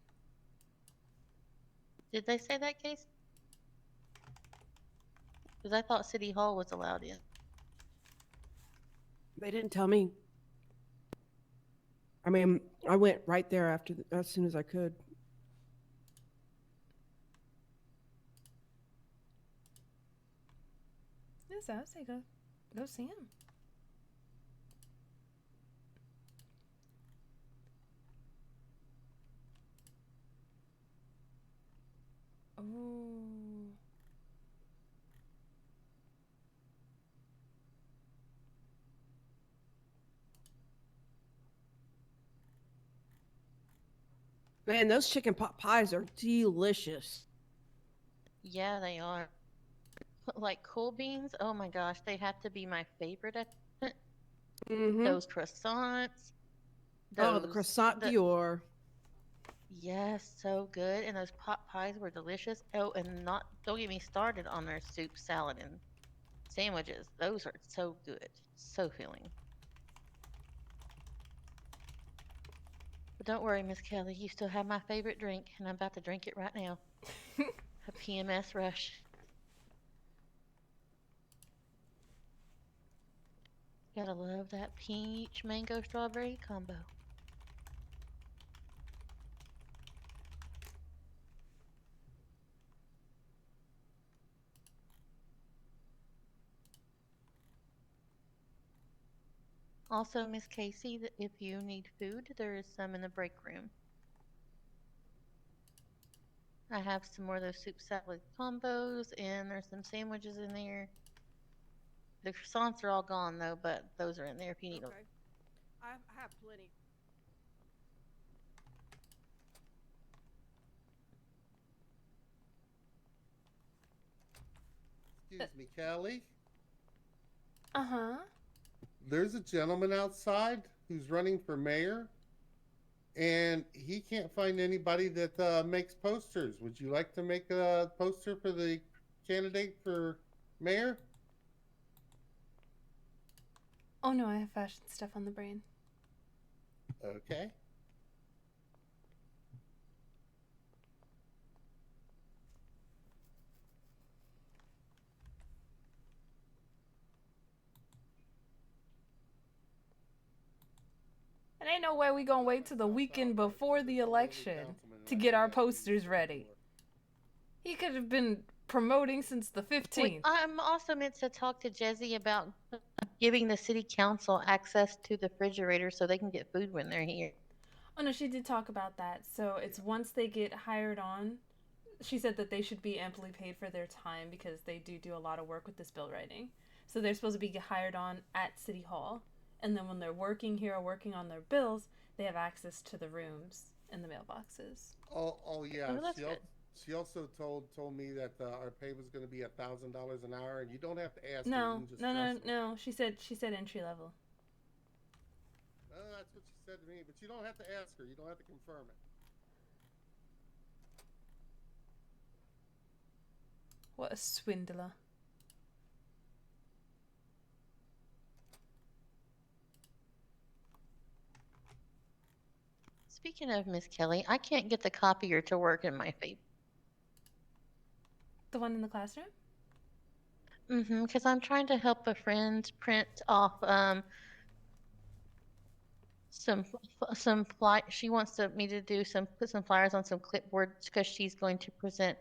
Did they say that, Case? Because I thought City Hall was allowed in. They didn't tell me. I mean, I went right there after as soon as I could. Yes, I would say go see him. Oh. Man, those chicken pot pies are delicious. Yeah, they are. Like cool beans, oh my gosh, they have to be my favorite. Those croissants. Oh, the croissant Dior. Yes, so good. And those pot pies were delicious. Oh, and don't get me started on their soup, salad, and sandwiches. Those are so good. So filling. But don't worry, Miss Kelly, you still have my favorite drink, and I'm about to drink it right now. A PMS Rush. Gotta love that peach mango strawberry combo. Also, Miss Casey, if you need food, there is some in the break room. I have some more of those soup salad combos, and there's some sandwiches in there. The croissants are all gone though, but those are in there if you need them. I have plenty. Excuse me, Kelly. Uh-huh. There's a gentleman outside who's running for mayor, and he can't find anybody that makes posters. Would you like to make a poster for the candidate for mayor? Oh no, I have fashion stuff on the brain. Okay. And ain't no way we gonna wait till the weekend before the election to get our posters ready. He could have been promoting since the 15th. I'm also meant to talk to Jesse about giving the city council access to the refrigerator so they can get food when they're here. Oh no, she did talk about that. So it's once they get hired on, she said that they should be amply paid for their time because they do a lot of work with this bill writing. So they're supposed to be hired on at City Hall. And then when they're working here or working on their bills, they have access to the rooms and the mailboxes. Oh yeah. Oh, that's good. She also told me that our pay was going to be $1,000 an hour, and you don't have to ask. her, No, you can just no, trust her. no. She said entry level. That's what she said to me, but you don't have to ask her. You don't have to confirm it. What a swindler. Speaking of Miss Kelly, I can't get the copier to work in my favor. The one in the classroom? Because I'm trying to help a friend print off some fly. She wants me to do put some flyers on some clipboards because she's going to present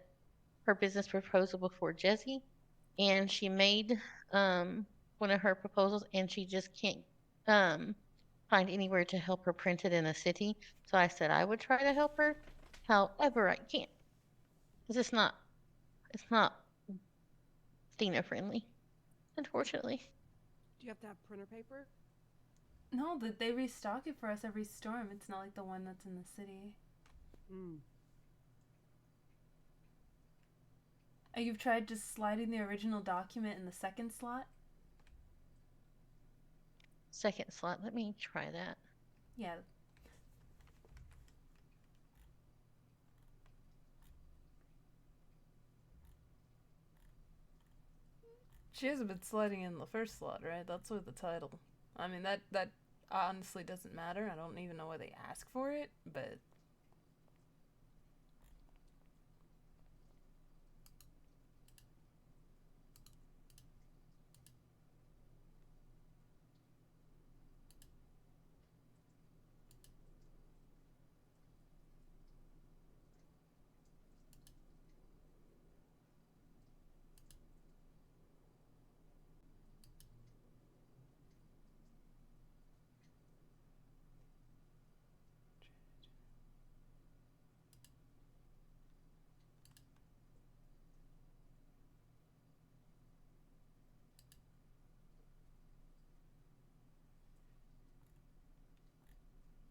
her business proposal before Jesse, and she made one of her proposals, and she just can't find anywhere to help her print it in a city. So I said I would try to help her, however I can, because it's not Dina friendly, unfortunately. Do you have to have printer paper? No, that they restock it for us every storm. It's not like the one that's in the city. You've tried just sliding the original document in the second slot? Second slot. Let me try that. Yeah. She hasn't been sliding in the first slot, right? That's with the title. I mean, that honestly doesn't matter. I don't even know why they ask for it, but...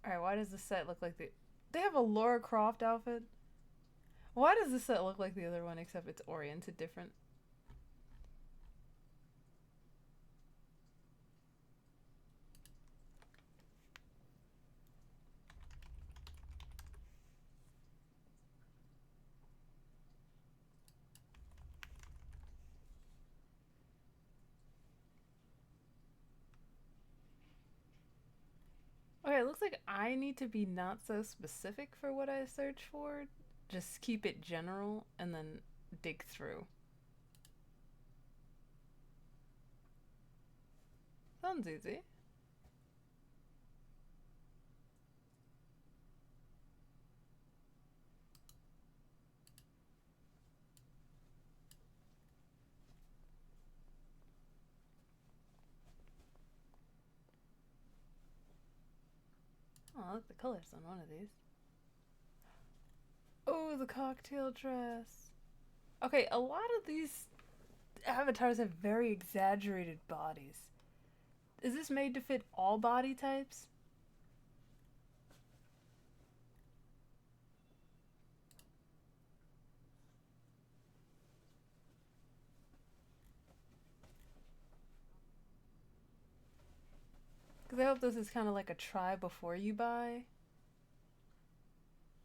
Alright, why does this set look like the... They have a Lara Croft outfit? Why does this set look like the other one except it's oriented different? Okay, it looks like I need to be not so specific for what I search for. Just keep it general and then dig through. Sounds easy. Oh, I like the colors on one of these. Oh, the cocktail dress. Okay, a lot of these avatars have very exaggerated bodies. Is this made to fit all body types? Because I hope this is kind of like a try before you buy.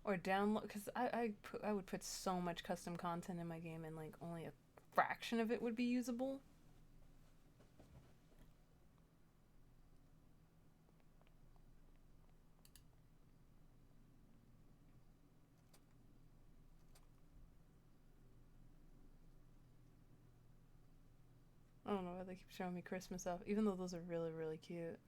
Or download, because I would put so much custom content in my game and like only a fraction of it would be usable. I don't know why they keep showing me Christmas stuff, even though those are really, really cute.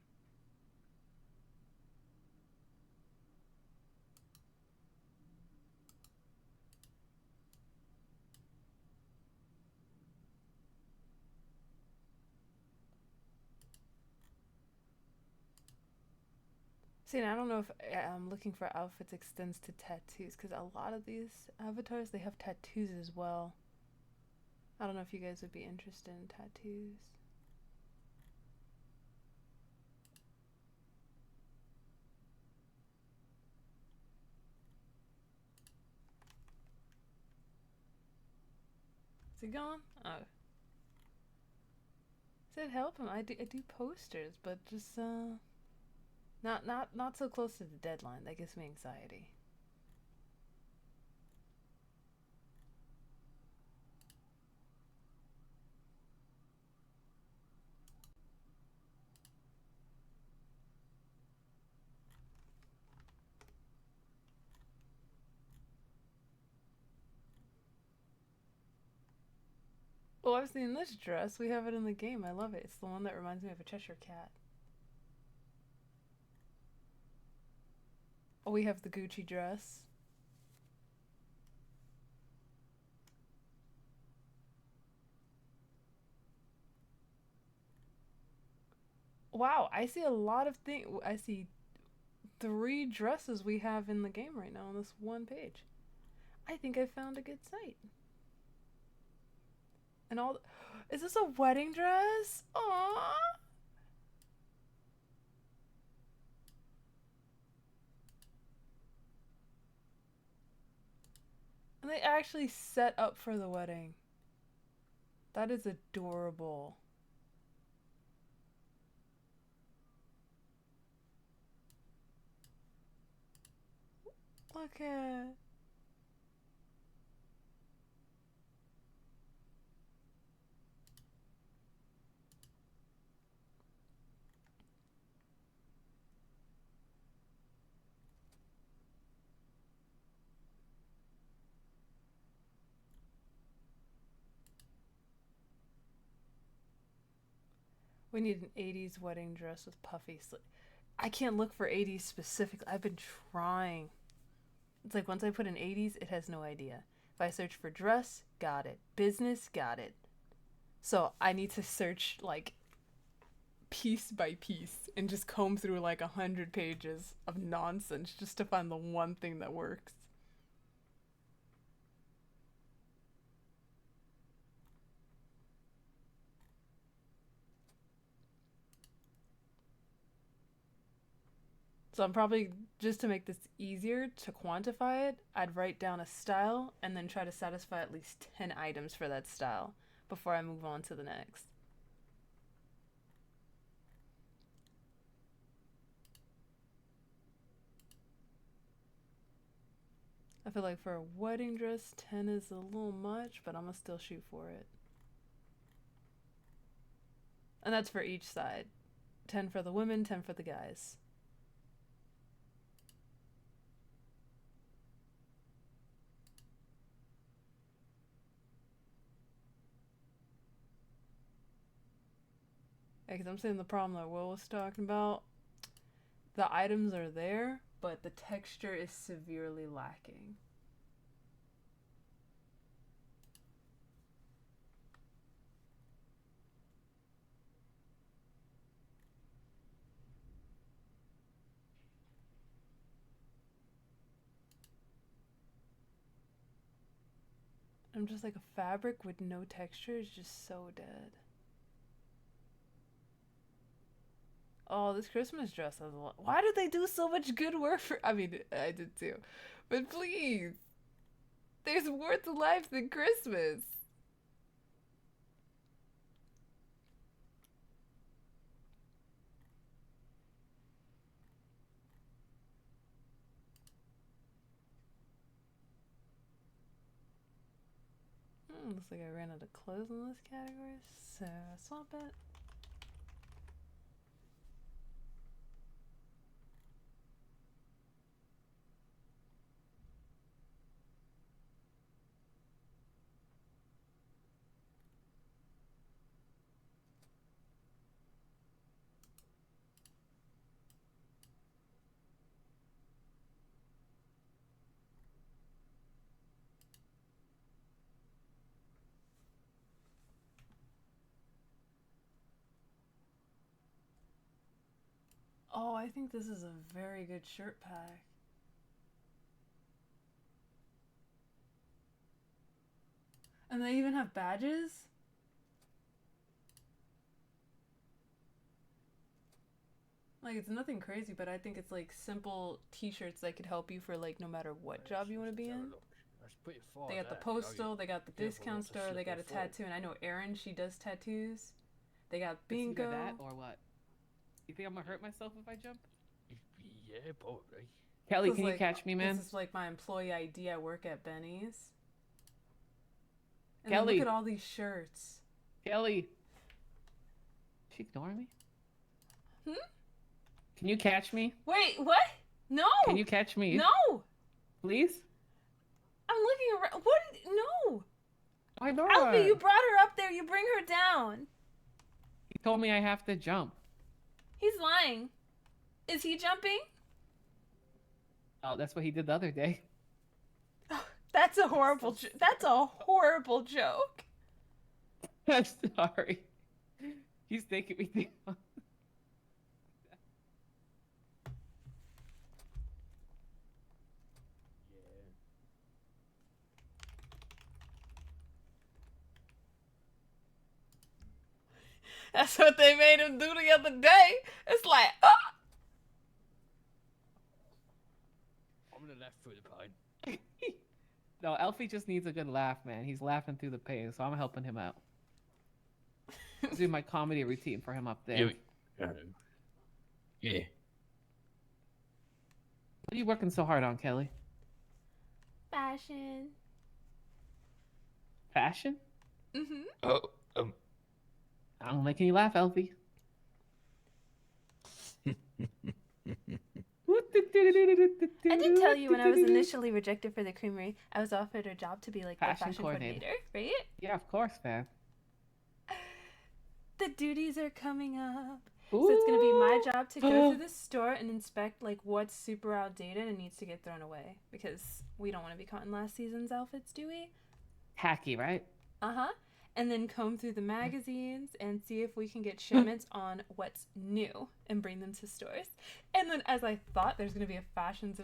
See, and I don't know if looking for outfits extends to tattoos, because a lot of these avatars, they have tattoos as well. I don't know if you guys would be interested in tattoos. Is he gone? Oh. Said help him. I do posters, but just not so close to the deadline. That gives me anxiety. Oh, I've seen this dress. We have it in the game. I love it. It's the one that reminds me of a Cheshire cat. Oh, we have the Gucci dress. Wow, I see a lot of things. I see 3 dresses we have in the game right now on this one page. I think I found a good site. And all. Is this a wedding dress? Aww. And they actually set up for the wedding. That is adorable. Look at. We need an 80s wedding dress with puffy sleeves. I can't look for 80s specifically. I've been trying. It's like once I put in 80s, it has no idea. If I search for dress, got it. Business, got it. So I need to search like piece by piece and just comb through like 100 pages of nonsense just to find the one thing that works. So I'm probably, just to make this easier to quantify it, I'd write down a style and then try to satisfy at least 10 items for that style before I move on to the next. I feel like for a wedding dress, 10 is a little much, but I'm gonna still shoot for it. And that's for each side. 10 for the women, 10 for the guys. Because I'm seeing the problem that Will was talking about. The items are there, but the texture is severely lacking. I'm just like, a fabric with no texture is just so dead. Oh, this Christmas dress has a lot. Why do they do so much good work for? I mean, I did too. But please, there's more to life than Christmas. Looks like I ran out of clothes in this category, so swap it. Oh, I think this is a very good shirt pack. And they even have badges? Like, it's nothing crazy, but I think it's like simple t-shirts that could help you for like no matter what job you want to be in. That's pretty far. They got the that, you know, postal, they got the careful discount not to store, slip they got a and fall. tattoo, and I know Erin, she does tattoos. They got It's either bingo. that or what? You think I'm gonna hurt myself if I jump? Yeah, probably. Kelly, This is can you like- catch me, man? This is like my employee ID. I work at Benny's. And Kelly. look at all these shirts. Kelly. Is she ignoring me? Hmm? Can you catch me? Wait, what? No. Can you catch me? No. Please? I'm looking around. What? No. Why not? Alfie, you brought her up there. You bring her down. He told me I have to jump. He's lying. Is he jumping? Oh, that's what he did the other day. That's a horrible. That's a horrible joke. I'm sorry. He's taking me down. That's what they made him do the other day. It's like, ah! I'm gonna left through the pine. No, Elfie just needs a good laugh, man. He's laughing through the pain, so I'm helping him out. Do my comedy routine for him up there. Yeah. What are you working so hard on, Kelly? Fashion. Fashion? Mm-hmm. Oh, I'm making you laugh, Elfie. I did tell you when I was initially rejected for the creamery, I was offered a job to be like the Fashion fashion coordinator. coordinator, right? Yeah, of course, man. The duties are coming up. So it's gonna be my job to go Ooh. through the store and inspect like what's super outdated and needs to get thrown away because we don't want to be caught in last season's outfits, do we? Hacky, right? Uh-huh. And then comb through the magazines and see if we can get shipments on what's new and bring them to stores. And then as I thought there's going to be a fashion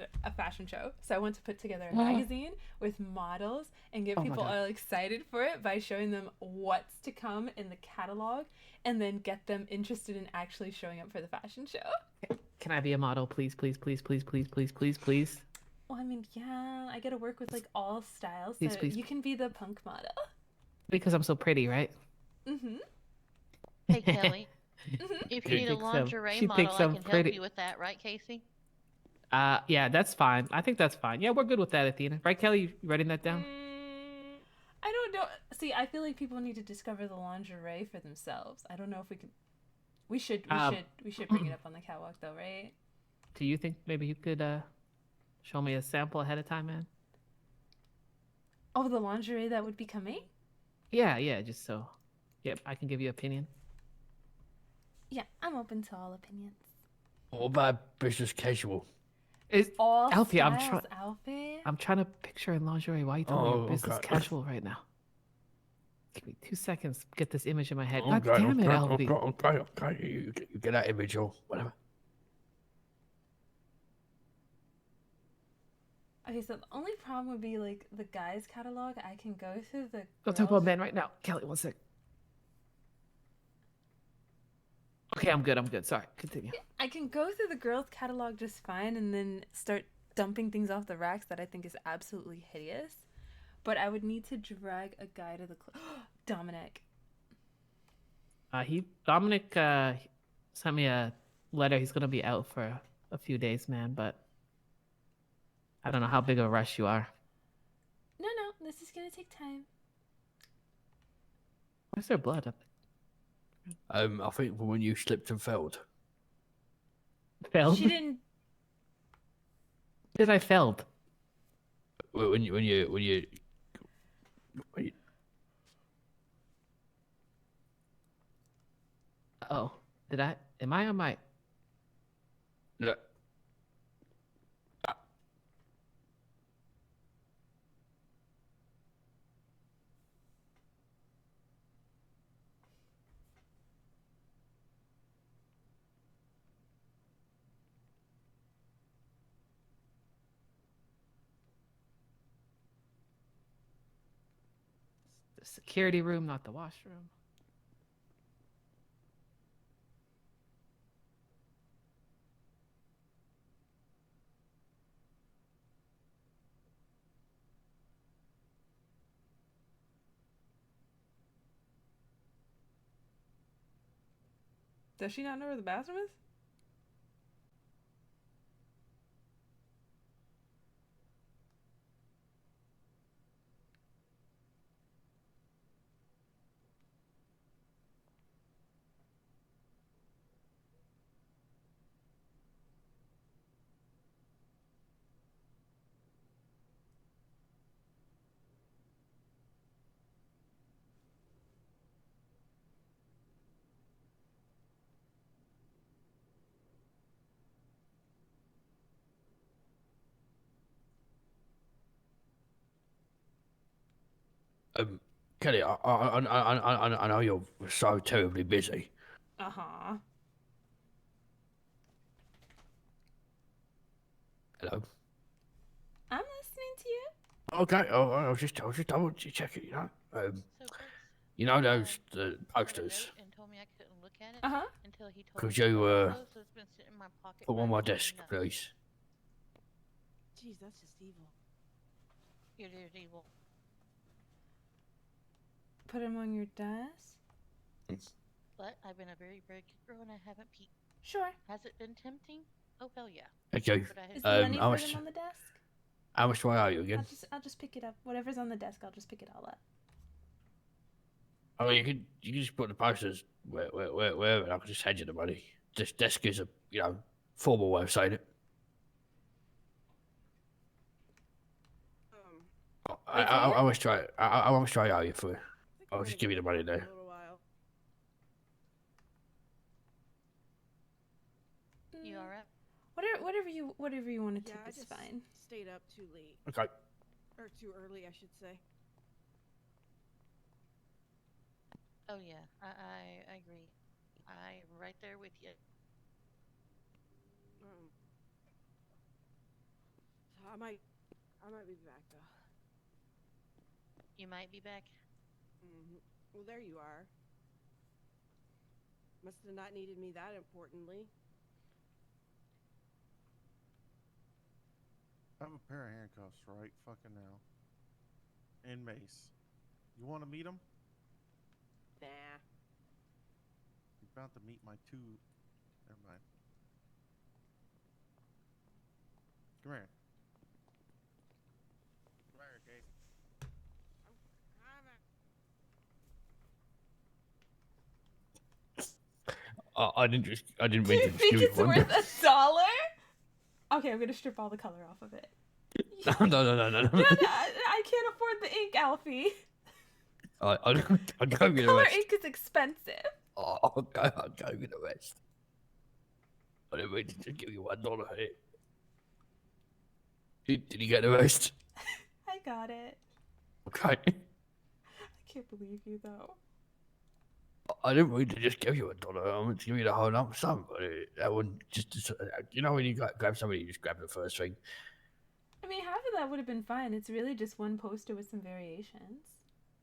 show. So I want to put together a magazine with models and get Oh my people God. all excited for it by showing them what's to come in the catalog and then get them interested in actually showing up for the fashion show. Can I be a model, please, please, please, please, please, please, please, please? Well, I mean, yeah, I got to work with like all styles. Please, So please. you can be the punk model. Because I'm so pretty, right? Mm-hmm. Hey, Kelly. If you She need a thinks I'm- lingerie she model, thinks I I'm can help pretty. you with that, right, Casey? Yeah, that's fine. I think that's fine. Yeah, we're good with that, Athena. Right, Kelly? You writing that down? I don't know. See, I feel like people need to discover the lingerie for themselves. I don't know if we could. We should bring it up on the catwalk, though, right? Do you think maybe you could show me a sample ahead of time, man? Oh, the lingerie that would be coming? Yeah, just so. Yep, I can give you opinion. Yeah, I'm open to all opinions. What about business casual? Is All Alfie, I'm styles, trying. Alfie. I'm trying to picture in lingerie. Why are you telling me Oh, you're business okay. casual right now? Give me 2 seconds to get this image in my head. Okay, God damn it, okay, Alfie. okay. You get that image or whatever. Okay, so the only problem would be like the guys' catalog. I can go through the. Don't talk about girls'. men right now. Kelly, 1 sec. Okay, I'm good. Sorry, continue. I can go through the girls' catalog just fine, and then start dumping things off the racks that I think is absolutely hideous. But I would need to drag a guy to the Dominic. Dominic sent me a letter. He's gonna be out for a few days, man. But I don't know how big of a rush you are. No, this is gonna take time. Where's there blood up I think when you slipped and fell. there? Felled? She didn't. Did I felled? When you Oh, did I? Am I on my? No. The security room, not the washroom. Does she not know where the bathroom is? Kelly, I know you're so terribly busy. Uh-huh. Hello. I'm listening to you. Okay. Oh, I was just double checking. You know those posters. And told me I couldn't look at it Uh-huh. until he told Could me to you do so, so it's been sitting in my pocket put for on my months doing desk, nothing. please? Jeez, that's just evil. It is evil. Put him on your desk. But I've been a very, very good girl and I haven't peeked. Sure. Has it been tempting? Oh hell yeah. Okay. But I Is had- the money how for much? them on the desk? How much do I owe you again? I'll just pick it up. Whatever's on the desk, I'll just pick it all up. I mean, you can just put the posters wherever. And I can just hand you the money. This desk is a formal way of saying it. I was trying. I was trying to owe you for it. I'll just give you the money there. You alright? Whatever you want to Yeah, tip I is just fine. stayed up too late. Okay. Or too early, I should say. Oh yeah, I agree. I'm right there with you. So I might be back though. You might be back. Well, there you are. Must have not needed me that importantly. I have a pair of handcuffs right fucking now. And mace. You want to meet him? Nah. You're about to meet my two. Never mind. Come here. Come here, Case. I didn't mean Do you to just think give you it's one. worth $1? Okay, I'm gonna strip all the color off of it. No. No, I can't afford the ink, Alfie. I'll go with the Color rest. ink is expensive. I'll go with the rest. I didn't mean to just give you $1 here. Did you get the rest? I got it. Okay. I can't believe you though. I didn't mean to just give you $1. I meant to give you the whole lump sum, but that wouldn't just. You know when you grab somebody, you just grab the first thing. I mean, half of that would have been fine. It's really just one poster with some variations.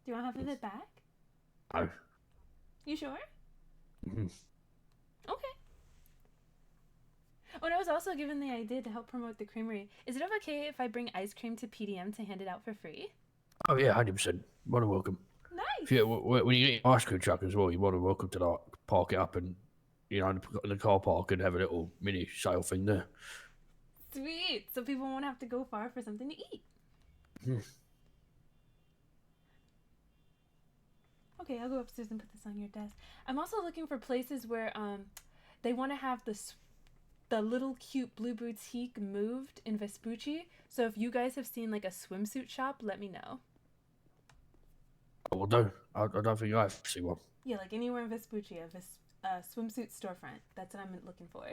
Do you want half of it back? No. You sure? Mhm. Okay. Oh, and I was also given the idea to help promote the creamery. Is it okay if I bring ice cream to PDM to hand it out for free? Oh yeah, 100%. More than welcome. Nice. If you, when you get your ice cream truck as well, you're more than welcome to like park it up and in the car park and have a little mini sale thing there. Sweet. So people won't have to go far for something to eat. Hmm. Okay, I'll go upstairs and put this on your desk. I'm also looking for places where they want to have the little cute blue boutique moved in Vespucci. So if you guys have seen like a swimsuit shop, let me know. I will do. I don't think I've seen one. Yeah, like anywhere in Vespucci, a swimsuit storefront. That's what I'm looking for.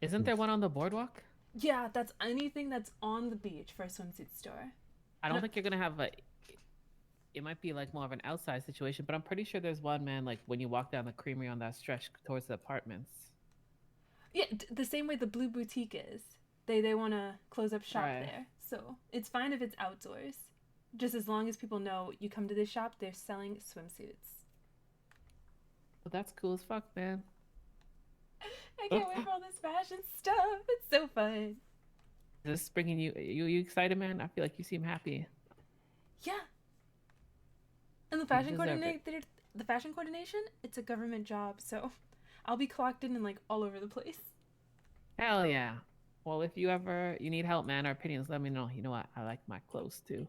Isn't there one on the boardwalk? Yeah, that's anything that's on the beach for a swimsuit store. I don't think you're gonna have a. It might be like more of an outside situation, but I'm pretty sure there's one, man. Like when you walk down the creamery on that stretch towards the apartments. Yeah, the same way the Blue Boutique is. They want to close up shop Right. there. So it's fine if it's outdoors. Just as long as people know you come to this shop, they're selling swimsuits. Well, that's cool as fuck, man. I can't wait for all this fashion stuff. It's so fun. Is this bringing you excited, man? I feel like you seem happy. Yeah. And the fashion deserve it. coordination, it's a government job, so I'll be clocked in and like all over the place. Hell yeah. Well, if you need help, man, or opinions, let me know. You know what? I like my clothes too.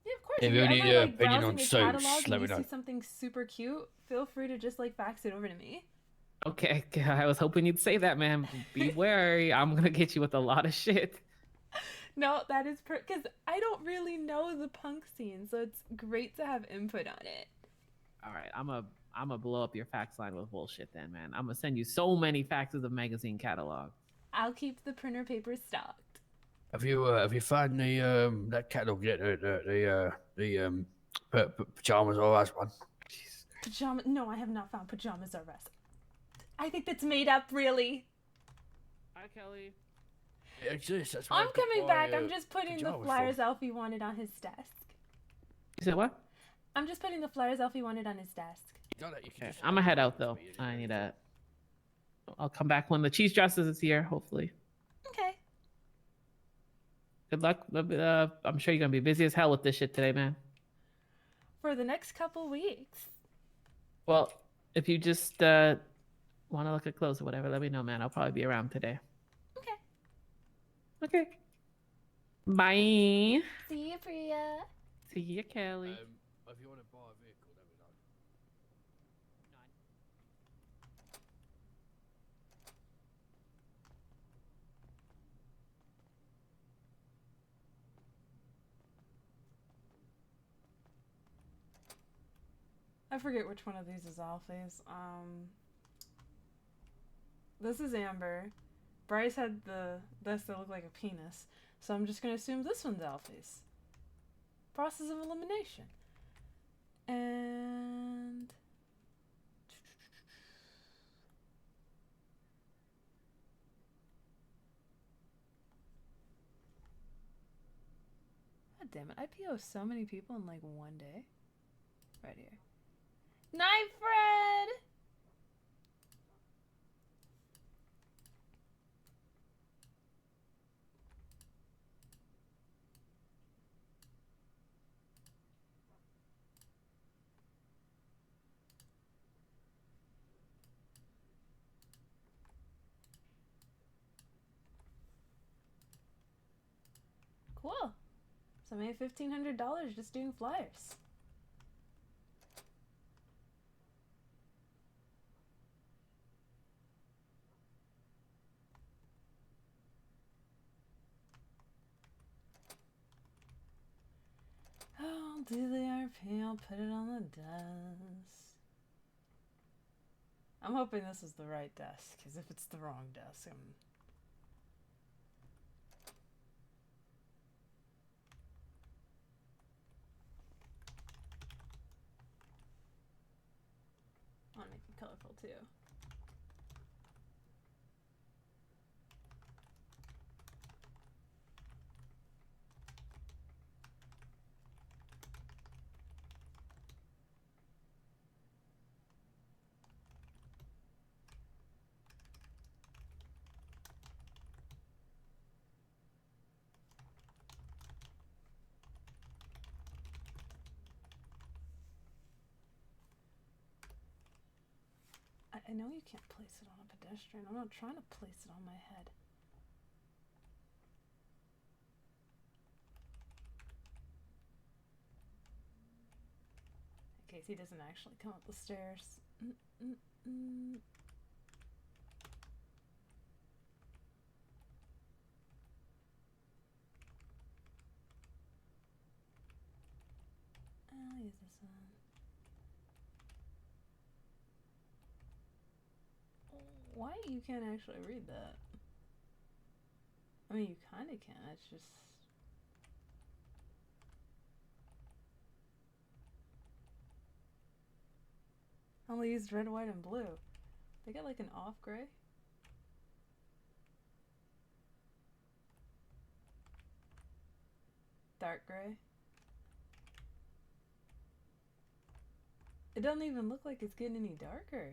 Yeah, of course. If you you're need ever, your like, opinion browsing on a suits, catalog let and me you know. see something super cute, feel free to just like fax it over to me. Okay, I was hoping you'd say that, man. Be wary. I'm gonna get you with a lot of shit. No, that is because I don't really know the punk scene, so it's great to have input on it. All right, I'm a blow up your fax line with bullshit then, man. I'm gonna send you so many faxes of magazine catalogs. I'll keep the printer paper stocked. Have you found the that catalog yet? The pajamas or one? Pajama? No, I have not found pajamas R Us. I think that's made up, really. Hi, Kelly. It exists. That's where I I'm got coming my, back. I'm just putting the pajamas flyers from. Alfie wanted on his desk. You said what? I'm just putting the flyers Alfie wanted on his desk. Okay, I'm gonna head out though. I need a. I'll come back when the cheese justice is here, hopefully. Okay. Good luck. I'm sure you're gonna be busy as hell with this shit today, man. For the next couple weeks. Well, if you just want to look at clothes or whatever, let me know, man. I'll probably be around today. Okay. Okay. Bye. See you, Priya. See you, Kelly. If you want to buy a vehicle, let me know. I forget which one of these is Alfie's. This is Amber. Bryce had this that looked like a penis, so I'm just gonna assume this one's Alfie's. Process of elimination. And God damn it, I PO so many people in like one day. Right here. Night, Fred! Cool. So I made $1,500 just doing flyers. I'll do the RP, I'll put it on the desk. I'm hoping this is the right desk, because if it's the wrong desk, I'm... I want to make it colorful too. I know you can't place it on a pedestrian. I'm not trying to place it on my head. Okay, case he doesn't actually come up the stairs. I'll use this one. Why you can't actually read that? I mean, you kind of can. It's just. I only used red, white, and blue. They got like an off gray. Dark gray. It doesn't even look like it's getting any darker.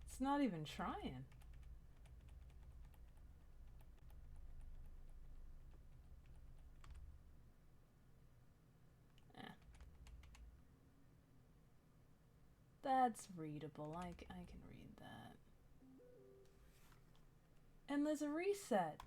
It's not even trying. That's readable. I can read that. And there's a reset.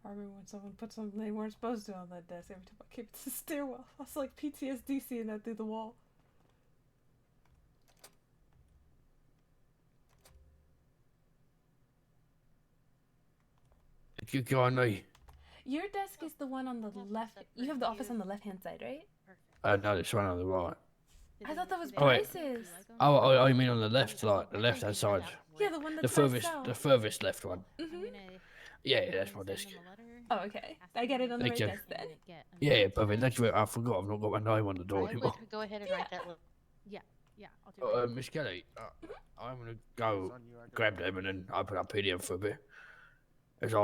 I remember when someone put something they weren't supposed to on that desk every time I came to the stairwell. I was like PTSD seeing that through the wall. You kindly. Your desk is the one on the left. You have the office on the left-hand side, right? No, this one on the right. I thought that was Oh, wait. Bryce's. Oh, you mean on the left, like the left-hand side? Yeah, the one The that's the furthest left one. Mm-hmm. Yeah, that's my desk. Oh, okay. I get it on the Thank right you. desk then. Yeah, perfect. Thank you. I forgot. I've not got my name on the door I anymore. would go ahead and write that. Yeah, I'll do it. Miss Kelly, I'm gonna go grab them and then open up PDM for a bit. As I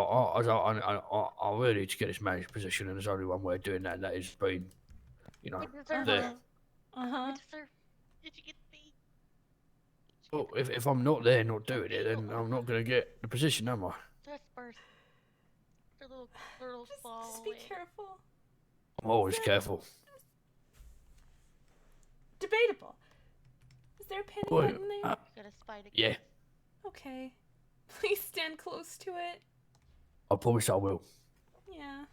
really need to get this manager position, and there's only one way of doing that, and that is being, there. Uh-huh. Did you get the Well, if I'm not there, not doing it, then I'm not gonna get the position, am I? Just burst? The little fall. Just be careful. I'm always careful. Debatable. Is there a panic Well, button there? You got a spider. Yeah, Okay. Please stand close to it. I promise I will. Yeah.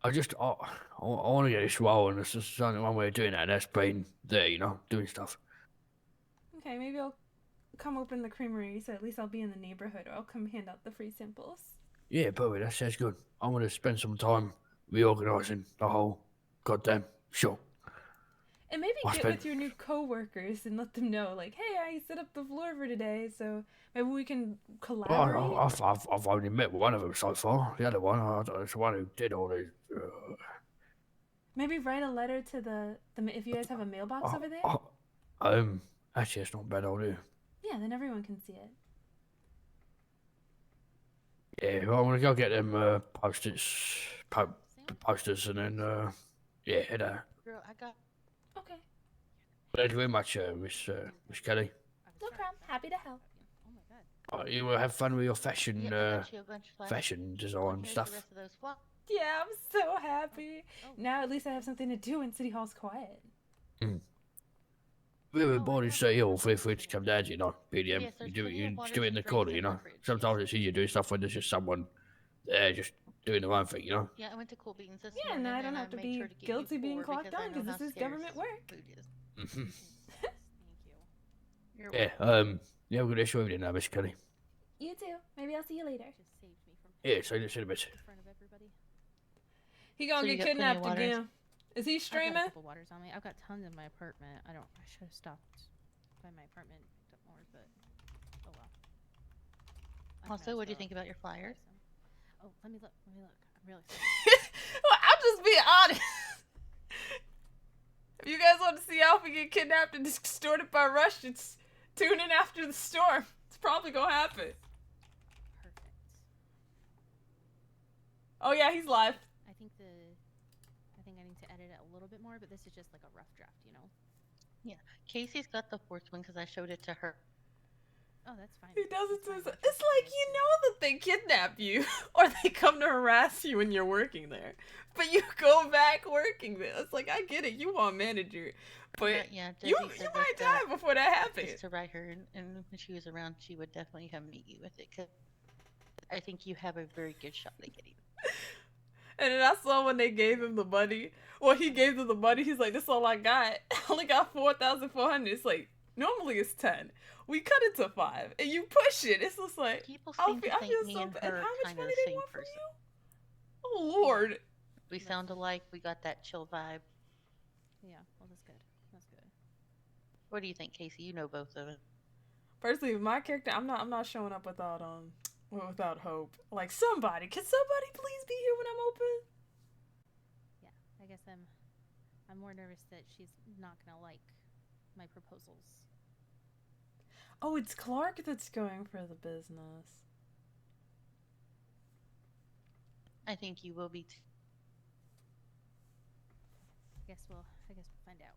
I want to get this role, and there's just only one way of doing that, and that's being there, doing stuff. Okay, maybe I'll come open the creamery so at least I'll be in the neighborhood, or I'll come hand out the free samples. Yeah, perfect. That sounds good. I'm gonna spend some time reorganising the whole goddamn shop. And maybe I get spent- with your new co-workers and let them know, like, hey, I set up the floor for today, so maybe we can collaborate. Well, I've only met one of them so far. The other one, it's the one who did all these. Maybe write a letter to the if you guys have a mailbox over there. Actually, it's not a bad idea. Yeah, then everyone can see it. Yeah, well, I'm gonna go get them posters, and then yeah, head out. Girl, I got. Okay. Thank you very much, Miss Kelly. No problem. Happy to help. You will have fun with your fashion, Yeah, I got you a bunch of flowers. fashion design Here's stuff. The rest of those flowers. Yeah, I'm so happy. Now at least I have something to do when City Hall's quiet. If everybody say ill, feel free to come down to PDM. Yes, there's you do plenty of water do it in the drinks corner, in the fridge. Sometimes it's easier doing stuff when there's just someone there just doing their own thing, Yeah, I went to Cool Beans this Yeah, morning. now I don't and have to made be sure to get you guilty being 4 clocked because I on know because how this is scarce government work. food is. Mhm. You're Yeah, yeah, we're gonna show you now, Miss Kelly. You too. Maybe I'll see you later. Yeah, so you in a bit. He gonna So you get got plenty of kidnapped waters? again. Is he I've got streaming? a couple waters on me. I've got tons in my apartment. I should have stopped by my apartment and picked up more, but oh well. I can Also, what do you still think about your flyers? buy some. Oh, let me look. I'm really sorry. Well, I'll just be honest. If you guys want to see Alpha get kidnapped and extorted by Russians, tune in after the storm. It's probably gonna happen. Perfect. Oh yeah, he's live. I think I need to edit it a little bit more, but this is just like a rough draft, Yeah, Casey's got the 4th one because I showed it to her. Oh, that's fine. He does it to himself. It's like you know that they kidnap you or they come to harass you when you're working there, but you go back working there. It's like I get it. You want manager, but Yeah, you Desi said might that, die before that happens. just to write her, and when she was around, she would definitely come meet you with it, because I think you have a very good shot at getting it. And then I saw when they gave him the money. Well, he gave them the money. He's like, "This is all I got. I only got 4,400." It's like normally it's 10. We cut it to 5, and you push it. It's just like People I seem feel, to I think feel me so and bad. her How much kind of money the they same want from person. you? Oh Lord. We sound alike. We got that chill vibe. Yeah, well, that's good. That's good. What do you think, Casey? You know both of them. Personally, my character, I'm not showing up without hope. Like somebody, can somebody please be here when I'm open? Yeah, I guess I'm more nervous that she's not gonna like my proposals. Oh, it's Clark that's going for the business. I think you will be too. I guess we'll find out.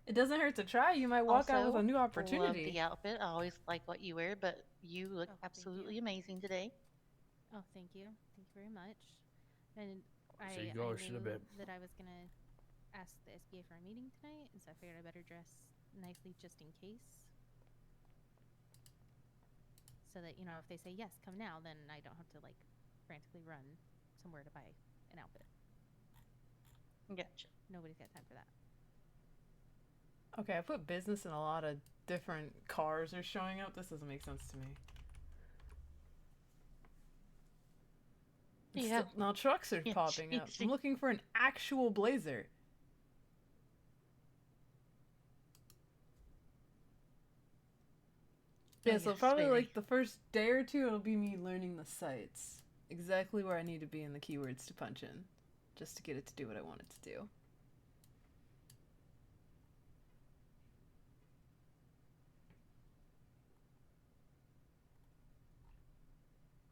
It doesn't hurt to try. You might walk out with a new Love opportunity. the outfit. I always like what you wear, but you look Oh, thank absolutely you. amazing today. Oh, thank you. Thank you very much. And See I you guys in a knew bit. that I was gonna ask the SBA for a meeting tonight, and so I figured I better dress nicely just in case. So that, if they say yes, come now, then I don't have to like frantically run somewhere to buy an outfit. Gotcha. Nobody's got time for that. Okay, I put business in a lot of different cars are showing up. This doesn't make sense to me. Yeah. Now trucks are Yeah, popping up. she- I'm looking for an actual blazer. Yeah, so yes, probably very. like the first day or two, it'll be me learning the sites. Exactly where I need to be in the keywords to punch in. Just to get it to do what I want it to do.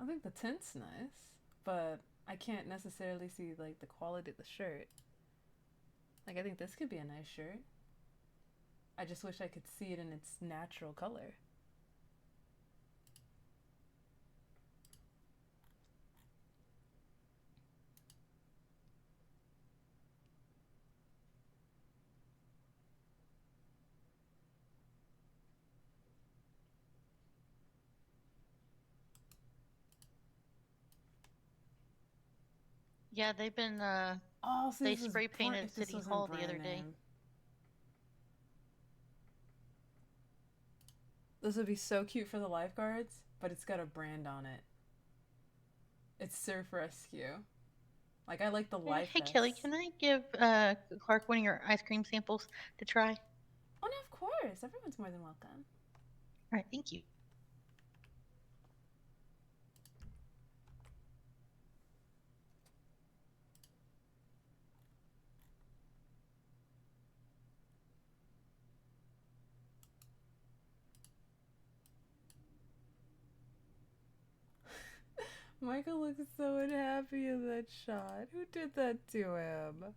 I think the tint's nice, but I can't necessarily see like the quality of the shirt. Like I think this could be a nice shirt. I just wish I could see it in its natural color. Yeah, they've been Oh, so they this is spray brand- painted if this City wasn't Hall the brand other day. name. This would be so cute for the lifeguards, but it's got a brand on it. It's Surf Rescue. Like I like the life. Hey Kelly, can I give Clark one of your ice cream samples to try? Oh no, of course. Everyone's more than welcome. All right, thank you. Michael looks so unhappy in that shot. Who did that to him?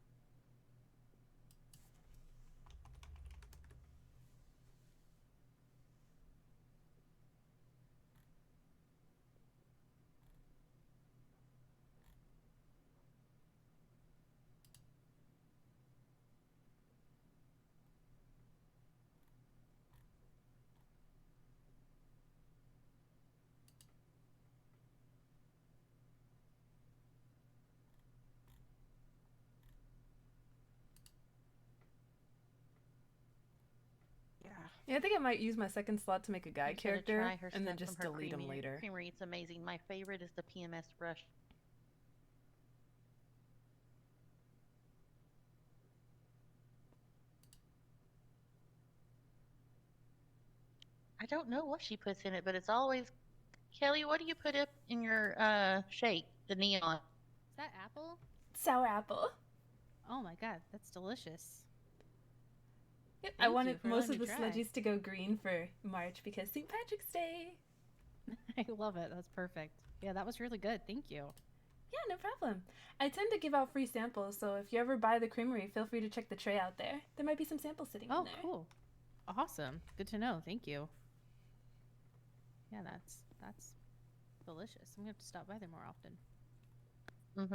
Yeah, I think I might use my second slot to make a guy You gotta character try her and then stuff just from her delete him creamery. later. Creamery, it's amazing. My favorite is the PMS brush. I don't know what she puts in it, but it's always Kelly. What do you put up in your shake? The neon. Is that apple? Sour apple. Oh my god, that's delicious. Yep, I Thank you wanted for most of letting the me try. sledges to go green for March because St. Patrick's Day. I love it. That's perfect. Yeah, that was really good. Thank you. Yeah, no problem. I tend to give out free samples, so if you ever buy the creamery, feel free to check the tray out there. There might be some samples sitting in Oh, there. cool. Awesome. Good to know. Thank you. Yeah, that's delicious. I'm gonna have to stop by there more often.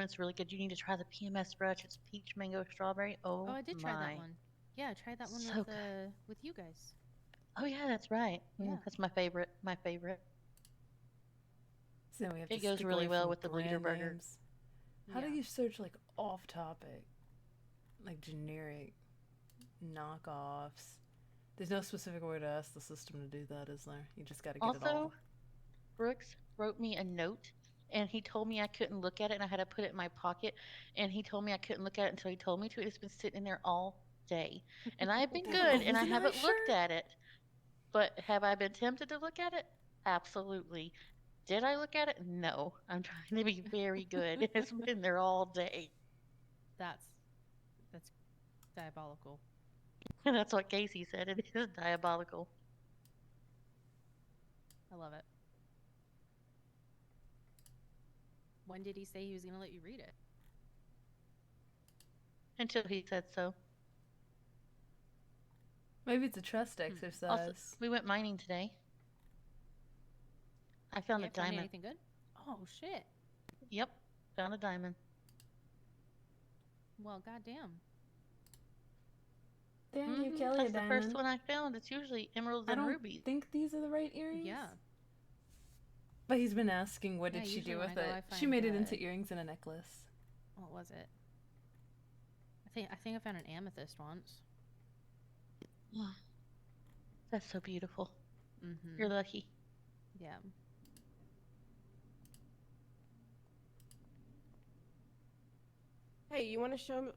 It's really good. You need to try the PMS brunch. It's peach, mango, strawberry. Oh, Oh, I did try that my. one. Yeah, I tried that one So with you guys. Oh yeah, that's right. Yeah. That's my favorite. My favorite. So we have It to goes stick really away well from with the bleeder brand burger. names. How do you search like off topic, like generic knockoffs? There's no specific way to ask the system to do that, is there? You just got to get it all. Also, Brooks wrote me a note and he told me I couldn't look at it and I had to put it in my pocket. And he told me I couldn't look at it until he told me to. It's been sitting in there all day. And I've been good and I haven't looked at it. But have I been tempted to look at it? Absolutely. Did I look at it? No. I'm trying to be very good. It's been there all day. That's diabolical. And that's what Casey said. It is diabolical. I love it. When did he say he was gonna let you read it? Until he said so. Maybe it's a trust exercise. Also, we went mining today. I found Yeah, a find diamond. anything good? Oh shit. Yep, found a diamond. Well, goddamn. Damn, you Kelly That's a the diamond. first one I found. It's usually emeralds I and don't rubies. think these are the right earrings. Yeah. But he's been asking, what Yeah, did she usually do when with I go, it? I She find, made it into earrings and a necklace. What was it? I think I found an amethyst once. That's so beautiful. Mm-hmm. You're lucky. Yeah. Hey, you want to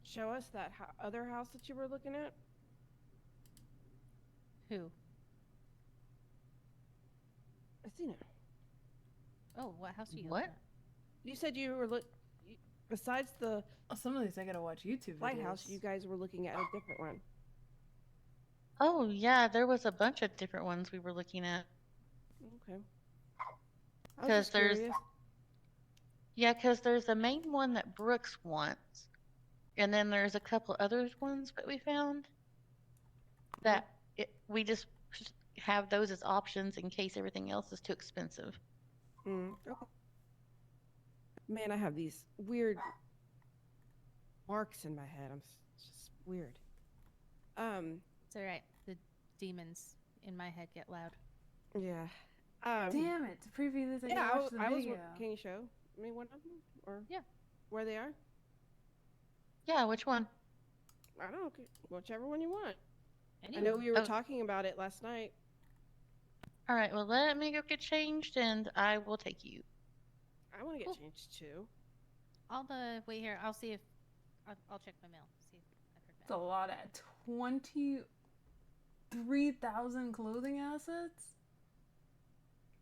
show us that other house that you were looking at? Who? Athena. Oh, what house are you What? looking at? You said you were besides the some of these I gotta watch YouTube lighthouse. videos. You guys were looking at a different one. Oh yeah, there was a bunch of different ones we were looking at. Okay. I was Because just there's curious. because there's the main one that Brooks wants, and then there's a couple other ones that we found that we just have those as options in case everything else is too expensive. Okay. Man, I have these weird marks in my head. It's just weird. It's alright. The demons in my head get loud. Yeah. Damn it! To preview this, I Yeah, gotta watch the video. Can you show me one of them, or where they are? Yeah, which one? I don't know. Whichever one you want. Any I know one. we were Oh. talking about it last night. All right, well let me go get changed, and I will take you. I want to get changed too. I'll wait here. I'll see if I'll check my mail. See if I've heard It's a lot at 23,000 clothing assets.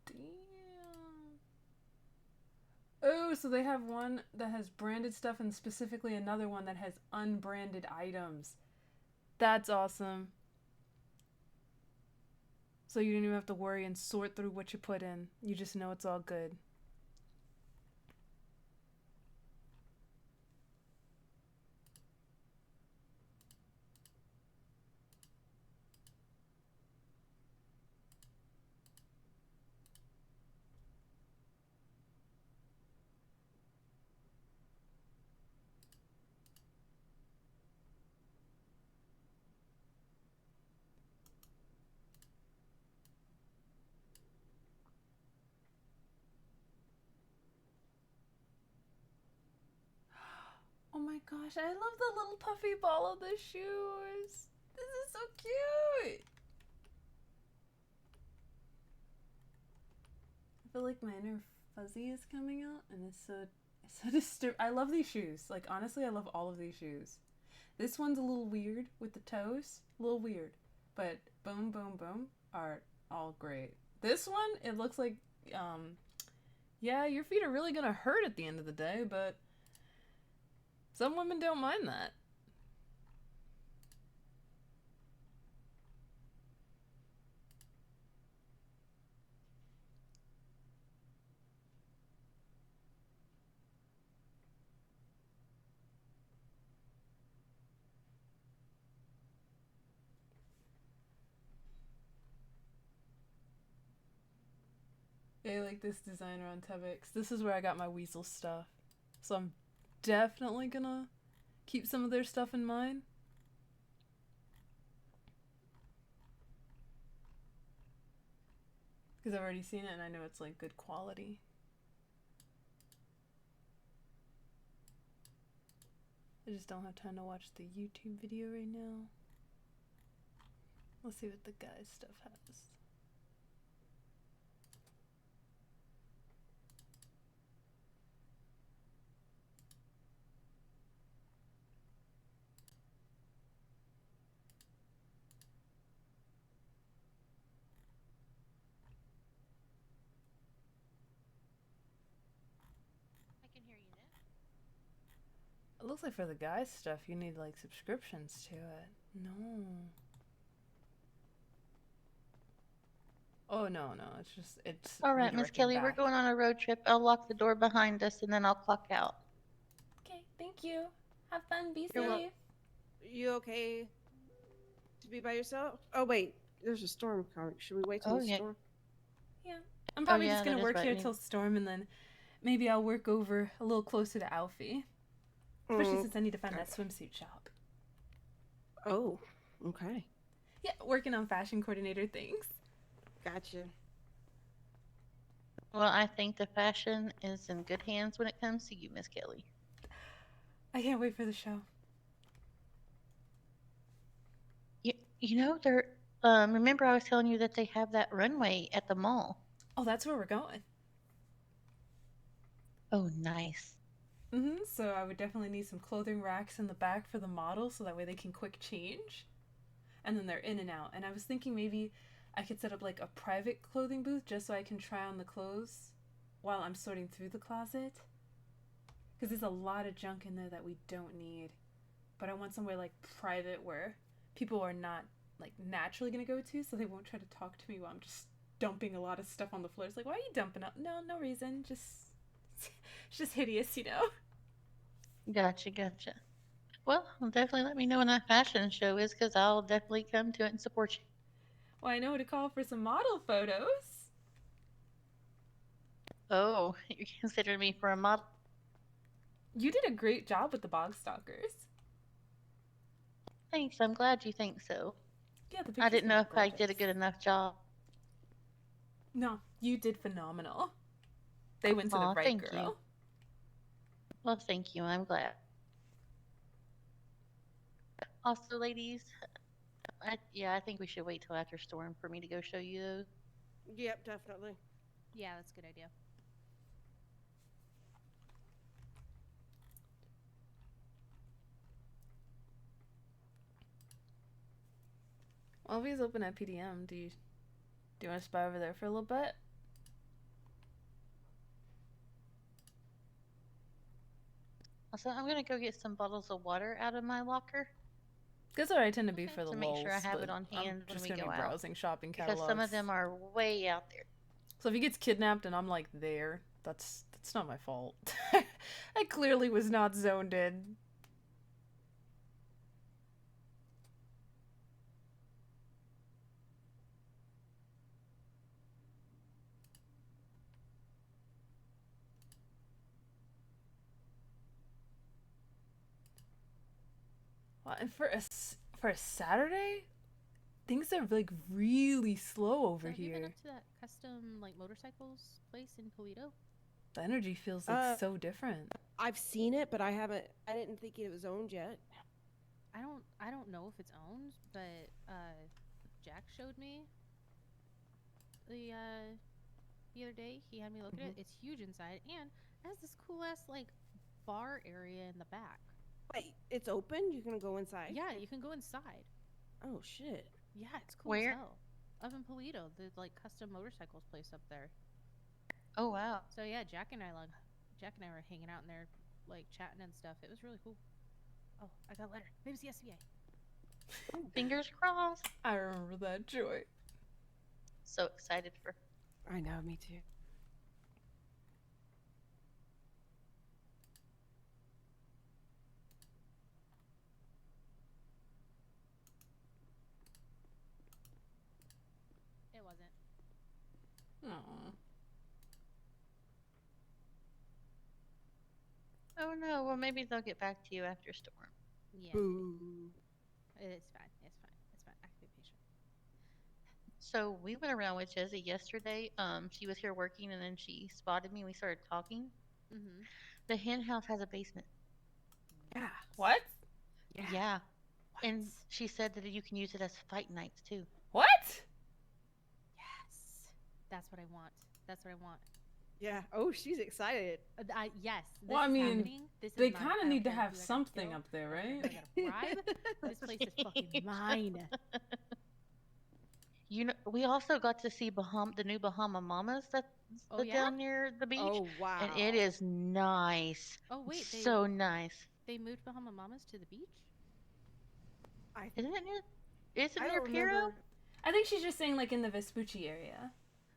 Damn. Oh, so they have one that has branded stuff and specifically another one that has unbranded items. That's awesome. So you don't even have to worry and sort through what you put in. You just know it's all good. Oh my gosh, I love the little puffy ball of the shoes. This is so cute. I feel like my inner fuzzy is coming out and it's so disturbing. I love these shoes. Like honestly, I love all of these shoes. This one's a little weird with the toes. A little weird. But boom, boom, boom are all great. This one, it looks like, yeah, your feet are really gonna hurt at the end of the day, but some women don't mind that. I like this designer on Tevix. This is where I got my Weasel stuff. So I'm definitely gonna keep some of their stuff in mind. Because I've already seen it and I know it's like good quality. I just don't have time to watch the YouTube video right now. Let's see what the guy's stuff has. I can hear you now. It looks like for the guy's stuff you need like subscriptions to it. No. Oh no, it's All right, Miss redirecting Kelly, we're back. going on a road trip. I'll lock the door behind us and then I'll clock out. Okay, thank you. Have fun, be You're safe. welcome. You okay to be by yourself? Oh wait, there's a storm coming. Should we wait till Oh, the yeah. storm? Yeah. I'm probably yeah, just gonna that is work right, here we- till storm and then maybe I'll work over a little closer to Alfie. Especially since I need to find that swimsuit shop. Oh, okay. Yeah, working on fashion coordinator things. Gotcha. Well, I think the fashion is in good hands when it comes to you, Miss Kelly. I can't wait for the show. You know, they're remember I was telling you that they have that runway at the mall. Oh, that's where we're going. Oh, nice. So I would definitely need some clothing racks in the back for the models so that way they can quick change. And then they're in and out. And I was thinking maybe I could set up like a private clothing booth just so I can try on the clothes while I'm sorting through the closet. Because there's a lot of junk in there that we don't need. But I want somewhere like private where people are not like naturally going to go to, so they won't try to talk to me while I'm just dumping a lot of stuff on the floor. It's like, why are you dumping up? No reason. Just it's just hideous, you know? Gotcha. Well, definitely let me know when that fashion show is because I'll definitely come to it and support you. Well, I know who to call for some model photos. Oh, you're considering me for a model? You did a great job with the Bog Stalkers. Thanks. I'm glad you think so. Yeah, the I pictures didn't know look if I did a gorgeous. good enough job. No, you did phenomenal. They went to Aw, the right thank girl. you. Well, thank you. I'm glad. Also, ladies, I think we should wait till after storm for me to go show you those. Yep, definitely. Yeah, that's a good idea. Well, if he's open at PDM, do you want to spy over there for a little bit? Also, I'm gonna go get some bottles of water out of my locker. That's what I tend to be for the to make sure I lulz, have but it on hand I'm when just we gonna go be out. browsing shopping Because catalogs. some of them are way out there. So if he gets kidnapped and I'm like there, that's not my fault. I clearly was not zoned in. Well, and for a Saturday, things are like really slow over Have you been here. up to that custom like motorcycles place in Toledo? The energy feels like so different. I've seen it, but I didn't think it was owned yet. I don't know if it's owned, but Jack showed me the other day. He had me look at it. It's huge inside and it has this cool ass like bar area in the back. Wait, it's open? You can go inside? Yeah, you can go inside. Oh shit. Yeah, it's cool Where? as hell. Up in Toledo, the like custom motorcycles place up there. Oh wow. So yeah, Jack and I were hanging out in there, like chatting and stuff. It was really cool. Oh, I got a letter. Maybe it's the SBA. Fingers crossed. I remember that joy. So excited for. I know, me too. It wasn't. Aww. Oh no. Well, maybe they'll get back to you after storm. Yeah. Boo. It's fine. It's fine. It's fine. I can be patient. So we went around with Jesse yesterday. She was here working, and then she spotted me. We started talking. Mm-hmm. The hen house has a basement. Yeah. What? Yeah. And she said that you can use it as fight nights too. What? Yes. That's what I want. That's what I want. Yeah. Oh, she's excited. Yes. Well, I this is mean, happening. This is they mine. kind I of don't need to care who I have gotta something kill. up there, I don't right? care who I gotta bribe. This place is fucking mine. You know, we also got to see the new Bahama Mamas that's Oh, yeah? down near the beach. Oh wow. And it is nice. Oh wait, It's so nice. they moved Bahama Mamas to the beach? Isn't it near? Is it I near don't Piero? remember. I think she's just saying like in the Vespucci area.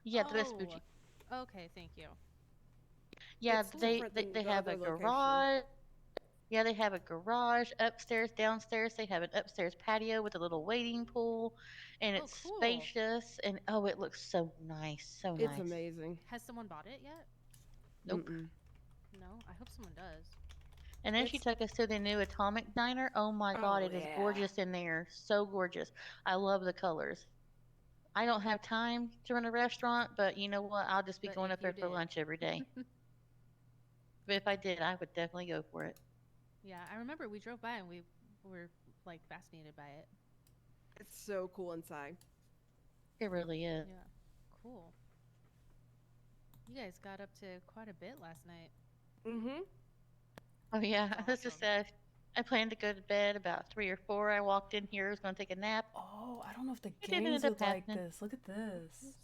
Yeah, the Vespucci. Okay, thank you. Yeah, It's they different than they the have a other location. garage. Yeah, they have a garage upstairs, downstairs. They have an upstairs patio with a little wading pool, and Oh, it's cool. spacious. And oh, it looks so nice, so It's nice. amazing. Has someone bought it yet? Nope. Mm-mm. No, I hope someone does. And then she took us to the new Atomic Diner. Oh my God, Oh, it is yeah. gorgeous in there. So gorgeous. I love the colors. I don't have time to run a restaurant, but you know what? I'll just be But going if up there you for did. lunch every day. But if I did, I would definitely go for it. Yeah, I remember we drove by and we were like fascinated by it. It's so cool inside. It really is. Yeah, cool. You guys got up to quite a bit last night. Mm-hmm. Oh yeah, That's this is awesome. sad. I planned to go to bed about 3 or 4. I walked in here, was going to take a nap. Oh, I don't know if the It didn't gangs end up would like happening. this. Look at this.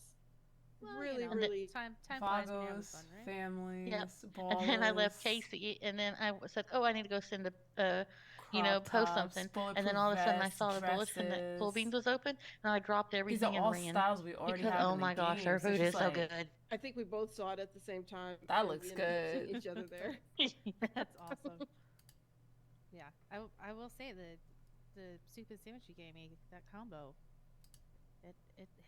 Well, Really, you know, really. time flies when you're having Vagos, fun, right? families, Yep. ballers. And then I left Casey, and then I said, "Oh, I need to go send a, crop post tops, something." And bulletproof then all of a sudden, I vests, saw the bulletin that Cool dresses. Beans was open, and I dropped These everything are and all ran. styles we already Because have oh in the my gosh, our game, so food it's is just so like- good. I think we both saw it at the same time. That and looks we ended up seeing good. Each other there. That's awesome. Yeah, I will say the soup and sandwich you gave me, that combo, it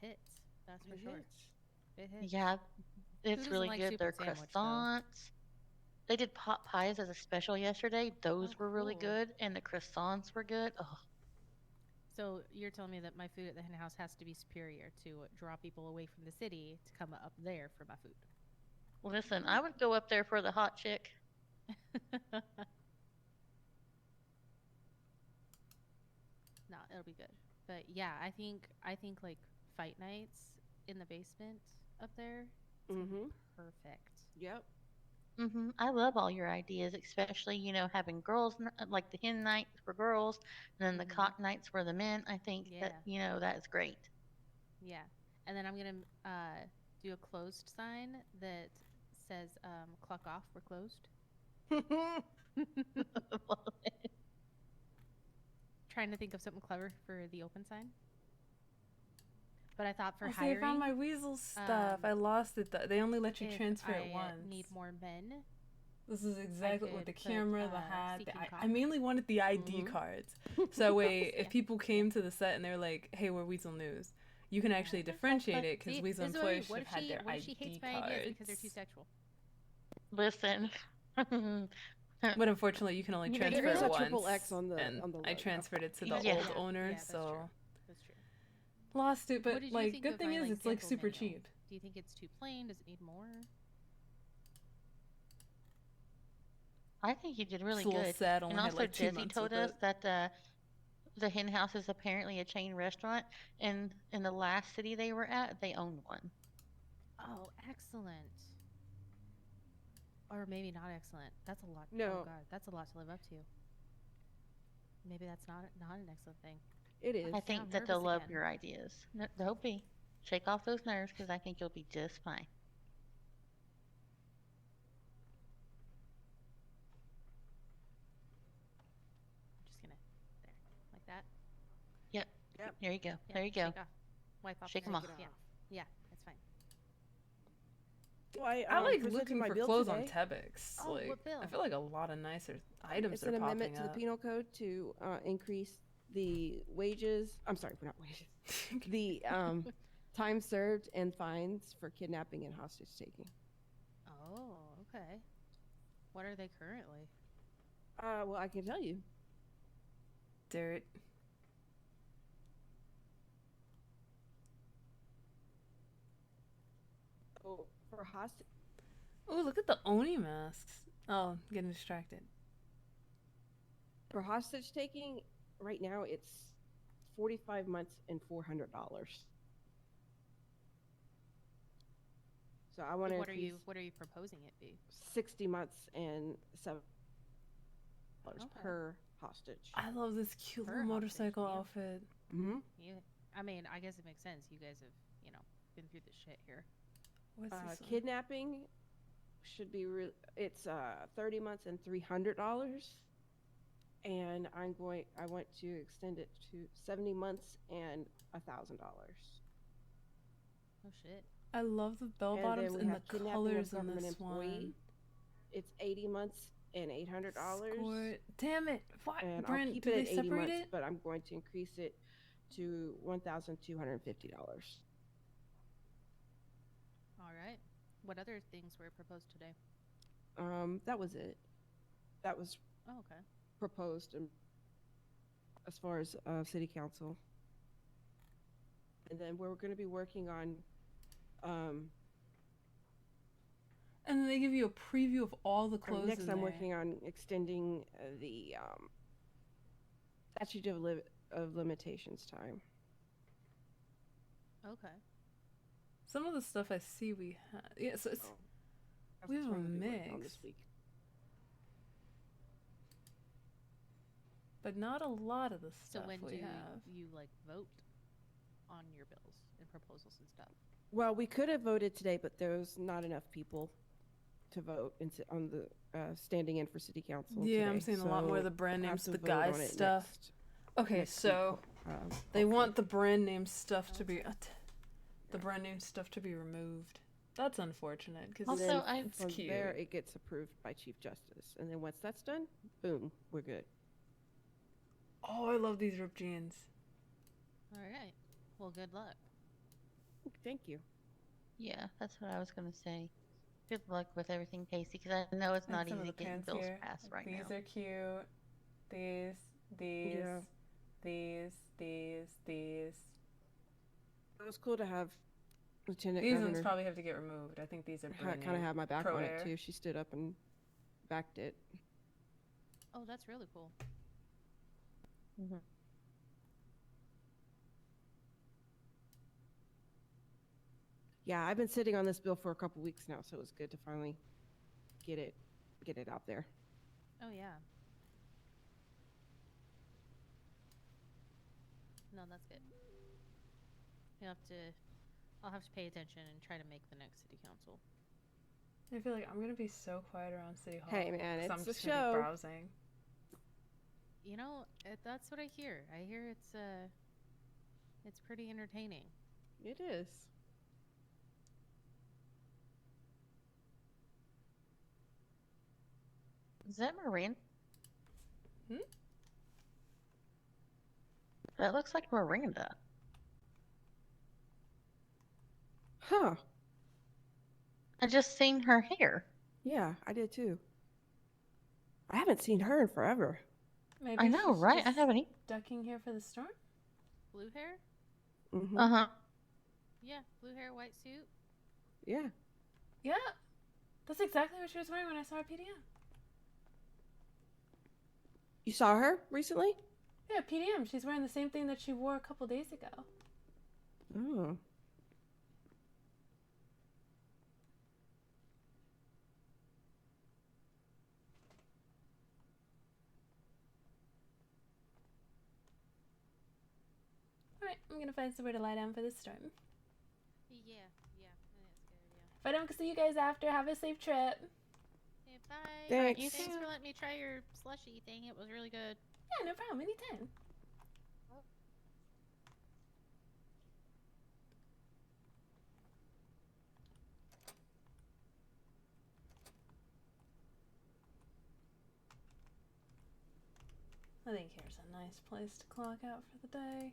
hits. That's for It sure. hits. It hits. Yeah, it's doesn't really like good. soup Their and sandwich, though? croissants. They did pot pies as a special yesterday. Those were really cool. good, and the croissants were good. Oh, So you're telling me that my food at the hen house has to be superior to draw people away from the city to come up there for my food. listen, I would go up there for the hot chick. No, it'll be good. But yeah, I think like fight nights in the basement up there, Mm-hmm. perfect. Yep. I love all your ideas, especially having girls like the hen nights for girls, and then the cock nights for the men. I think that that is great. Yeah, and then I'm gonna do a closed sign that says "clock off, we're closed." Trying to think of something clever for the open sign. But I thought for Oh, see, hiring, I found my weasel stuff. I lost it. They only let you if transfer it I once. need more men. This is exactly with the could put, camera, the hat. Seeking I Cock. mainly wanted the ID cards. So wait, if people came to the set and they're like, "Hey, we're Weasel News," you can actually differentiate it because See, Weasel this is what I mean. employees should have had their What if she ID hates my cards. ideas because they're too sexual? Listen. But unfortunately, you can only You know, transfer there is it a once. triple X on the and logo. I transferred it to the Yeah. old owner, that's so true. That's true. lost it. What But did you like, think good of thing my, is, like, it's like sample super menu? cheap. Do you think it's too plain? Does it need more? I think you did really It's a little good. sad, only And had, also, like, 2 Jesse months told with us it. that the hen house is apparently a chain restaurant, and in the last city they were at, they owned one. Oh, excellent. Or maybe not excellent. That's a lot. No. Oh God, that's a lot to live up to. Maybe that's not an excellent thing. It is. I I'm think that they'll nervous love again. your ideas. They'll be. Shake off those nerves, because I think you'll be just fine. I'm just gonna there, like that. Yep. Yep. There you go. Yeah, There you go. Shake off. Wipe off. Shake the 'em off. nerves. Yeah, yeah, that's fine. Well, I like presented looking my for bill clothes on today. Tebix. Oh, like, what bill? I feel like a lot of nicer items It's are an popping amendment to the up. penal code to increase the wages. I'm sorry, not wages. The time served and fines for kidnapping and hostage taking. Oh, okay. What are they currently? Well, I can tell you. Dirt. Oh, for hostage. Oh, look at the Oni masks. Oh, I'm getting distracted. For hostage taking, right now it's 45 months and $400. So I want to What are you proposing it be? 60 months and $7 Okay. per hostage. I love this cute Per little hostage, motorcycle yeah. outfit. Mm-hmm. I mean, I guess it makes sense. You guys have, been through the shit here. What's this one? Kidnapping should be it's 30 months and $300, and I want to extend it to 70 months and $1,000. Oh shit. I love the bell bottoms and the colors in this one. It's 80 months and $800. Score. Damn it! Why, And Brent? I'll keep Do it they at 80 separate months, it? but I'm going to increase it to $1,250. All right. What other things were proposed today? That was it. That was Oh, okay. proposed as far as city council. And then we're going to be working on And then they give you a preview of all the clothes. next in I'm there. working on extending the statute of limitations time. Okay. Some of the stuff I see we have. Yeah, so it's, That's we what have a we're gonna be working on mix. this week. But not a lot of the So stuff when we do have. you vote on your bills and proposals and stuff? Well, we could have voted today, but there's not enough people to vote on the standing in for city council. Yeah, I'm today, seeing a lot more of the so brand we'll have names, to the vote guys on it stuff. Okay, next so week, they want the brand name stuff to be the brand name stuff to be removed. That's unfortunate because Also, it's from cute. there it gets approved by Chief Justice, and then once that's done, boom, we're good. Oh, I love these ripped jeans. All right. Well, good luck. Thank you. Yeah, that's what I was gonna say. Good luck with everything, Casey, because I know it's And not some of easy the getting pants bills here. passed right These now. are cute. These, Yeah. these. It was cool to have Lieutenant These Governor ones probably have to get removed. I think these are brand kind of new. have my back Pro on Air. it too. She stood up and backed it. Oh, that's really cool. Mm-hmm. Yeah, I've been sitting on this bill for a couple weeks now, so it was good to finally get it out there. Oh yeah. No, that's good. I'll have to pay attention and try to make the next city council. I feel like I'm gonna be so quiet around City Hall. Hey, man, 'cause I'm it's a just gonna be show. browsing. That's what I hear. I hear it's pretty entertaining. It is. Is that Miranda? Hmm? That looks like Miranda. Huh. I just seen her hair. Yeah, I did too. I haven't seen her in forever. Maybe I know, she's right? I just haven't either. ducking here for the storm. Blue hair? Mm-hmm. Uh-huh. Yeah, blue hair, white suit. Yeah. Yeah, that's exactly what she was wearing when I saw her PDM. You saw her recently? Yeah, PDM. She's wearing the same thing that she wore a couple days ago. Oh. Alright, I'm gonna find somewhere to lie down for this storm. Yeah, that's a good idea. If I don't see you guys after, have a safe trip. Okay, bye. Thanks. Thanks for letting me try your slushy thing. It was really good. Yeah, no problem. Anytime. I think here's a nice place to clock out for the day.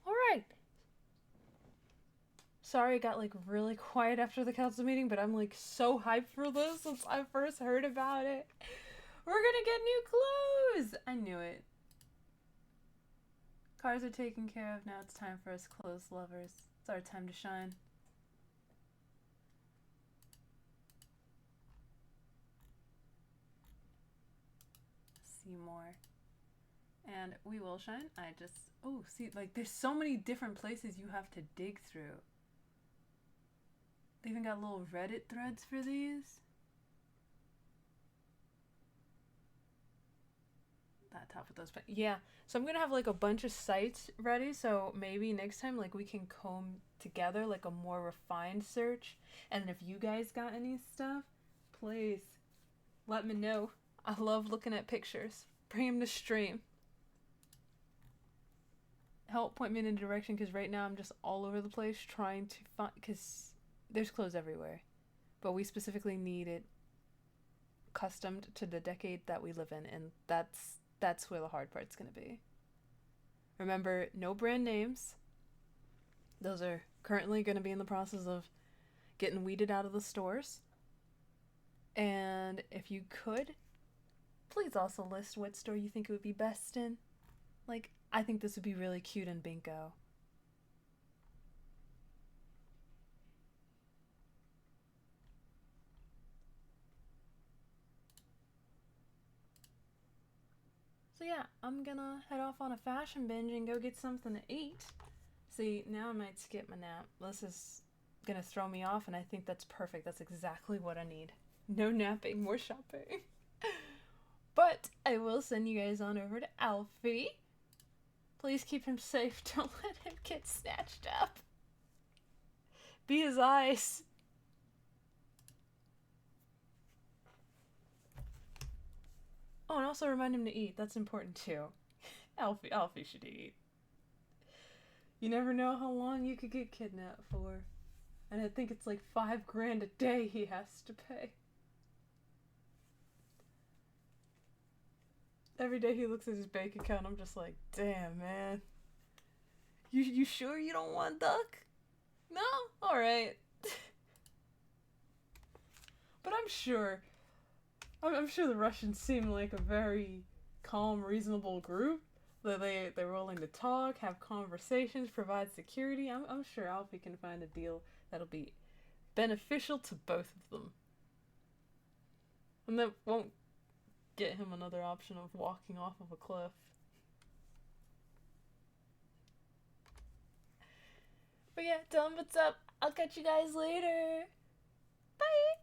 Alright. sorry it got like really quiet after the council meeting, but I'm like so hyped for this since I first heard about it. We're gonna get new clothes! I knew it. Cars are taken care of, now it's time for us clothes lovers. It's our time to shine. Seymour. And we will shine. I just, oh, see, like there's so many different places you have to dig through. They even got little Reddit threads for these. That top of those, but yeah. So I'm gonna have like a bunch of sites ready. So maybe next time, like we can comb together like a more refined search. And if you guys got any stuff, please let me know. I love looking at pictures. Bring them to stream. Help point me in a direction, because right now I'm just all over the place trying to find, because there's clothes everywhere. But we specifically need it customed to the decade that we live in, and that's where the hard part's going to be. Remember, no brand names. Those are currently going to be in the process of getting weeded out of the stores. And if you could, please also list what store you think it would be best in. Like, I think this would be really cute in Bingo. So yeah, I'm gonna head off on a fashion binge and go get something to eat. See, now I might skip my nap. This is gonna throw me off, and I think that's perfect. That's exactly what I need. No napping, more shopping. But I will send you guys on over to Alfie. Please keep him safe. Don't let him get snatched up. Be his eyes. Oh, and also remind him to eat. That's important too. Alfie should eat. You never know how long you could get kidnapped for. And I think it's like $5 grand a day he has to pay. Every day he looks at his bank account, I'm just like, damn, man. You sure you don't want duck? No? Alright. But I'm sure the Russians seem like a very calm, reasonable group. That they're willing to talk, have conversations, provide security. I'm sure Alfie can find a deal that'll be beneficial to both of them. And that won't get him another option of walking off of a cliff. But yeah, tell him what's up. I'll catch you guys later. Bye!